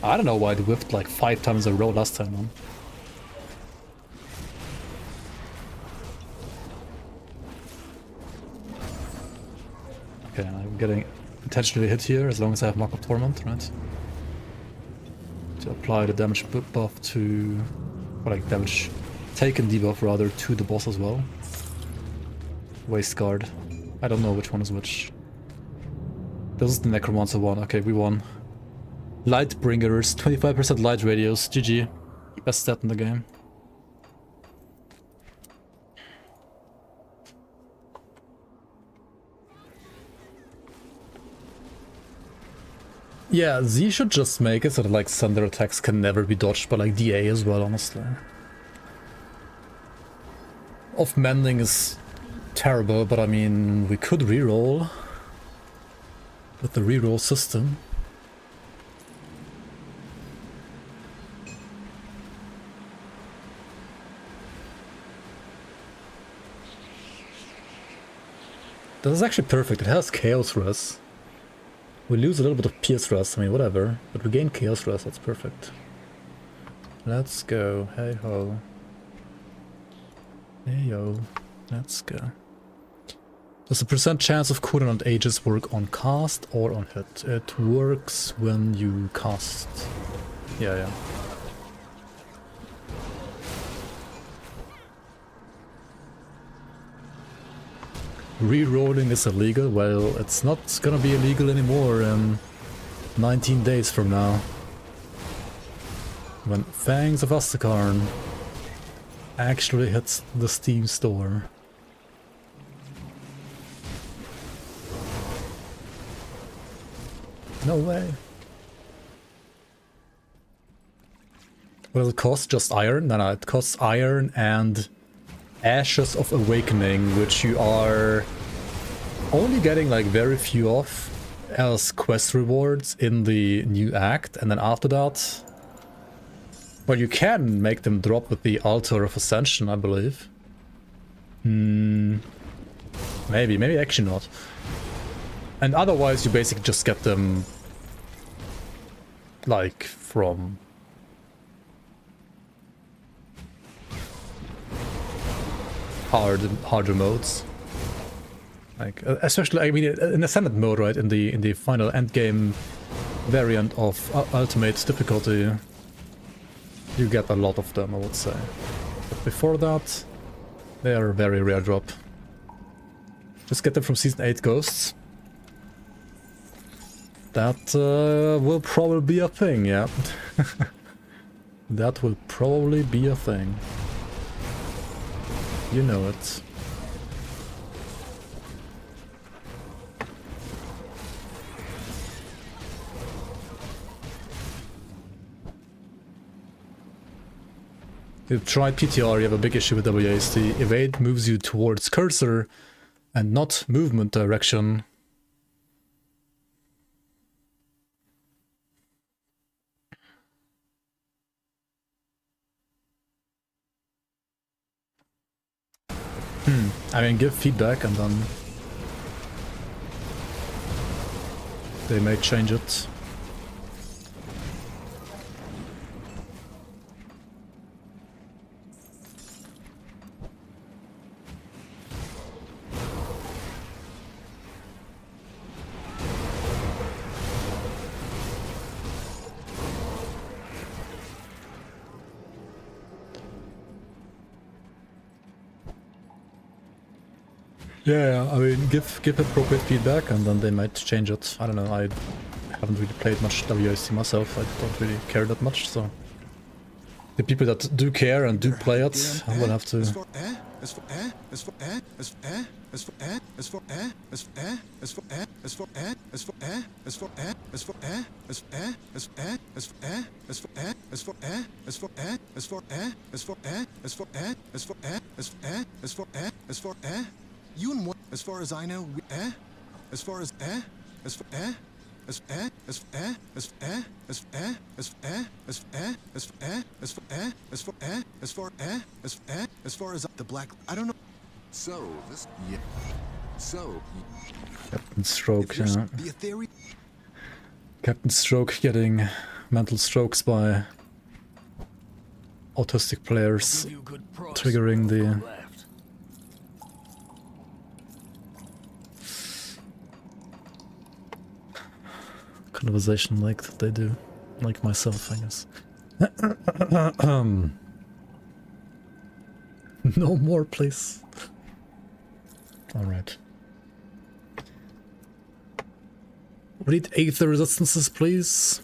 S1: I don't know why it whiffed like 5 times in a row last time, man. Okay, I'm getting potentially hit here as long as I have Mark of Torment, right? To apply the damage buff to... or like damage taken debuff rather to the boss as well. Waste guard. I don't know which one is which. This is the Necromancer one. Okay, we won. Light bringers, 25% light radius. GG. Best stat in the game. Yeah, Z should just make it so that like thunder attacks can never be dodged by like DA as well, honestly. Off mending is terrible, but I mean, we could reroll with the reroll system. This is actually perfect. It has Chaos Res. We lose a little bit of Pierce Res, I mean, whatever. But we gain Chaos Res, that's perfect. Let's go. Hey ho. Hey yo. Let's go. Does the percent chance of cooldown on Aegis work on cast or on hit? It works when you cast. Yeah. Rerolling is illegal? Well, it's not gonna be illegal anymore in 19 days from now. When Fangs of Astakarn actually hits the Steam store. No way. What does it cost? Just iron? No, it costs iron and Ashes of Awakening, which you are only getting like very few of as quest rewards in the new act, and then after that, well, you can make them drop with the Altar of Ascension, I believe. Maybe actually not. And otherwise you basically just get them like from harder modes, like especially, I mean, in Ascendant mode, right, in the final endgame variant of Ultimate difficulty, you get a lot of them, I would say. But before that, they are very rare drop. Just get them from Season 8 Ghosts. That will probably be a thing, yeah. That will probably be a thing. You know it. If you tried PTR, you have a big issue with WASD. Evade moves you towards cursor and not movement direction. I mean, give feedback and then they may change it. Yeah, I mean, give appropriate feedback and then they might change it. I don't know, I haven't really played much WAC myself, I don't really care that much, so... The people that do care and do play it, I will have to...
S11: You and what? As far as I know, as far as as far as as as as as as as far as the black, I don't know. So this, yeah. So
S1: Captain Stroke, yeah.
S11: the theory.
S1: Captain Stroke getting mental strokes by autistic players, triggering the conversation like they do, like myself, I guess. No more, please. Alright. Read Aether resistances, please.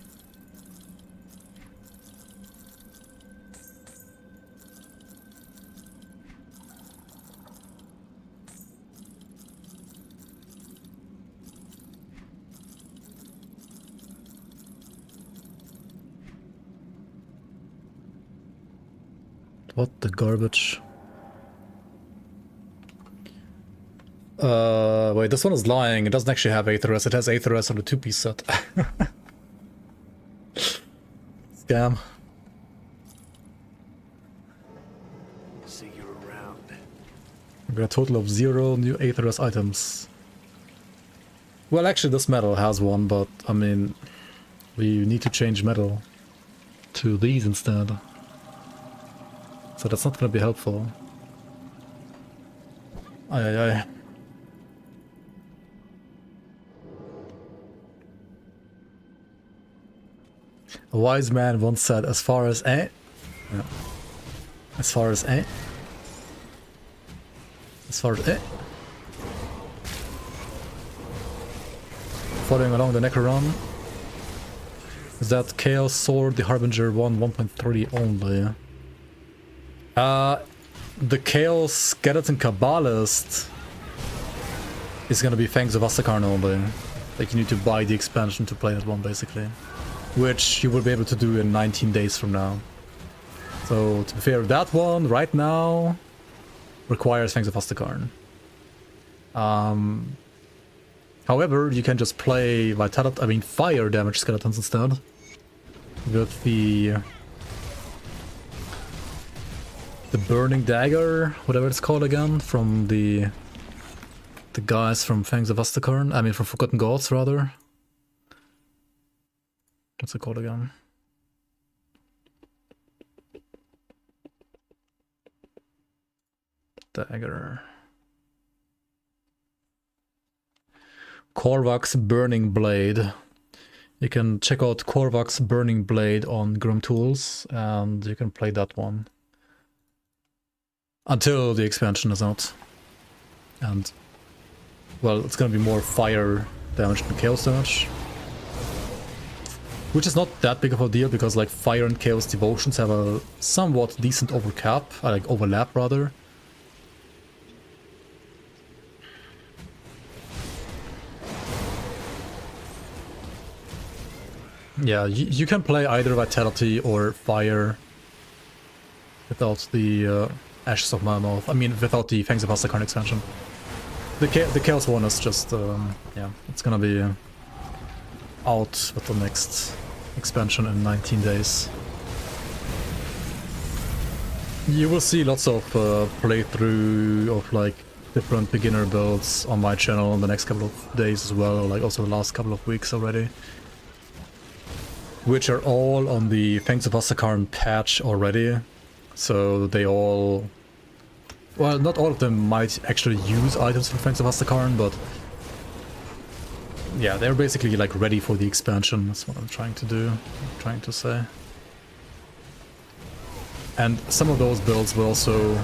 S1: What the garbage? Wait, this one is lying. It doesn't actually have Aetheress. It has Aetheress on the 2-piece set. Scam.
S6: See you around.
S1: We got a total of 0 new Aetheress items. Well, actually, this medal has one, but I mean, we need to change medal to these instead. So that's not gonna be helpful. Aye, aye, aye. A wise man once said, as far as yeah. As far as as far as following along the Necron. Is that Chaos Sword, the Harbinger 1.3 only? The Chaos Skeleton Kabbalist is gonna be Fangs of Astakarn only. Like, you need to buy the expansion to play that one, basically. Which you will be able to do in 19 days from now. So, to be fair, that one, right now, requires Fangs of Astakarn. However, you can just play fire damage skeletons instead. With the Burning Dagger, whatever it's called again, from the guys from Fangs of Astakarn. I mean, from Forgotten Gods, rather. What's it called again? Dagger. Korvak's Burning Blade. You can check out Korvak's Burning Blade on Grim Tools, and you can play that one. Until the expansion is out. And, well, it's gonna be more fire damage than chaos damage. Which is not that big of a deal because like Fire and Chaos Devotions have a somewhat decent overlap rather. Yeah, you can play either Vitality or Fire without the Ashes of Mammoth. I mean, without the Fangs of Asakarn expansion. The Chaos one is just, yeah, it's gonna be out with the next expansion in 19 days. You will see lots of playthrough of like different beginner builds on my channel in the next couple of days as well, like also the last couple of weeks already. Which are all on the Fangs of Asakarn patch already. So they all... Well, not all of them might actually use items from Fangs of Asakarn, but... Yeah, they're basically like ready for the expansion, that's what I'm trying to say. And some of those builds will also...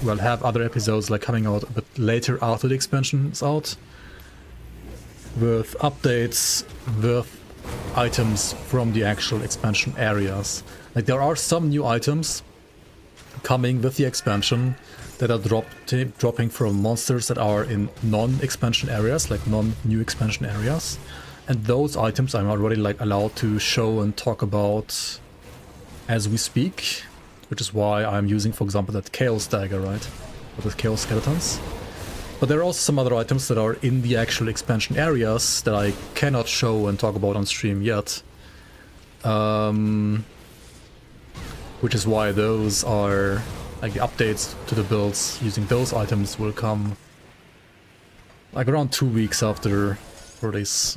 S1: Well, have other episodes like coming out a bit later after the expansion is out. With updates, with items from the actual expansion areas. Like there are some new items coming with the expansion that are dropping from monsters that are in non-expansion areas, like non-new expansion areas. And those items I'm already like allowed to show and talk about as we speak, which is why I'm using, for example, that Chaos Dagger, right? With the Chaos Skeletons. But there are also some other items that are in the actual expansion areas that I cannot show and talk about on stream yet. Which is why those are, like the updates to the builds using those items will come like around 2 weeks after release,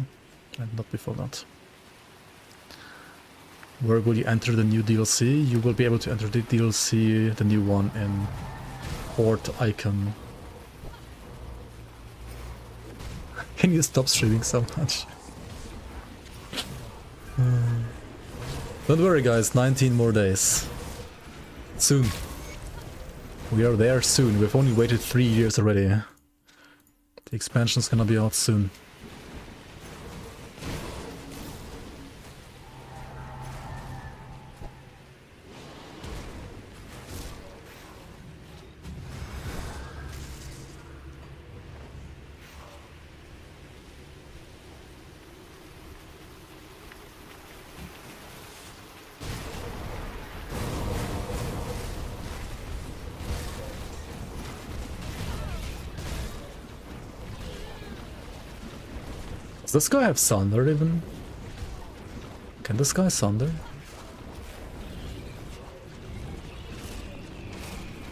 S1: and not before that. Where will you enter the new DLC? You will be able to enter the DLC, the new one, in Port Icon. Can you stop streaming so much? Don't worry guys, 19 more days. Soon. We are there soon. We've only waited 3 years already. The expansion's gonna be out soon. Does this guy have Sunder even? Can this guy Sunder?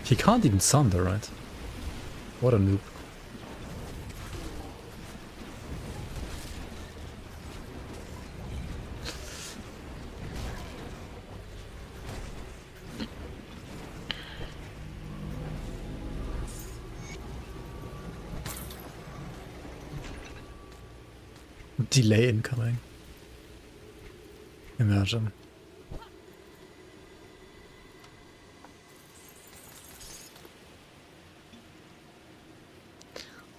S1: He can't even Sunder, right? What a noob. Delay incoming. Imagine.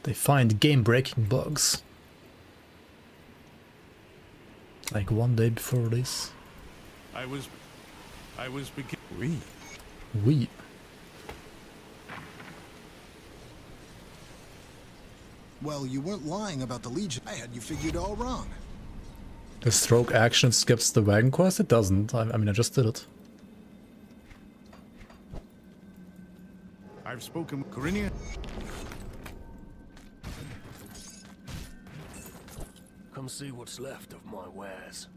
S1: They find game-breaking bugs. Like 1 day before release.
S7: I was beginning.
S1: We.
S11: Well, you weren't lying about the Legion. I had you figured all wrong.
S1: The stroke action skips the wagon quest? It doesn't. I mean, I just did it.
S7: I've spoken with Corinne.
S6: Come see what's left of my wares.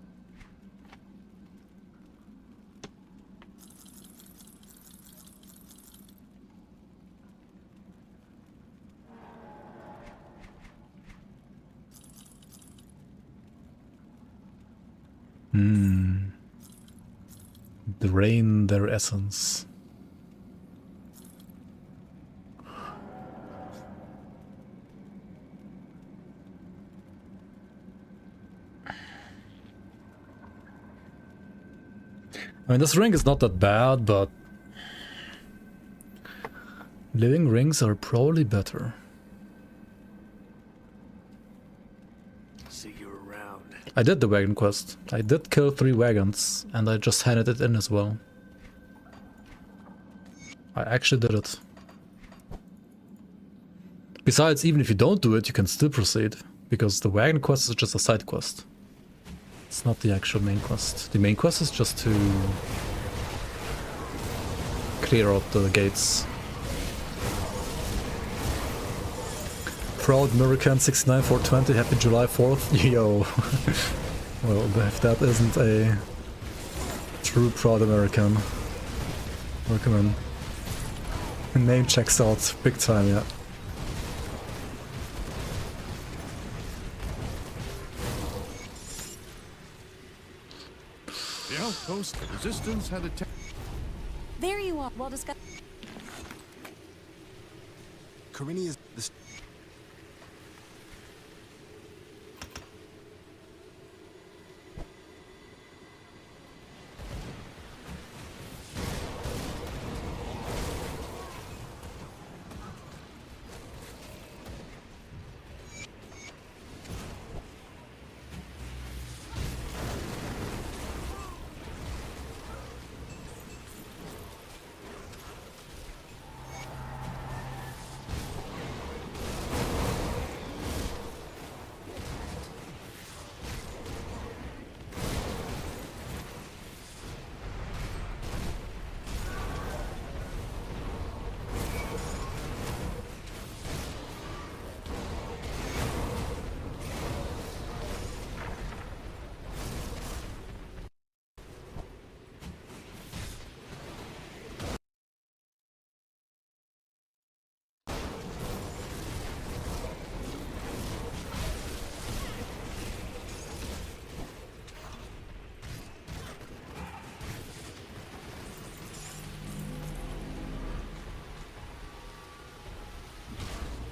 S1: Drain their essence. I mean, this ring is not that bad, but living rings are probably better.
S6: See you around.
S1: I did the wagon quest. I did kill 3 wagons, and I just handed it in as well. I actually did it. Besides, even if you don't do it, you can still proceed, because the wagon quest is just a side quest. It's not the actual main quest. The main quest is just to clear out the gates. Proud American 69 420, happy July 4th. Yo. Well, if that isn't a true proud American. Welcome in. Name checks out big time, yeah.
S7: The outpost, the resistance had attacked.
S8: There you are. Well discussed.
S11: Corinne is the.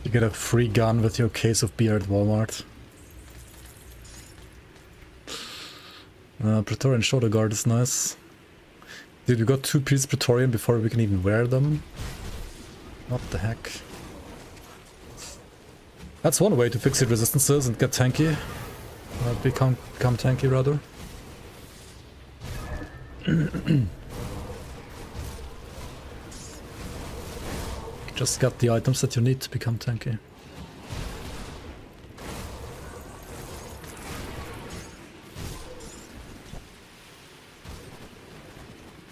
S1: You get a free gun with your case of beer at Walmart. Praetorian shoulder guard is nice. Dude, we got 2-piece Praetorian before we can even wear them. What the heck? That's one way to fix your resistances and get tanky. Become tanky, rather. Just got the items that you need to become tanky.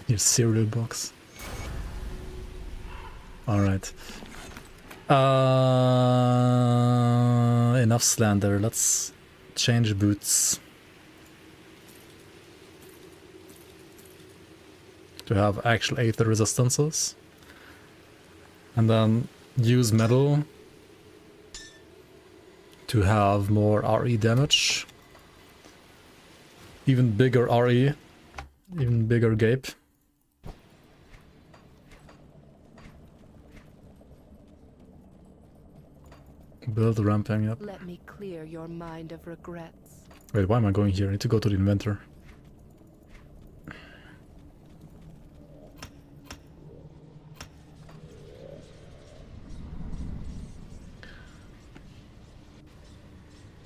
S1: Your cereal box. Alright. Enough slander. Let's change boots. To have actual aether resistances. And then use metal to have more RE damage. Even bigger RE. Even bigger gape. Build ramping up.
S5: Let me clear your mind of regrets.
S1: Wait, why am I going here? I need to go to the inventor.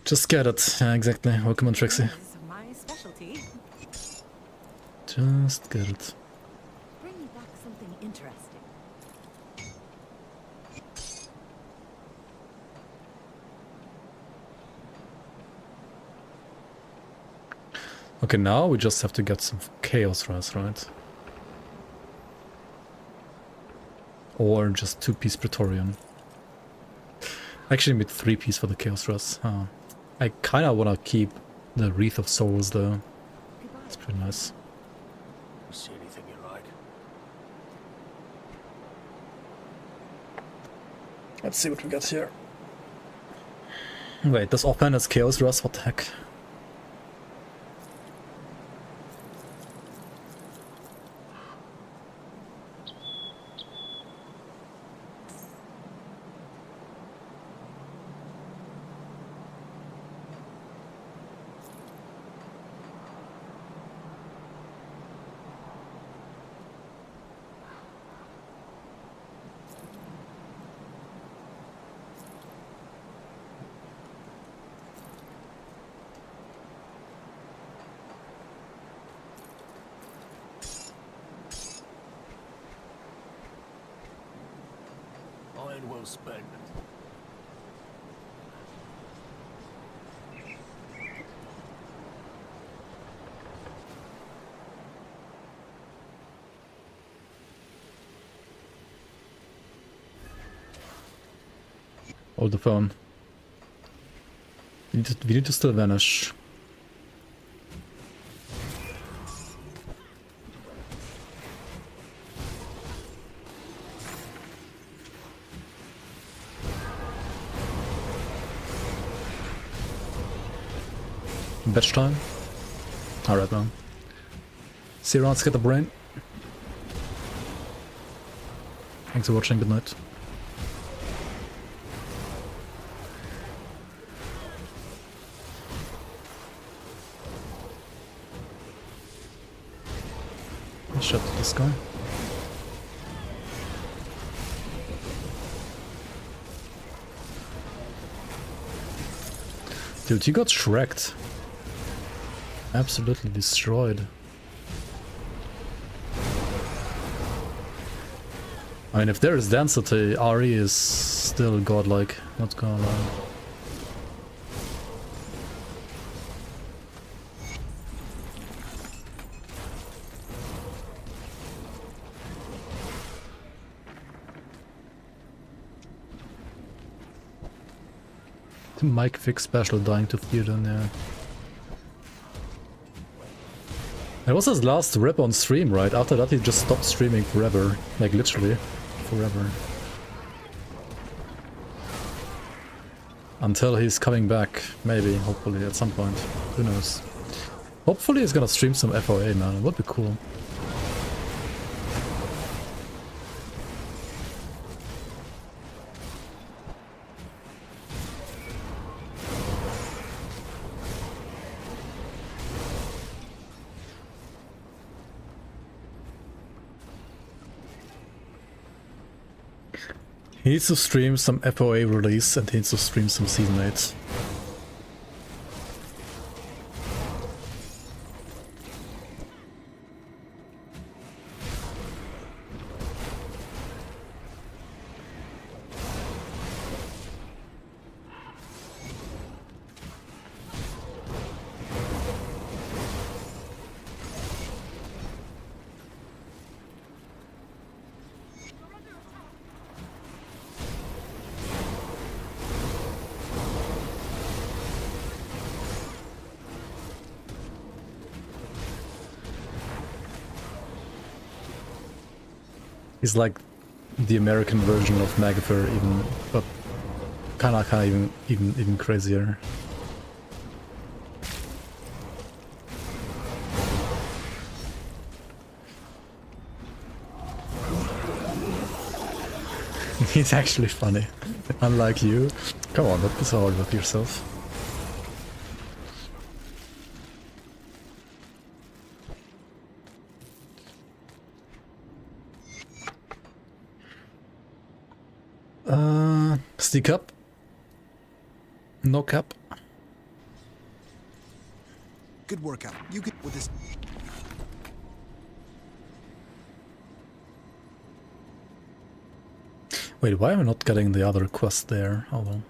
S1: Just get it. Yeah, exactly. Welcome on, Trixie.
S8: My specialty.
S1: Just get it.
S8: Bring me back something interesting.
S1: Okay, now we just have to get some chaos res, right? Or just 2-piece Praetorian. Actually, made 3-piece for the chaos res. Huh. I kind of want to keep the Wreath of Souls though. It's pretty nice.
S6: See anything you like?
S1: Let's see what we got here. Wait, this offhand has chaos res? What the heck?
S6: well spent.
S1: Hold the phone. We need to still vanish. Batch time? Alright, man. See you around, Scatter Brain. Thanks for watching, good night. Shut this guy. Dude, you got shreked. Absolutely destroyed. I mean, if there is density, RE is still godlike. Not gonna lie. The Mike Fix special dying to Theoden, yeah. It was his last rip on stream, right? After that he just stopped streaming forever. Like literally, forever. Until he's coming back, maybe, hopefully, at some point. Who knows? Hopefully he's gonna stream some FOA, man. It would be cool. He needs to stream some FOA release and he needs to stream some Season 8. He's like the American version of Magafer, even, but kinda even crazier. He's actually funny, unlike you. Come on, don't be so hard with yourself. Sneak up. No cap.
S11: Good workout. You get with this.
S1: Wait, why am I not getting the other quest there? Hold on.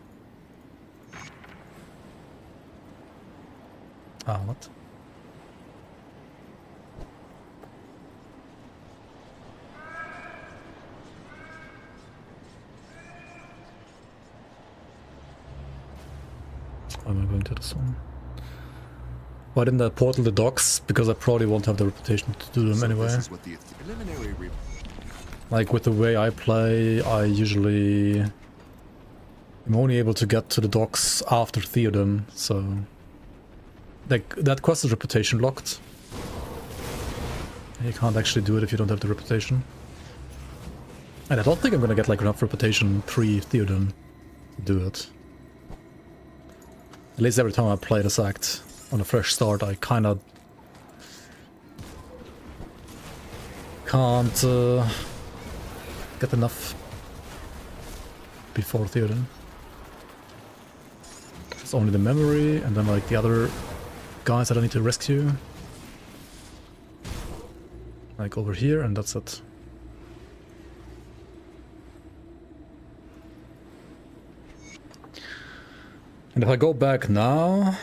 S1: Ah, what? Why am I going to this one? Why didn't I portal the docks? Because I probably won't have the reputation to do them anyway. Like with the way I play, I usually am only able to get to the docks after Theoden, so like that quest is reputation locked. You can't actually do it if you don't have the reputation. And I don't think I'm gonna get like enough reputation pre-Theoden to do it. At least every time I play this act on a fresh start, I kinda can't get enough before Theoden. It's only the memory, and then like the other guys that I need to rescue. Like over here, and that's it. And if I go back now,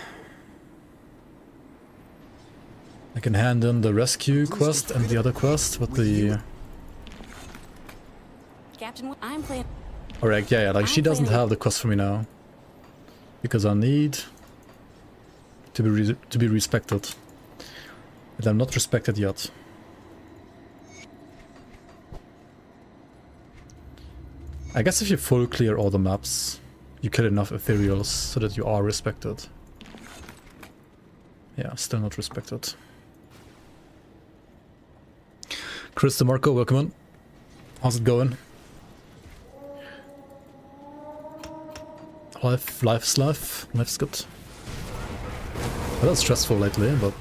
S1: I can hand in the rescue quest and the other quest with the...
S8: Captain, I'm playing.
S1: Alright, yeah, like she doesn't have the quest for me now. Because I need to be respected. And I'm not respected yet. I guess if you full clear all the maps, you kill enough ethereals so that you are respected. Yeah, still not respected. Chris DeMarco, welcome in. How's it going? Life's life. Life's good. A little stressful lately, but...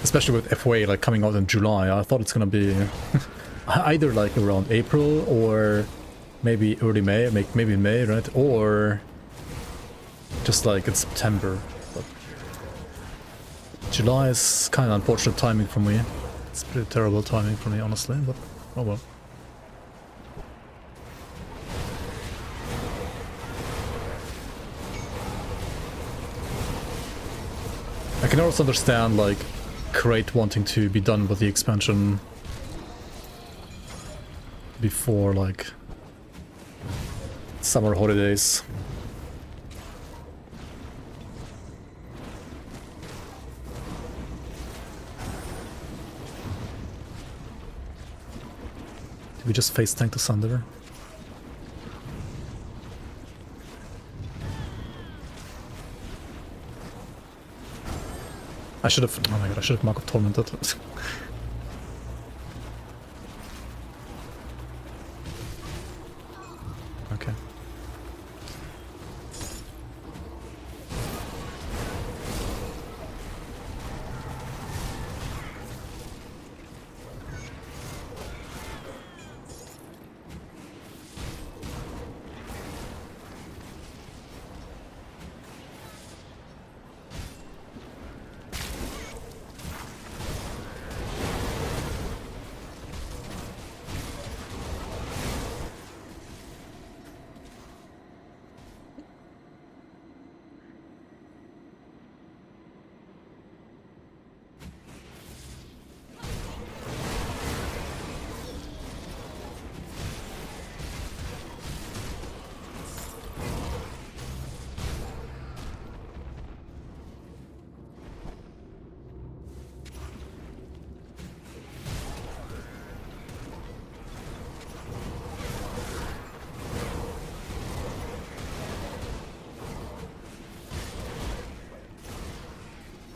S1: especially with FOA like coming out in July, I thought it's gonna be either like around April or maybe early May, maybe in May, right? Or just like in September. But July is kind of unfortunate timing for me. It's pretty terrible timing for me, honestly, but oh well. I can also understand like Crate wanting to be done with the expansion before like summer holidays. Did we just face tank the Sunder? I should have, oh my god, I should have Mark of Tormented. Okay.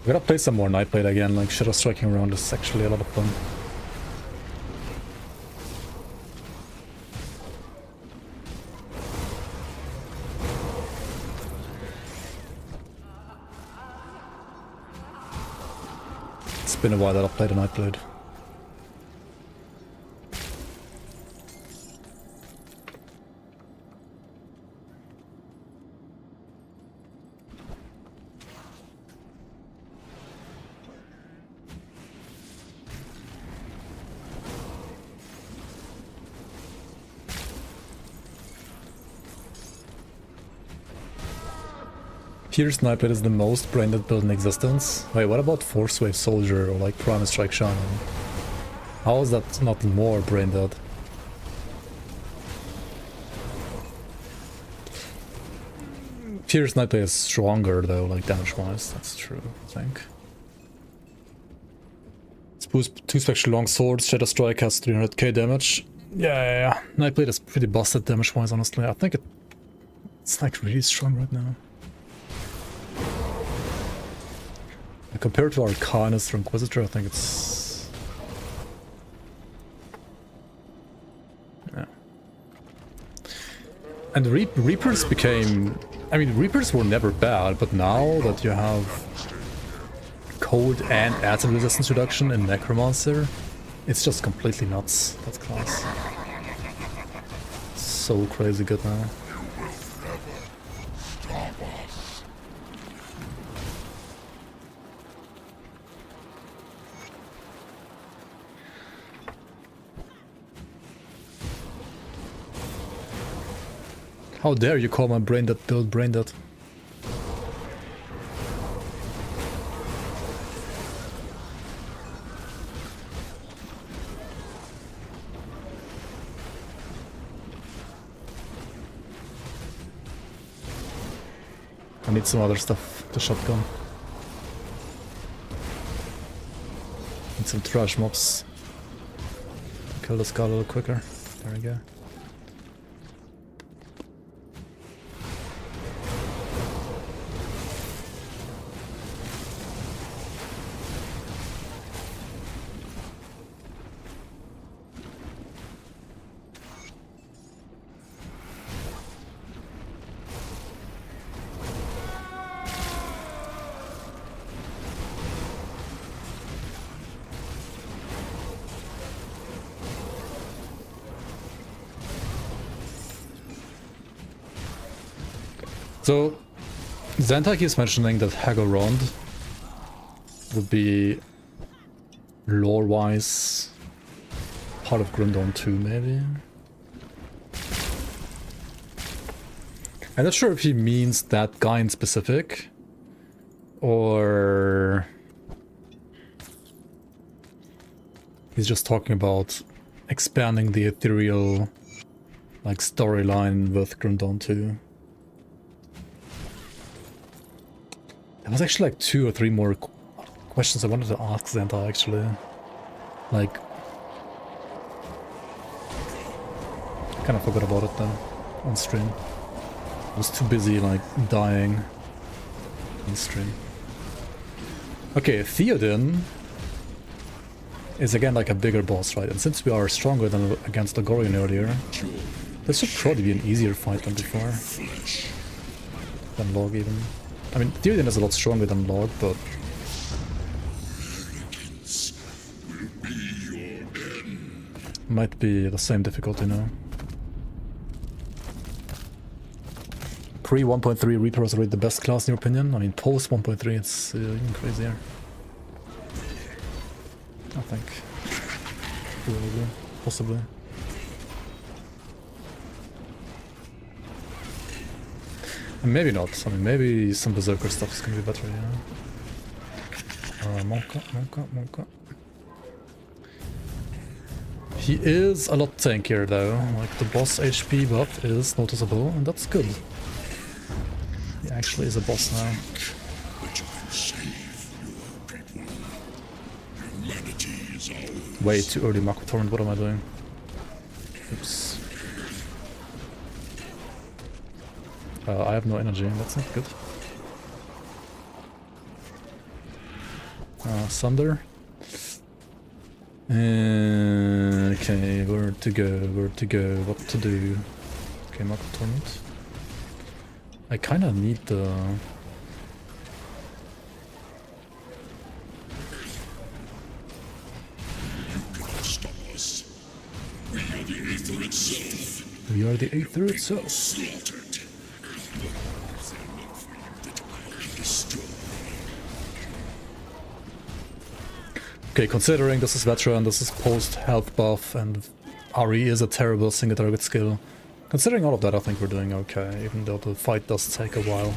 S1: We gotta play some more Nightblade again, like Shadow Striking around is actually a lot of fun. It's been a while that I've played a Nightblade. Pierce Nightblade is the most brain-dead build in existence. Wait, what about Force Wave Soldier or like Primal Strike Shaman? How is that not more brain-dead? Pierce Nightblade is stronger though, like damage-wise, that's true, I think. It's boost 2 Spectral Long Swords, Shadow Strike has 300k damage. Yeah. Nightblade is pretty busted damage-wise, honestly. I think it's like really strong right now. Compared to Arcanist or Inquisitor, I think it's... yeah. And Reapers became... I mean, Reapers were never bad, but now that you have cold and acid resistance reduction in Necromancer, it's just completely nuts, that class. So crazy good now. How dare you call my brain dead build brain dead? I need some other stuff to shotgun. Need some trash mobs. Kill this guy a little quicker. There we go. So, Xantai keeps mentioning that Hagorond would be lore-wise part of Grimdawn 2, maybe? I'm not sure if he means that guy in specific, or he's just talking about expanding the ethereal like storyline with Grimdawn 2. There was actually like 2 or 3 more questions I wanted to ask Xanta actually. Like, I kind of forgot about it though on stream. I was too busy like dying on stream. Okay, Theoden is again like a bigger boss, right? And since we are stronger than against Logorian earlier, this should probably be an easier fight than before. Than Log even. I mean, Theoden is a lot stronger than Log, but... might be the same difficulty now. Pre 1.3 Reaper was already the best class in your opinion? I mean, post 1.3 it's even crazier. I think. Probably. Possibly. And maybe not. I mean, maybe some Berserker stuff is gonna be better, yeah. Monka. He is a lot tankier though. Like, the boss HP buff is noticeable, and that's good. He actually is a boss now. Way too early Mako Torrent, what am I doing? Oops. I have no energy, that's not good. Sunder. Okay, where to go, what to do. Okay, Mako Torrent. I kinda need the... We are the Aether itself. Okay, considering this is veteran, this is post health buff, and RE is a terrible single target skill. Considering all of that, I think we're doing okay, even though the fight does take a while.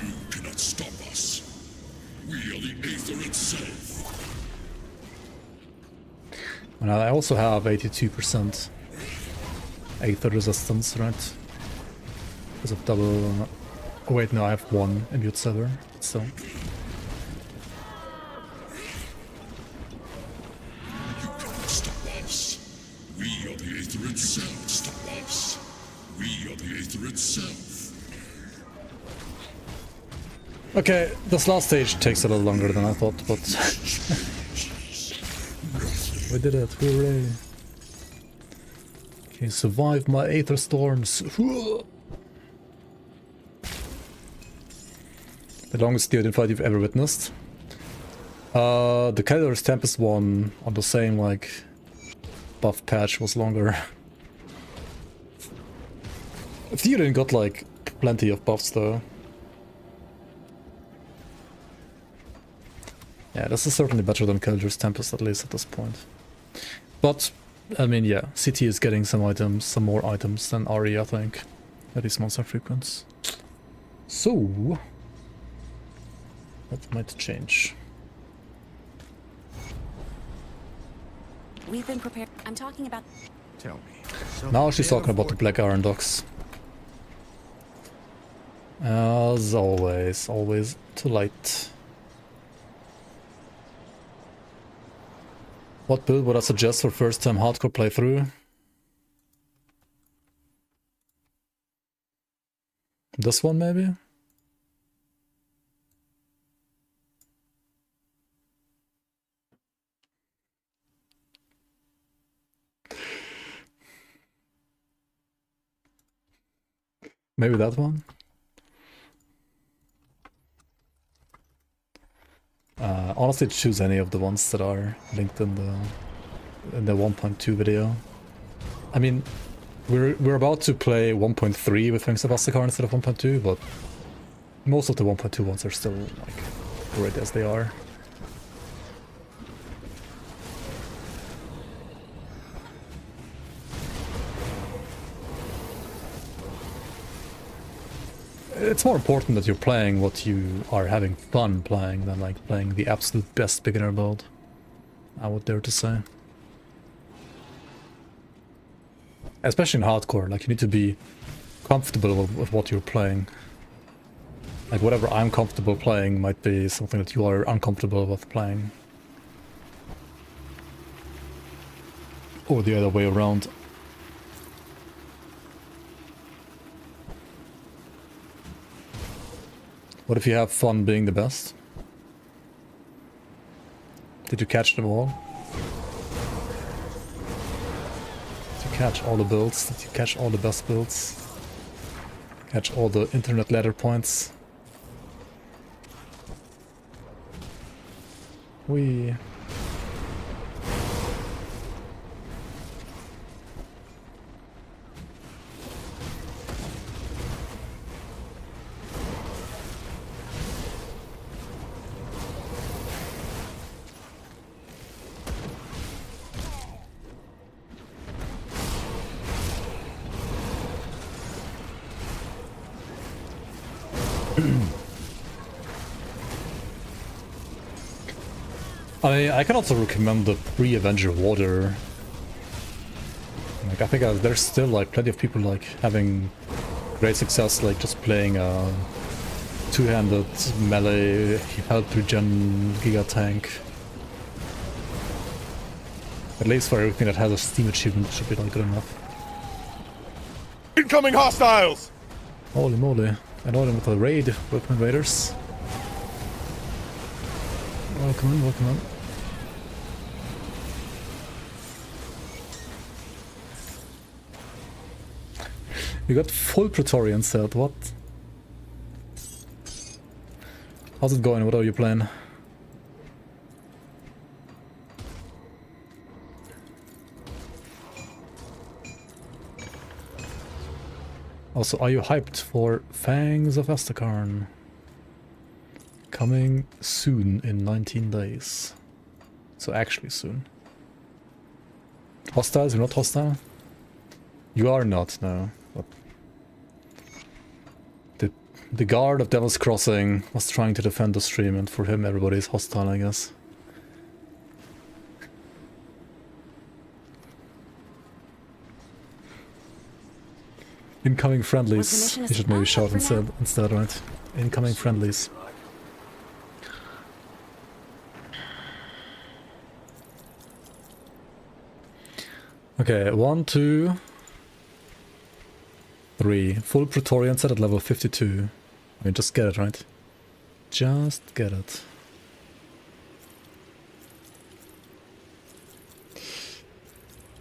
S6: You cannot stop us. We are the Aether itself.
S1: And I also have 82% Aether resistance, right? Because of double... Oh wait, no, I have 1 immune sever, so...
S6: You cannot stop us. We are the Aether itself. Stop us. We are the Aether itself.
S1: Okay, this last stage takes a little longer than I thought, but... we did it, hooray! Okay, survive my Aether storms! The longest Theoden fight you've ever witnessed. The Calidor's Tempest one on the same, like, buff patch was longer. Theoden got, like, plenty of buffs, though. Yeah, this is certainly better than Calidor's Tempest, at least at this point. But I mean, yeah, CT is getting some items, some more items than RE, I think. That is monster frequency. So that might change.
S8: We've been prepared. I'm talking about.
S7: Tell me.
S1: Now she's talking about the Black Iron Docks. As always, always too late. What build would I suggest for first time hardcore playthrough? This one maybe? Maybe that one? Honestly, choose any of the ones that are linked in the 1.2 video. I mean, we're about to play 1.3 with Wings of Astakar instead of 1.2, but most of the 1.2 ones are still like great as they are. It's more important that you're playing what you are having fun playing than like playing the absolute best beginner build, I would dare to say. Especially in hardcore, like you need to be comfortable with what you're playing. Like whatever I'm comfortable playing might be something that you are uncomfortable with playing. Or the other way around. What if you have fun being the best? Did you catch them all? Did you catch all the builds? Did you catch all the best builds? Catch all the internet ladder points? Wee. I can also recommend the pre-Avenger Water. Like I think there's still like plenty of people like having great success like just playing a two-handed melee health regen giga tank. At least for everything that has a Steam achievement should be like good enough.
S4: Incoming hostiles!
S1: Holy moly. I know them with a raid, welcome raiders. Welcome in, welcome in. You got full Praetorian set, what? How's it going? What are you playing? Also, are you hyped for Fangs of Estakarn? Coming soon in 19 days. So actually soon. Hostiles? You're not hostile? You are not, no. But the guard of Devil's Crossing was trying to defend the stream, and for him everybody is hostile, I guess. Incoming friendlies. You should maybe shout instead, right? Incoming friendlies. Okay, 1, 2, 3. Full Praetorian set at level 52. I mean, just get it, right? Just get it.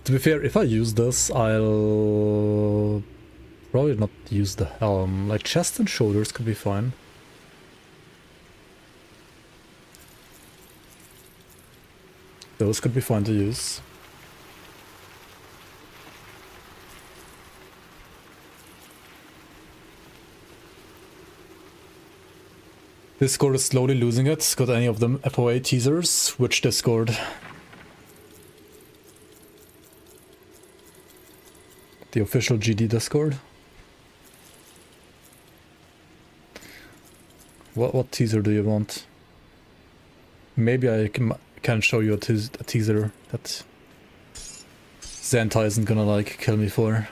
S1: To be fair, if I use this, I'll probably not use the helm. Like, chest and shoulders could be fine. Those could be fine to use. Discord is slowly losing it. Got any of them FOA teasers? Which Discord? The official GD Discord. What teaser do you want? Maybe I can show you a teaser that Xanta isn't gonna like kill me for.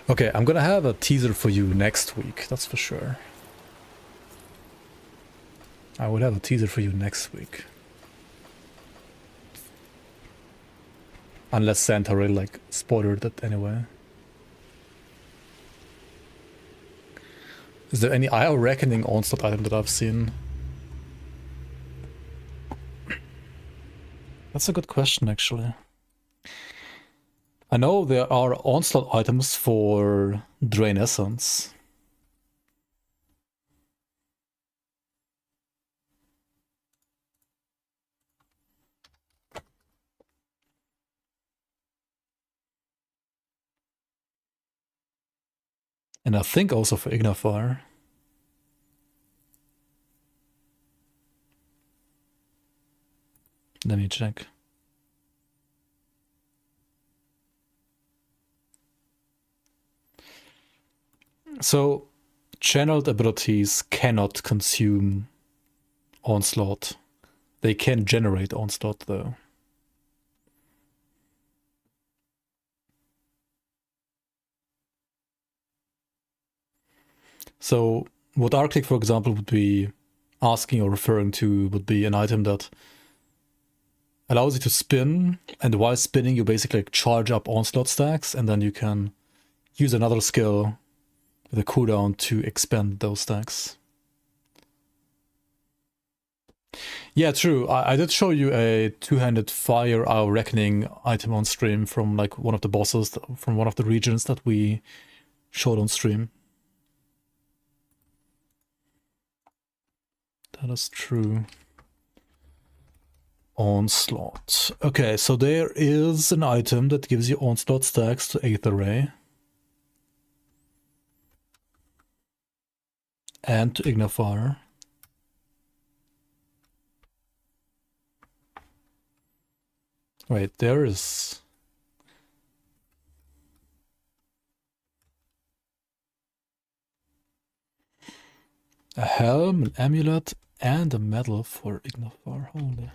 S1: Okay, I'm gonna have a teaser for you next week, that's for sure. I would have a teaser for you next week. Unless Santa really like spoiled it anyway. Is there any IO Reckoning Onslaught item that I've seen? That's a good question actually. I know there are Onslaught items for Drain Essence. And I think also for Ignifar. Let me check. So, channeled abilities cannot consume Onslaught. They can generate Onslaught though. So, what Arctic, for example, would be asking or referring to would be an item that allows you to spin, and while spinning you basically like charge up Onslaught stacks, and then you can use another skill with a cooldown to expand those stacks. Yeah, true. I did show you a two-handed fire IO Reckoning item on stream from like one of the bosses from one of the regions that we showed on stream. That is true. Onslaught. Okay, so there is an item that gives you Onslaught stacks to Aether Ray. And to Ignifar. Wait, there is... a helm, an amulet, and a medal for Ignifar. Holy.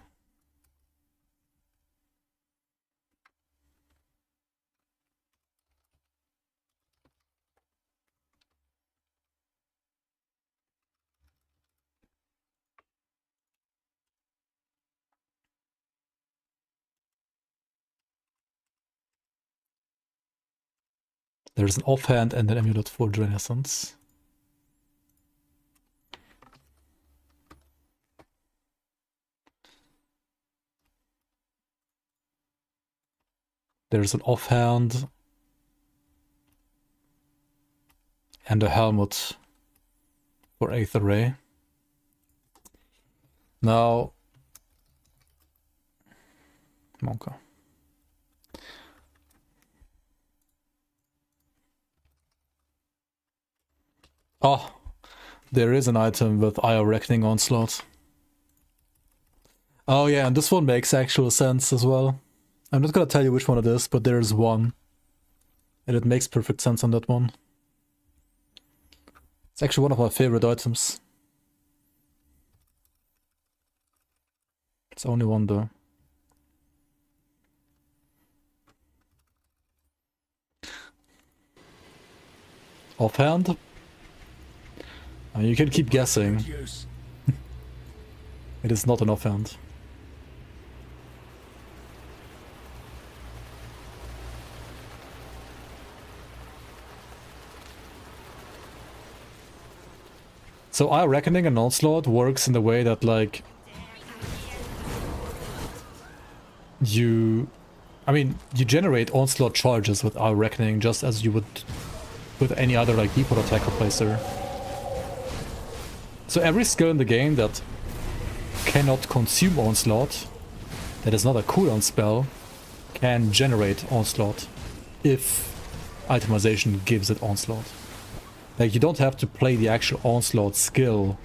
S1: There's an offhand and an amulet for Renaissance. There's an offhand and a helmet for Aether Ray. Now, Monka. Oh, there is an item with IO Reckoning Onslaught. Oh yeah, and this one makes actual sense as well. I'm not gonna tell you which one it is, but there's one. And it makes perfect sense on that one. It's actually one of my favorite items. It's only one though. Offhand? You can keep guessing. It is not an offhand. So IO Reckoning and Onslaught works in the way that like you generate Onslaught charges with IO Reckoning just as you would with any other like default attack replacer. So every skill in the game that cannot consume Onslaught, that is not a cooldown spell, can generate Onslaught if itemization gives it Onslaught. Like, you don't have to play the actual Onslaught skill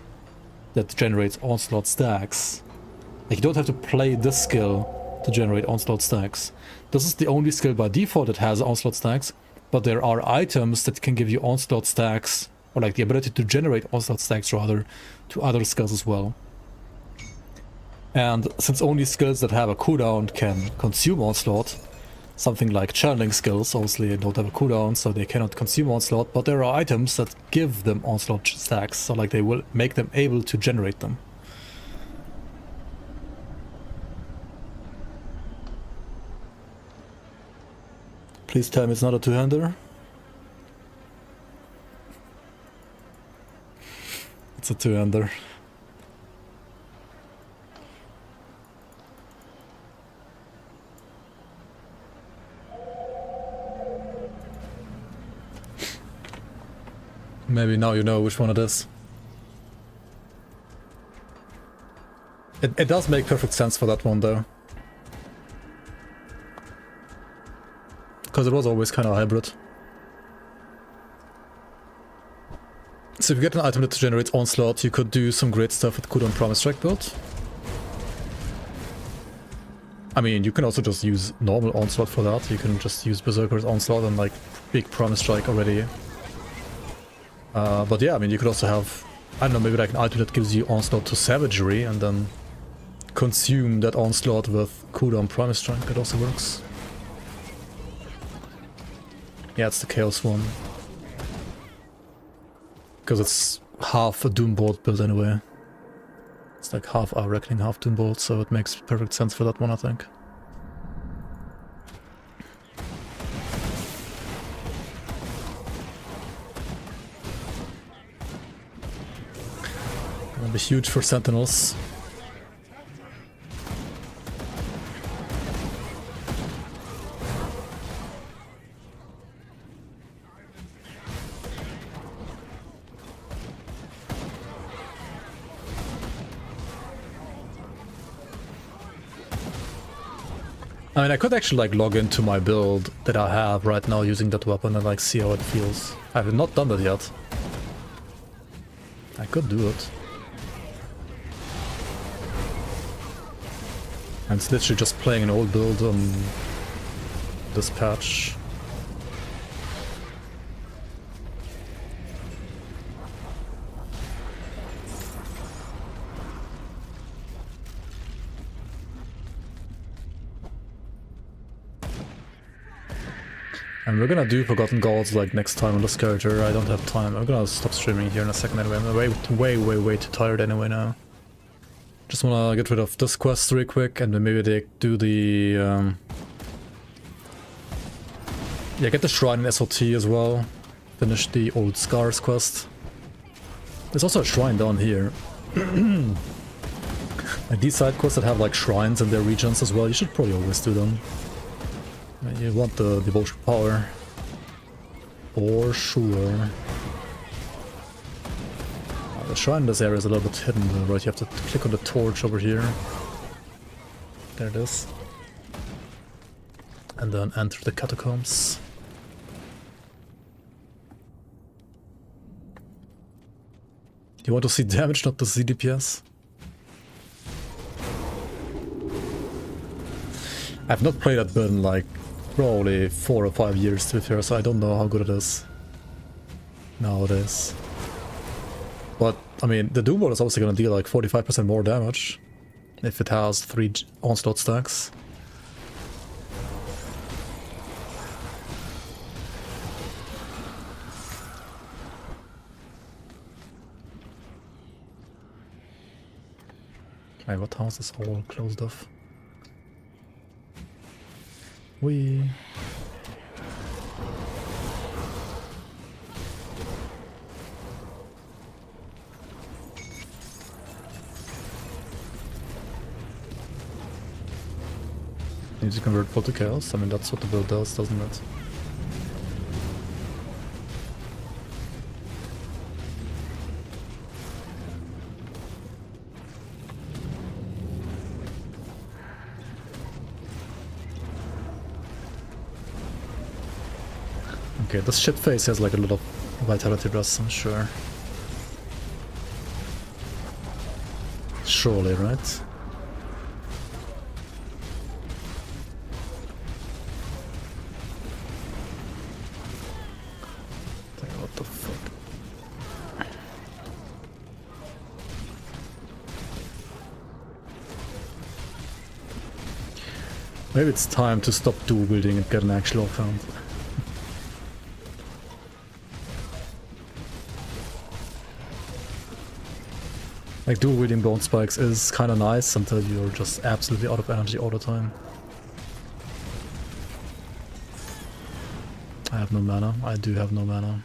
S1: that generates Onslaught stacks. Like, you don't have to play this skill to generate Onslaught stacks. This is the only skill by default that has Onslaught stacks, but there are items that can give you Onslaught stacks, or like the ability to generate Onslaught stacks rather, to other skills as well. And since only skills that have a cooldown can consume Onslaught, something like channeling skills obviously don't have a cooldown, so they cannot consume Onslaught, but there are items that give them Onslaught stacks, so like they will make them able to generate them. Please tell me it's not a two-hander. It's a two-hander. Maybe now you know which one it is. It does make perfect sense for that one though. Because it was always kind of hybrid. So if you get an item that generates Onslaught, you could do some great stuff with cooldown Promise Strike build. I mean, you can also just use normal Onslaught for that. You can just use Berserker's Onslaught and like big Promise Strike already. But yeah, I mean, you could also have, I don't know, maybe like an item that gives you Onslaught to Savagery and then consume that Onslaught with cooldown Promise Strike. That also works. Yeah, it's the Chaos one. Because it's half a Doombolt build anyway. It's like half our Reckoning, half Doombolt, so it makes perfect sense for that one, I think. Gonna be huge for Sentinels. I mean, I could actually like log into my build that I have right now using that weapon and like see how it feels. I have not done that yet. I could do it. And it's literally just playing an old build on this patch. And we're gonna do Forgotten Gods like next time on this character. I don't have time. I'm gonna stop streaming here in a second anyway. I'm way too tired anyway now. Just wanna get rid of this quest real quick and then maybe they do the... yeah, get the Shrine in SOT as well. Finish the Old Scars quest. There's also a shrine down here. Like these side quests that have like shrines in their regions as well, you should probably always do them. You want the devotion power. For sure. The shrine in this area is a little bit hidden though, right? You have to click on the torch over here. There it is. And then enter the catacombs. You want to see damage, not to see DPS? I've not played that build in like probably 4 or 5 years to be fair, so I don't know how good it is nowadays. But, I mean, the Doombolt is obviously gonna deal like 45% more damage if it has 3 Onslaught stacks. Okay, what house is all closed off? We need to convert full to chaos. I mean, that's what the build does, doesn't it? Okay, this shit face has like a lot of vitality rest, I'm sure. Surely, right? What the fuck? Maybe it's time to stop dual wielding and get an actual offhand. Like, dual wielding bone spikes is kind of nice until you're just absolutely out of energy all the time. I have no mana. I do have no mana.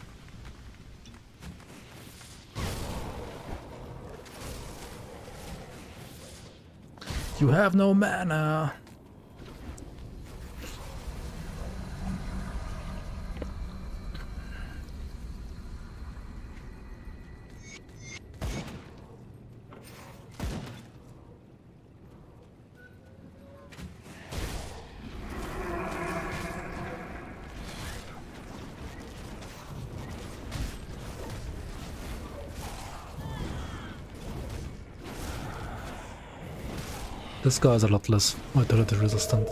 S1: You have no mana! This guy is a lot less vitality resistant.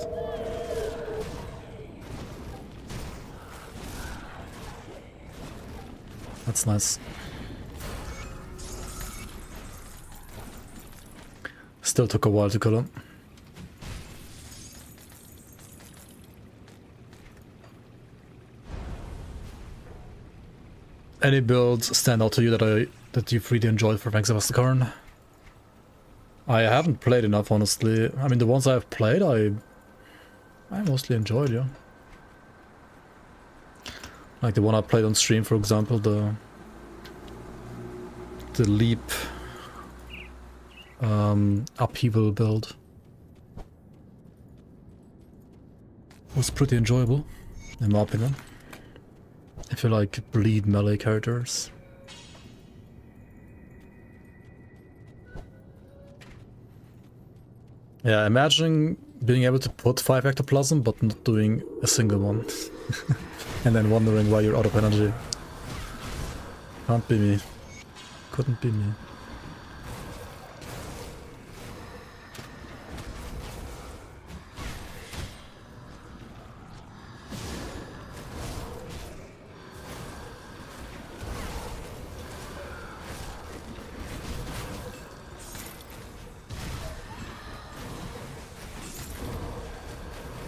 S1: That's nice. Still took a while to kill him. Any builds stand out to you that you've really enjoyed for Vanks of Karn? I haven't played enough, honestly. I mean, the ones I've played, I mostly enjoyed, yeah. Like the one I played on stream, for example, the leap upheaval build was pretty enjoyable, in my opinion. If you like bleed melee characters. Yeah, imagine being able to put 5 ectoplasm but not doing a single one. And then wondering why you're out of energy. Can't be me. Couldn't be me.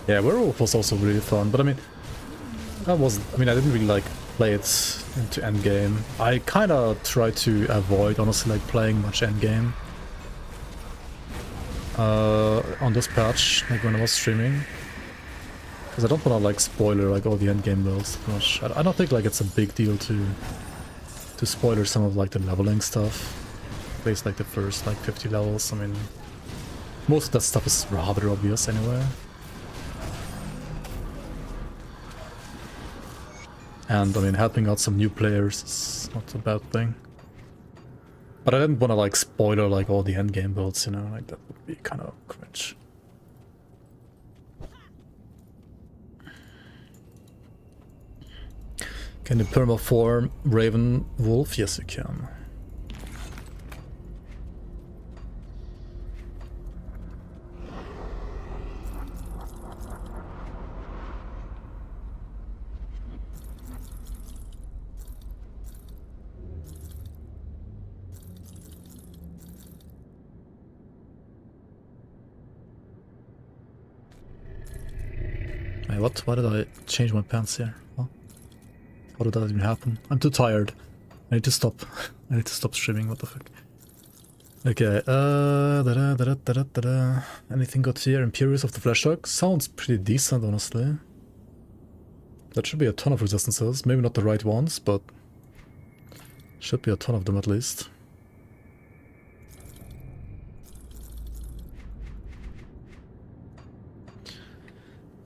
S1: Yeah, Werewolf was also really fun, but I mean, I didn't really like play it into endgame. I kind of try to avoid, honestly, like playing much endgame on this patch, like when I was streaming, because I don't want to like spoiler like all the endgame builds too much. I don't think like it's a big deal to spoiler some of like the leveling stuff, at least like the first like 50 levels. I mean, most of that stuff is rather obvious anyway. And I mean, helping out some new players is not a bad thing. But I didn't want to like spoiler like all the endgame builds, you know, like that would be kind of cringe. Can you permaform Raven Wolf? Yes, you can. Wait, what? Why did I change my pants here? Huh? How did that even happen? I'm too tired. I need to stop. I need to stop streaming, what the fuck. Okay, anything got here? Imperious of the Fleshhawk? Sounds pretty decent, honestly. That should be a ton of resistances. Maybe not the right ones, but should be a ton of them at least.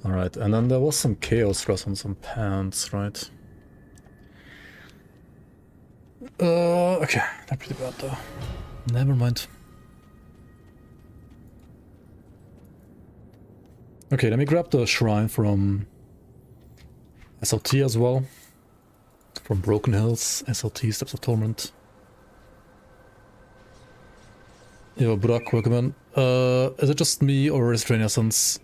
S1: Alright, and then there was some Chaos Thrust on some pants, right? Okay, they're pretty bad though. Never mind. Okay, let me grab the shrine from SLT as well. From Broken Hills, SLT, Steps of Torment. Yo, Burak, welcome in. Is it just me, or is Drain-Essence...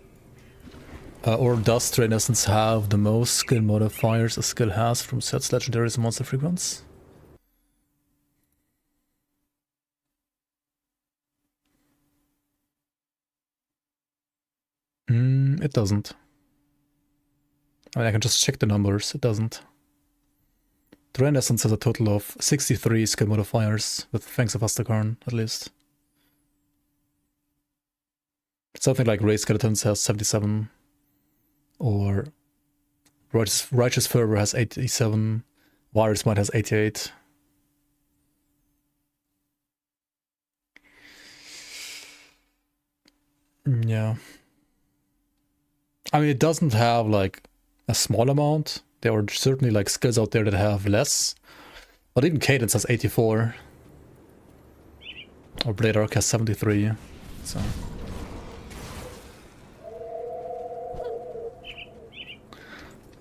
S1: or does Drain-Essence have the most skill modifiers a skill has from sets, legendaries, and monster frequency? It doesn't. I mean, I can just check the numbers. It doesn't. Drain-Essence has a total of 63 skill modifiers, with Fangs of Astakarn, at least. Something like Ray Skeletons has 77, or Righteous Fervor has 87, Virus Might has 88. Yeah. I mean, it doesn't have like a small amount. There are certainly like skills out there that have less. But even Cadence has 84. Or Blade Arc has 73. So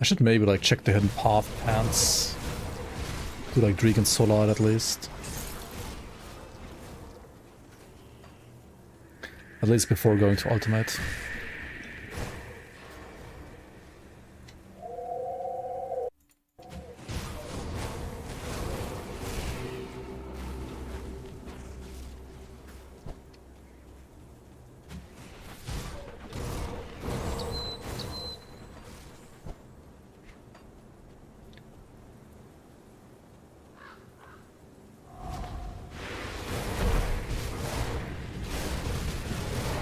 S1: I should maybe like check the Hidden Path pants. Do like Dreek and Solar at least. At least before going to Ultimate.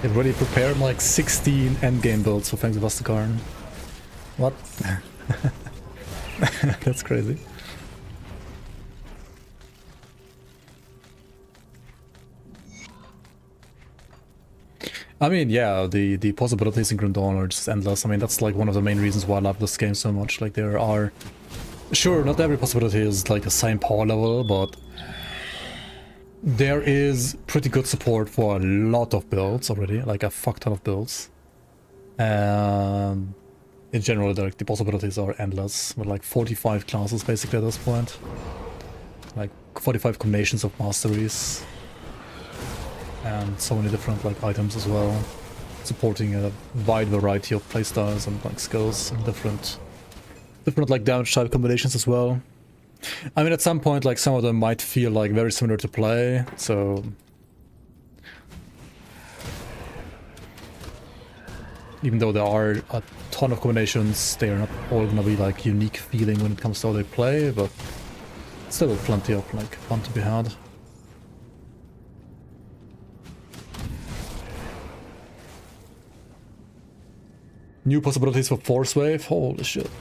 S1: I've already prepared like 16 endgame builds for Fangs of Astakarn. What? That's crazy. I mean, yeah, the possibilities in Grim Dawn are just endless. I mean, that's like one of the main reasons why I love this game so much. Like, there are... Sure, not every possibility is like the same power level, but... there is pretty good support for a lot of builds already, like a fuck ton of builds. And in general, the possibilities are endless, with like 45 classes basically at this point. Like 45 combinations of masteries. And so many different like items as well. Supporting a wide variety of playstyles and like skills and different like damage type combinations as well. I mean, at some point, like, some of them might feel, like, very similar to play, so... Even though there are a ton of combinations, they are not all gonna be, like, unique feeling when it comes to how they play, but... still plenty of, like, fun to be had. New possibilities for Force Wave? Holy shit.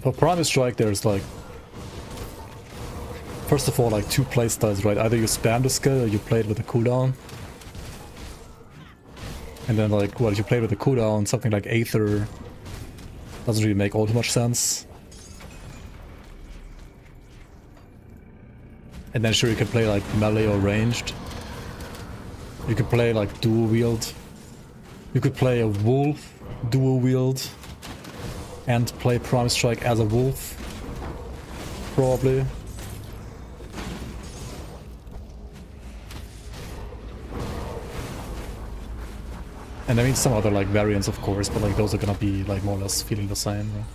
S1: For Primal Strike, there's like... First of all, like, two playstyles, right? Either you spam the skill or you play it with a cooldown. And then, like, well, if you play it with a cooldown, something like Aether doesn't really make all too much sense. And then sure, you can play like melee or ranged. You could play like dual wield. You could play a wolf dual wield. And play Prime Strike as a wolf, probably. And I mean some other like variants, of course, but like those are gonna be like more or less feeling the same. Right?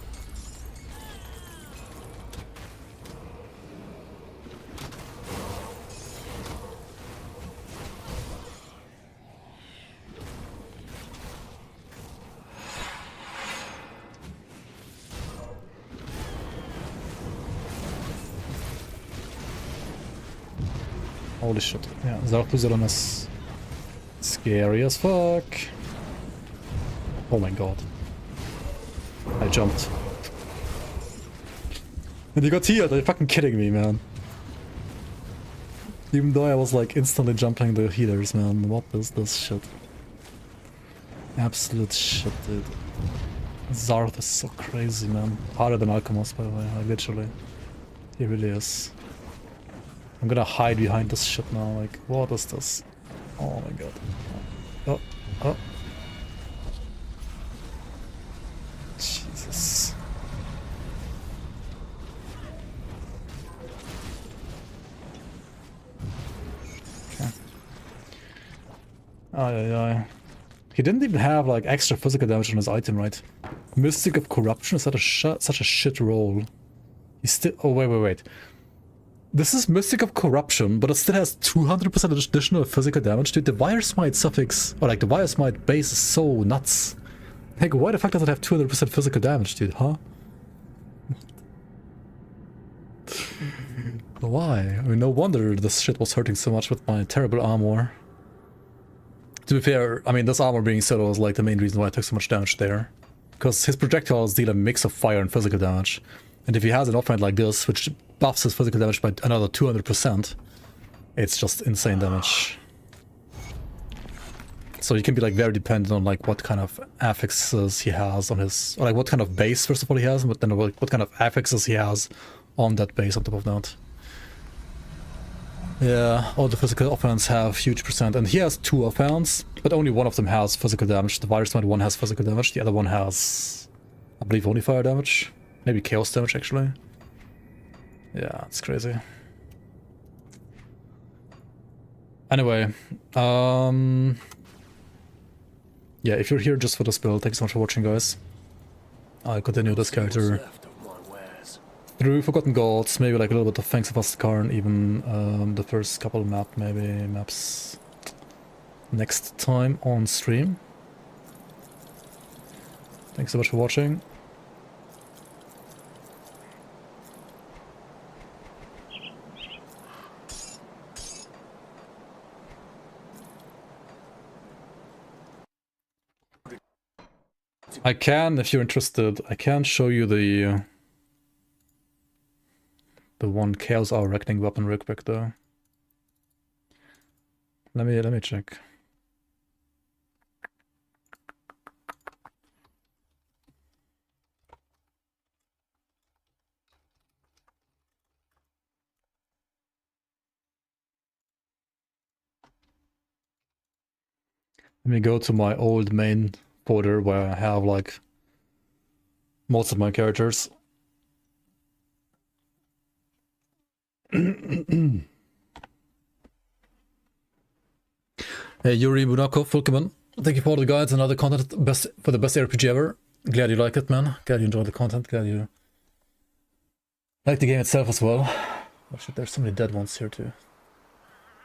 S1: Holy shit. Yeah, Zarthuzalan is scary as fuck. Oh my god. I jumped. And you got healed, are you fucking kidding me, man? Even though I was like instantly jumping the healers, man. What is this shit? Absolute shit, dude. Zarth is so crazy, man. Harder than Alchemist, by the way, like literally. He really is. I'm gonna hide behind this shit now, like, what is this? Oh my god. Oh, oh. Jesus. Okay. Aye. He didn't even have like extra physical damage on his item, right? Mystic of Corruption is such a shit roll. He still. Oh wait. This is Mystic of Corruption, but it still has 200% additional physical damage. Dude, the Wire Smite suffix, or like the Wire Smite base is so nuts. Like, why the fuck does it have 200% physical damage, dude, huh? Why? I mean, no wonder this shit was hurting so much with my terrible armor. To be fair, I mean, this armor being so low was like the main reason why I took so much damage there. Because his projectiles deal a mix of fire and physical damage. And if he has an offhand like this, which buffs his physical damage by another 200%, it's just insane damage. So he can be like very dependent on like what kind of affixes he has on his, or like what kind of base first of all he has, but then like what kind of affixes he has on that base on top of that. Yeah, all the physical offense have huge percent, and he has 2 offense, but only one of them has physical damage. The Virus Smite one has physical damage, the other one has, I believe, only fire damage. Maybe chaos damage, actually. Yeah, it's crazy. Anyway, yeah, if you're here just for this build, thanks so much for watching, guys. I'll continue this character through Forgotten Gods, maybe like a little bit of Fangs of Astkarn, even the first couple maps next time on stream. Thanks so much for watching. I can, if you're interested, I can show you the one Chaos Hour Reckoning weapon real quick though. Let me check. Let me go to my old main folder where I have like most of my characters. Hey Yuri Bunakov, welcome. Thank you for all the guides and other content for the best RPG ever. Glad you like it, man. Glad you enjoy the content. Glad you like the game itself as well. Oh shit, there's so many dead ones here too.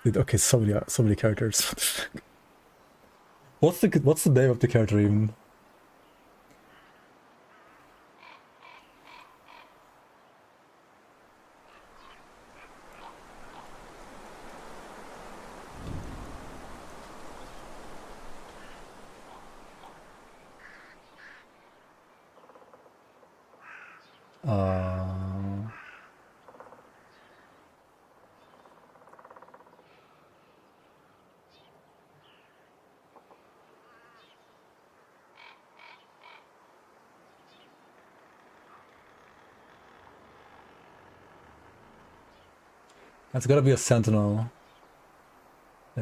S1: Dude, okay, so many characters. What's the name of the character even? It's gotta be a sentinel.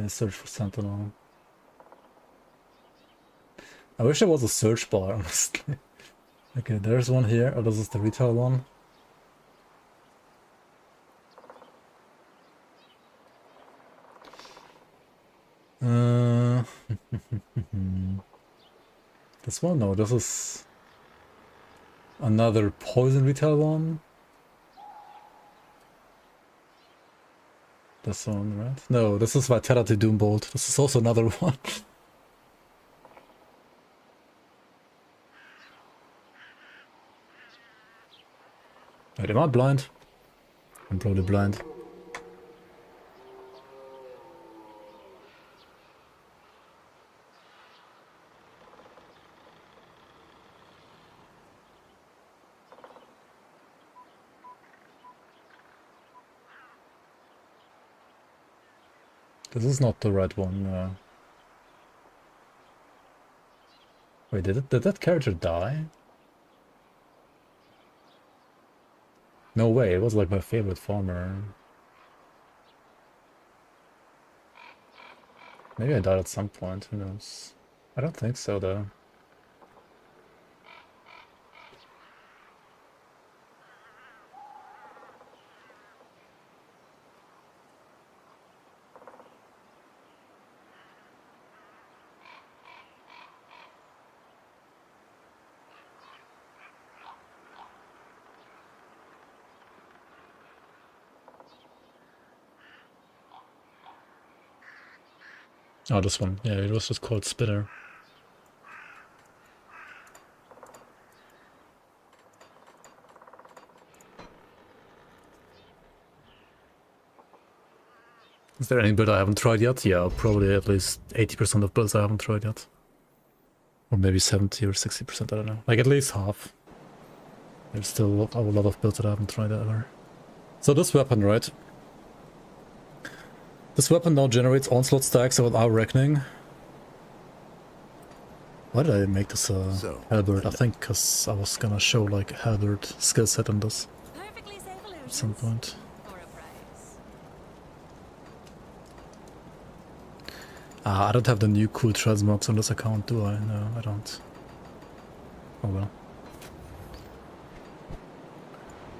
S1: Search for sentinel. I wish there was a search bar, honestly. Okay, there's one here. Oh, this is the retail one. This one? No, this is another poison retail one. This one, right? No, this is Vitality Doombolt. This is also another one. Wait, am I blind? I'm probably blind. This is not the right one. Wait, did that character die? No way, it was like my favorite farmer. Maybe I died at some point, who knows? I don't think so though. Oh, this one. Yeah, it was just called Spitter. Is there any build I haven't tried yet? Yeah, probably at least 80% of builds I haven't tried yet. Or maybe 70 or 60%, I don't know. Like at least half. There's still a lot of builds that I haven't tried ever. So this weapon, right? This weapon now generates onslaught stacks with our reckoning. Why did I make this halberd? I think because I was gonna show like halberd skill set on this at some point. I don't have the new cool transmogs on this account, do I? No, I don't. Oh well.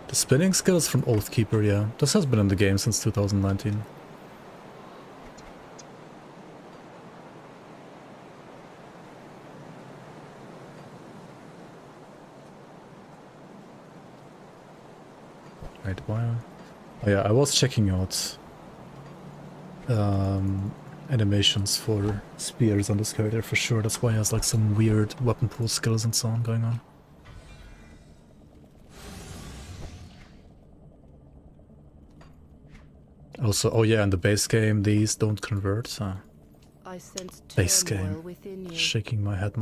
S1: The spinning skill is from Oathkeeper, yeah. This has been in the game since 2019. Wait, why? Oh yeah, I was checking out animations for spears on this character for sure. That's why he has like some weird weapon pool skills and so on going on. Also, oh yeah, in the base game these don't convert.
S5: I sense
S1: Base
S5: turmoil
S1: game.
S5: within you.
S1: Shaking my head.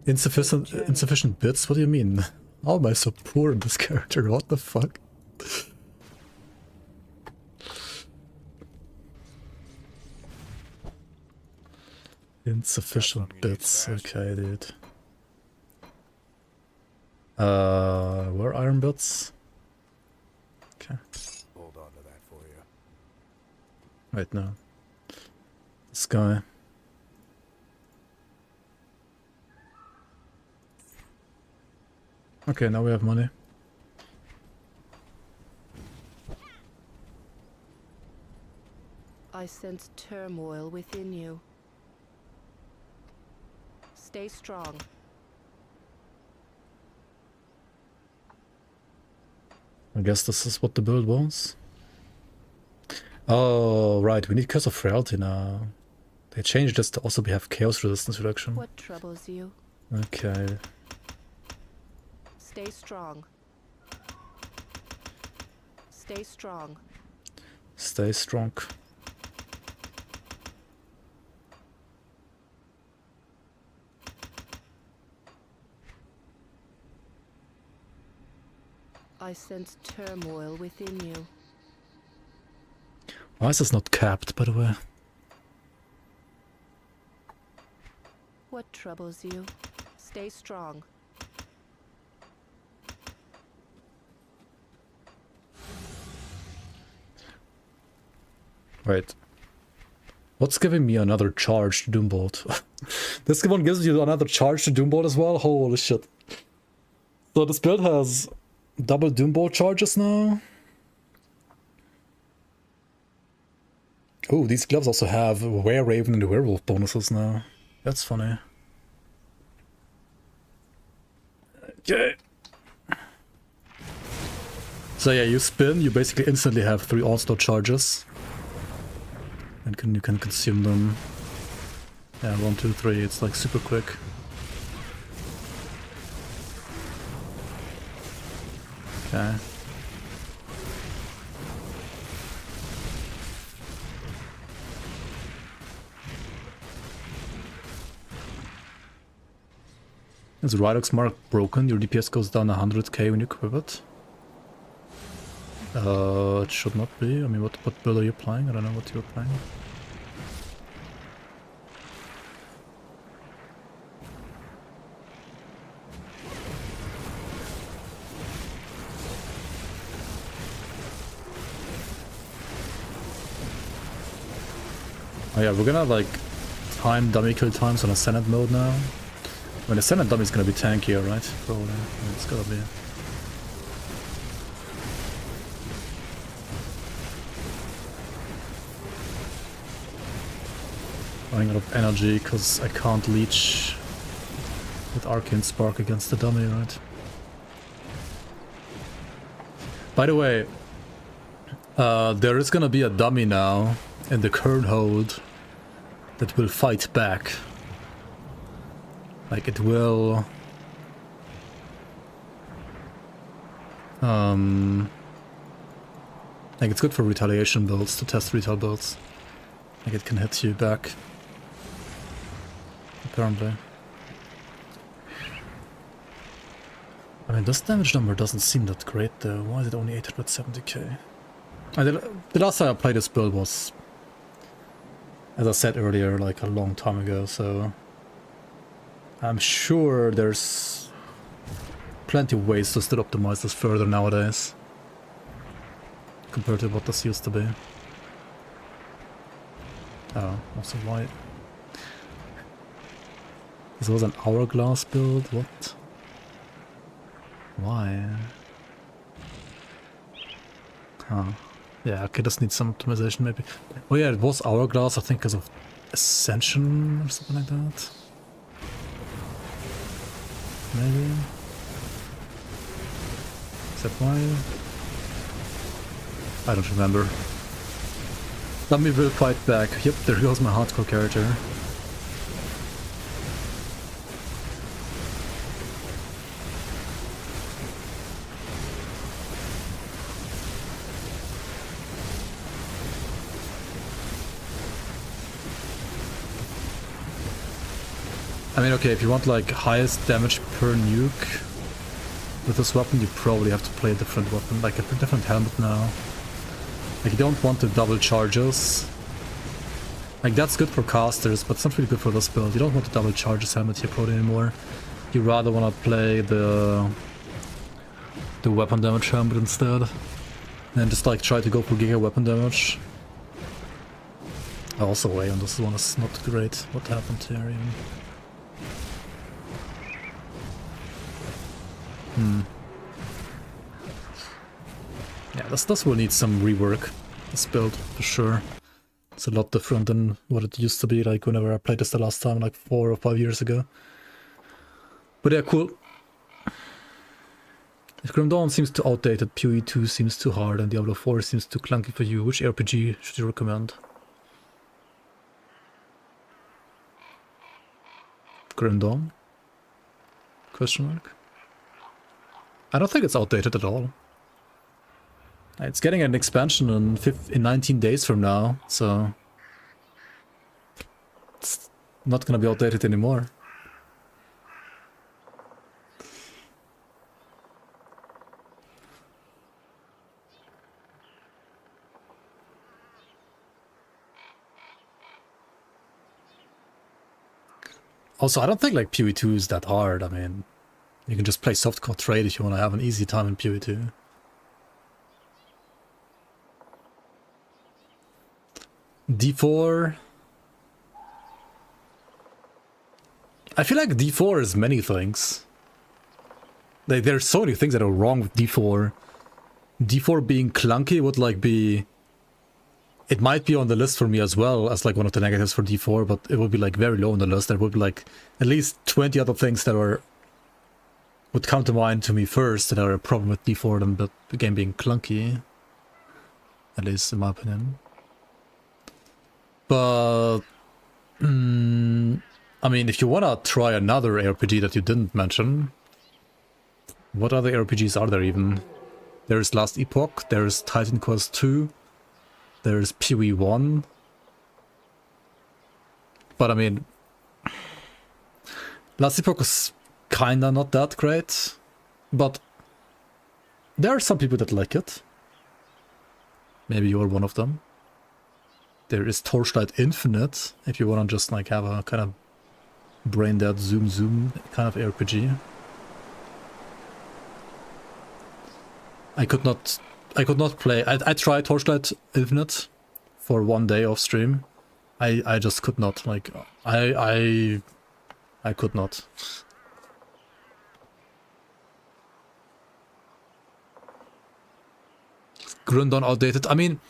S1: Insufficient bits? What do you mean? How am I so poor in this character? What the fuck? Insufficient bits. Okay, dude. Where are iron bits? Okay.
S7: Hold on to that for you.
S1: Right now. This guy. Okay, now we have money.
S5: I sense turmoil within you. Stay strong.
S1: I guess this is what the build was. Oh, right, we need Curse of Frailty now. They changed this to also have Chaos Resistance reduction.
S5: What troubles you?
S1: Okay.
S5: Stay strong. Stay strong.
S1: Stay strong.
S5: I sense turmoil within you.
S1: Why is this not capped, by the way?
S5: What troubles you? Stay strong.
S1: Wait. What's giving me another charge to Doombolt? This one gives you another charge to Doombolt as well? Holy shit. So this build has double Doombolt charges now. Oh, these gloves also have Were-Raven and Werewolf bonuses now. That's funny. Okay. So yeah, you spin, you basically instantly have 3 onslaught charges. And you can consume them. Yeah, 1, 2, 3, it's like super quick. Okay. Is Rydox Mark broken? Your DPS goes down 100k when you equip it? It should not be. I mean, what build are you playing? I don't know what you're playing. Oh yeah, we're gonna like time dummy kill times on Ascendant mode now. When Ascendant dummy is gonna be tankier, right? Probably. Yeah, it's gotta be. Running out of energy because I can't leech with Arcane Spark against the dummy, right? By the way, there is gonna be a dummy now in the current hold that will fight back. Like it will... like it's good for retaliation builds, to test retail builds. Like it can hit you back. Apparently. I mean, this damage number doesn't seem that great though. Why is it only 870k? The last time I played this build was, as I said earlier, like a long time ago, so I'm sure there's plenty of ways to still optimize this further nowadays compared to what this used to be. Oh, also white. This was an hourglass build? What? Why? Huh. Yeah, okay, this needs some optimization maybe. Oh yeah, it was hourglass, I think because of Ascension or something like that. Maybe? Is that why? I don't remember. Dummy will fight back. Yep, there goes my hardcore character. I mean, okay, if you want like highest damage per nuke with this weapon, you probably have to play a different weapon, like a different helmet now. Like you don't want the double charges. Like that's good for casters, but it's not really good for this build. You don't want the double charges helmet here probably anymore. You rather want to play the weapon damage helmet instead. And just like try to go for giga weapon damage. Also, way on this one is not great. What happened here even? Yeah, this will need some rework, this build, for sure. It's a lot different than what it used to be, like whenever I played this the last time, like 4 or 5 years ago. But yeah, cool. If Grim Dawn seems too outdated, PoE 2 seems too hard, and Diablo 4 seems too clunky for you, which RPG should you recommend? Grim Dawn? Question mark? I don't think it's outdated at all. It's getting an expansion in 19 days from now, so it's not gonna be outdated anymore. Also, I don't think like PoE 2 is that hard. I mean, you can just play softcore trade if you want to have an easy time in PoE 2. D4. I feel like D4 is many things. Like, there's so many things that are wrong with D4. D4 being clunky would like be... It might be on the list for me as well as like one of the negatives for D4, but it would be like very low on the list. There would be like at least 20 other things that would come to mind to me first that are a problem with D4 than the game being clunky. At least in my opinion. But I mean, if you wanna try another RPG that you didn't mention, what other RPGs are there even? There's Last Epoch, there's Titan Quest 2, there's PoE 1. But I mean, Last Epoch is kinda not that great, but there are some people that like it. Maybe you're one of them. There is Torchlight Infinite, if you want to just like have a kind of brain dead zoom kind of RPG. I could not play. I tried Torchlight Infinite for one day off stream, I just could not, like, I could not. Grim Dawn outdated. I mean,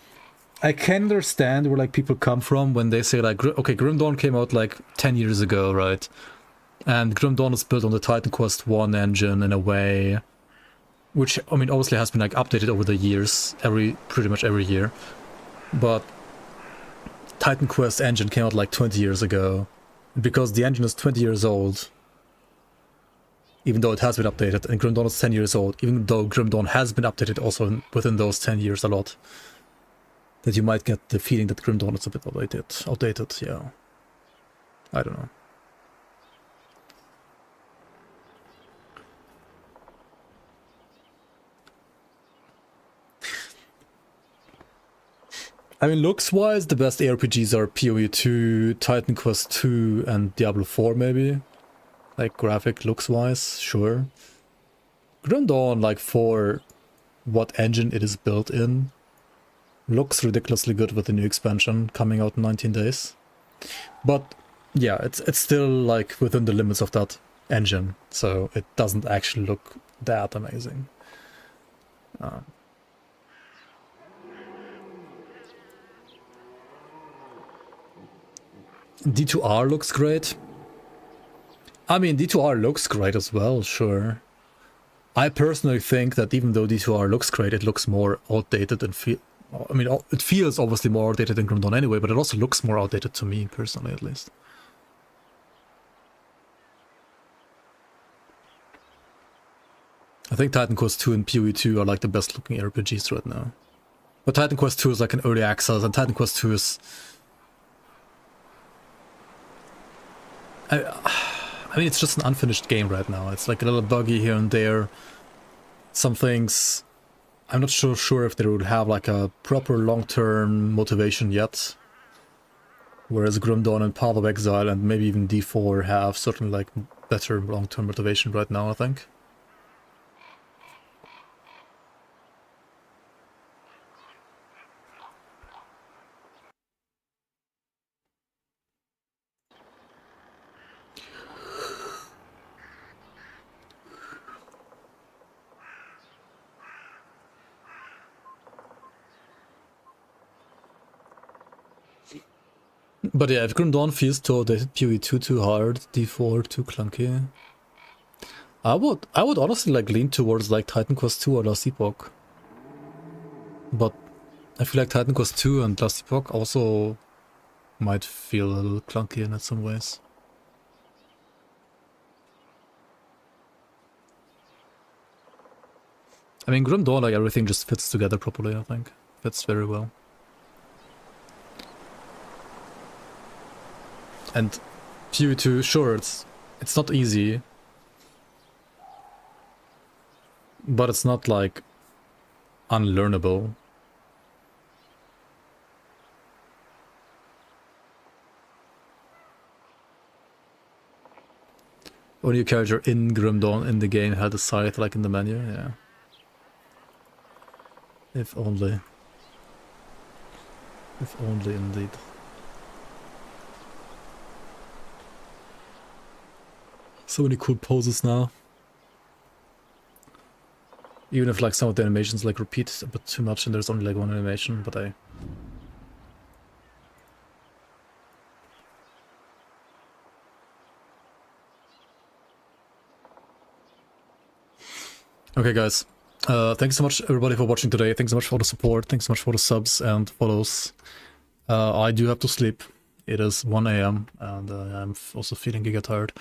S1: I can understand where like people come from when they say like, okay, Grim Dawn came out like 10 years ago, right? And Grim Dawn is built on the Titan Quest 1 engine in a way, which, I mean, obviously has been like updated over the years, pretty much every year. But Titan Quest engine came out like 20 years ago. Because the engine is 20 years old, even though it has been updated, and Grim Dawn is 10 years old, even though Grim Dawn has been updated also within those 10 years a lot, that you might get the feeling that Grim Dawn is a bit outdated, yeah. I don't know. I mean, looks-wise, the best ARPGs are PoE 2, Titan Quest 2, and Diablo 4, maybe. Like, graphic looks-wise, sure. Grim Dawn, like, for what engine it is built in, looks ridiculously good with the new expansion coming out in 19 days. But, yeah, it's still, like, within the limits of that engine, so it doesn't actually look that amazing. D2R looks great. I mean, D2R looks great as well, sure. I personally think that even though D2R looks great, it looks more outdated and I mean, it feels obviously more outdated than Grim Dawn anyway, but it also looks more outdated to me, personally, at least. I think Titan Quest 2 and PoE 2 are like the best looking RPGs right now. But Titan Quest 2 is like an early access, and Titan Quest 2 is... I mean, it's just an unfinished game right now. It's like a little buggy here and there. Some things... I'm not sure if they would have like a proper long-term motivation yet. Whereas Grim Dawn and Path of Exile and maybe even D4 have certainly like better long-term motivation right now, I think. But yeah, if Grim Dawn feels too outdated, PoE 2 too hard, D4 too clunky. I would honestly like lean towards like Titan Quest 2 or Last Epoch. But I feel like Titan Quest 2 and Last Epoch also might feel a little clunky in some ways. I mean, Grim Dawn, like everything just fits together properly, I think. Fits very well. And PoE 2, sure, it's not easy. But it's not like unlearnable. Only your character in Grim Dawn in the game had a scythe like in the menu, yeah. If only. If only indeed. So many cool poses now. Even if like some of the animations like repeat a bit too much and there's only like one animation, but I... Okay guys, thanks so much everybody for watching today. Thanks so much for the support, thanks so much for the subs and follows. I do have to sleep. It is 1 AM and I'm also feeling giga tired.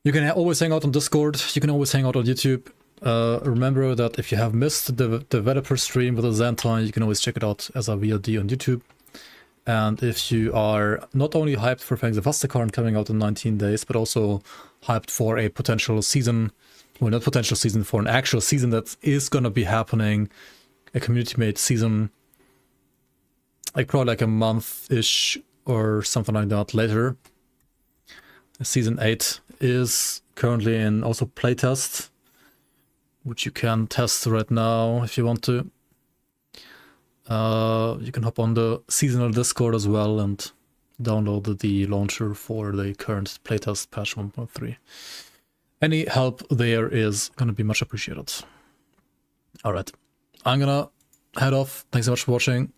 S1: You can always hang out on Discord, you can always hang out on YouTube. Remember that if you have missed the developer stream with a Xantine, you can always check it out as a VOD on YouTube. And if you are not only hyped for Fangs of Aztekar coming out in 19 days, but also hyped for a potential season, well, not potential season, for an actual season that is gonna be happening, a community-made season, like probably like a month-ish or something like that later. Season 8 is currently in also playtest, which you can test right now if you want to. You can hop on the seasonal Discord as well and download the launcher for the current playtest patch 1.3. Any help there is going to be much appreciated. Alright, I'm gonna head off. Thanks so much for watching.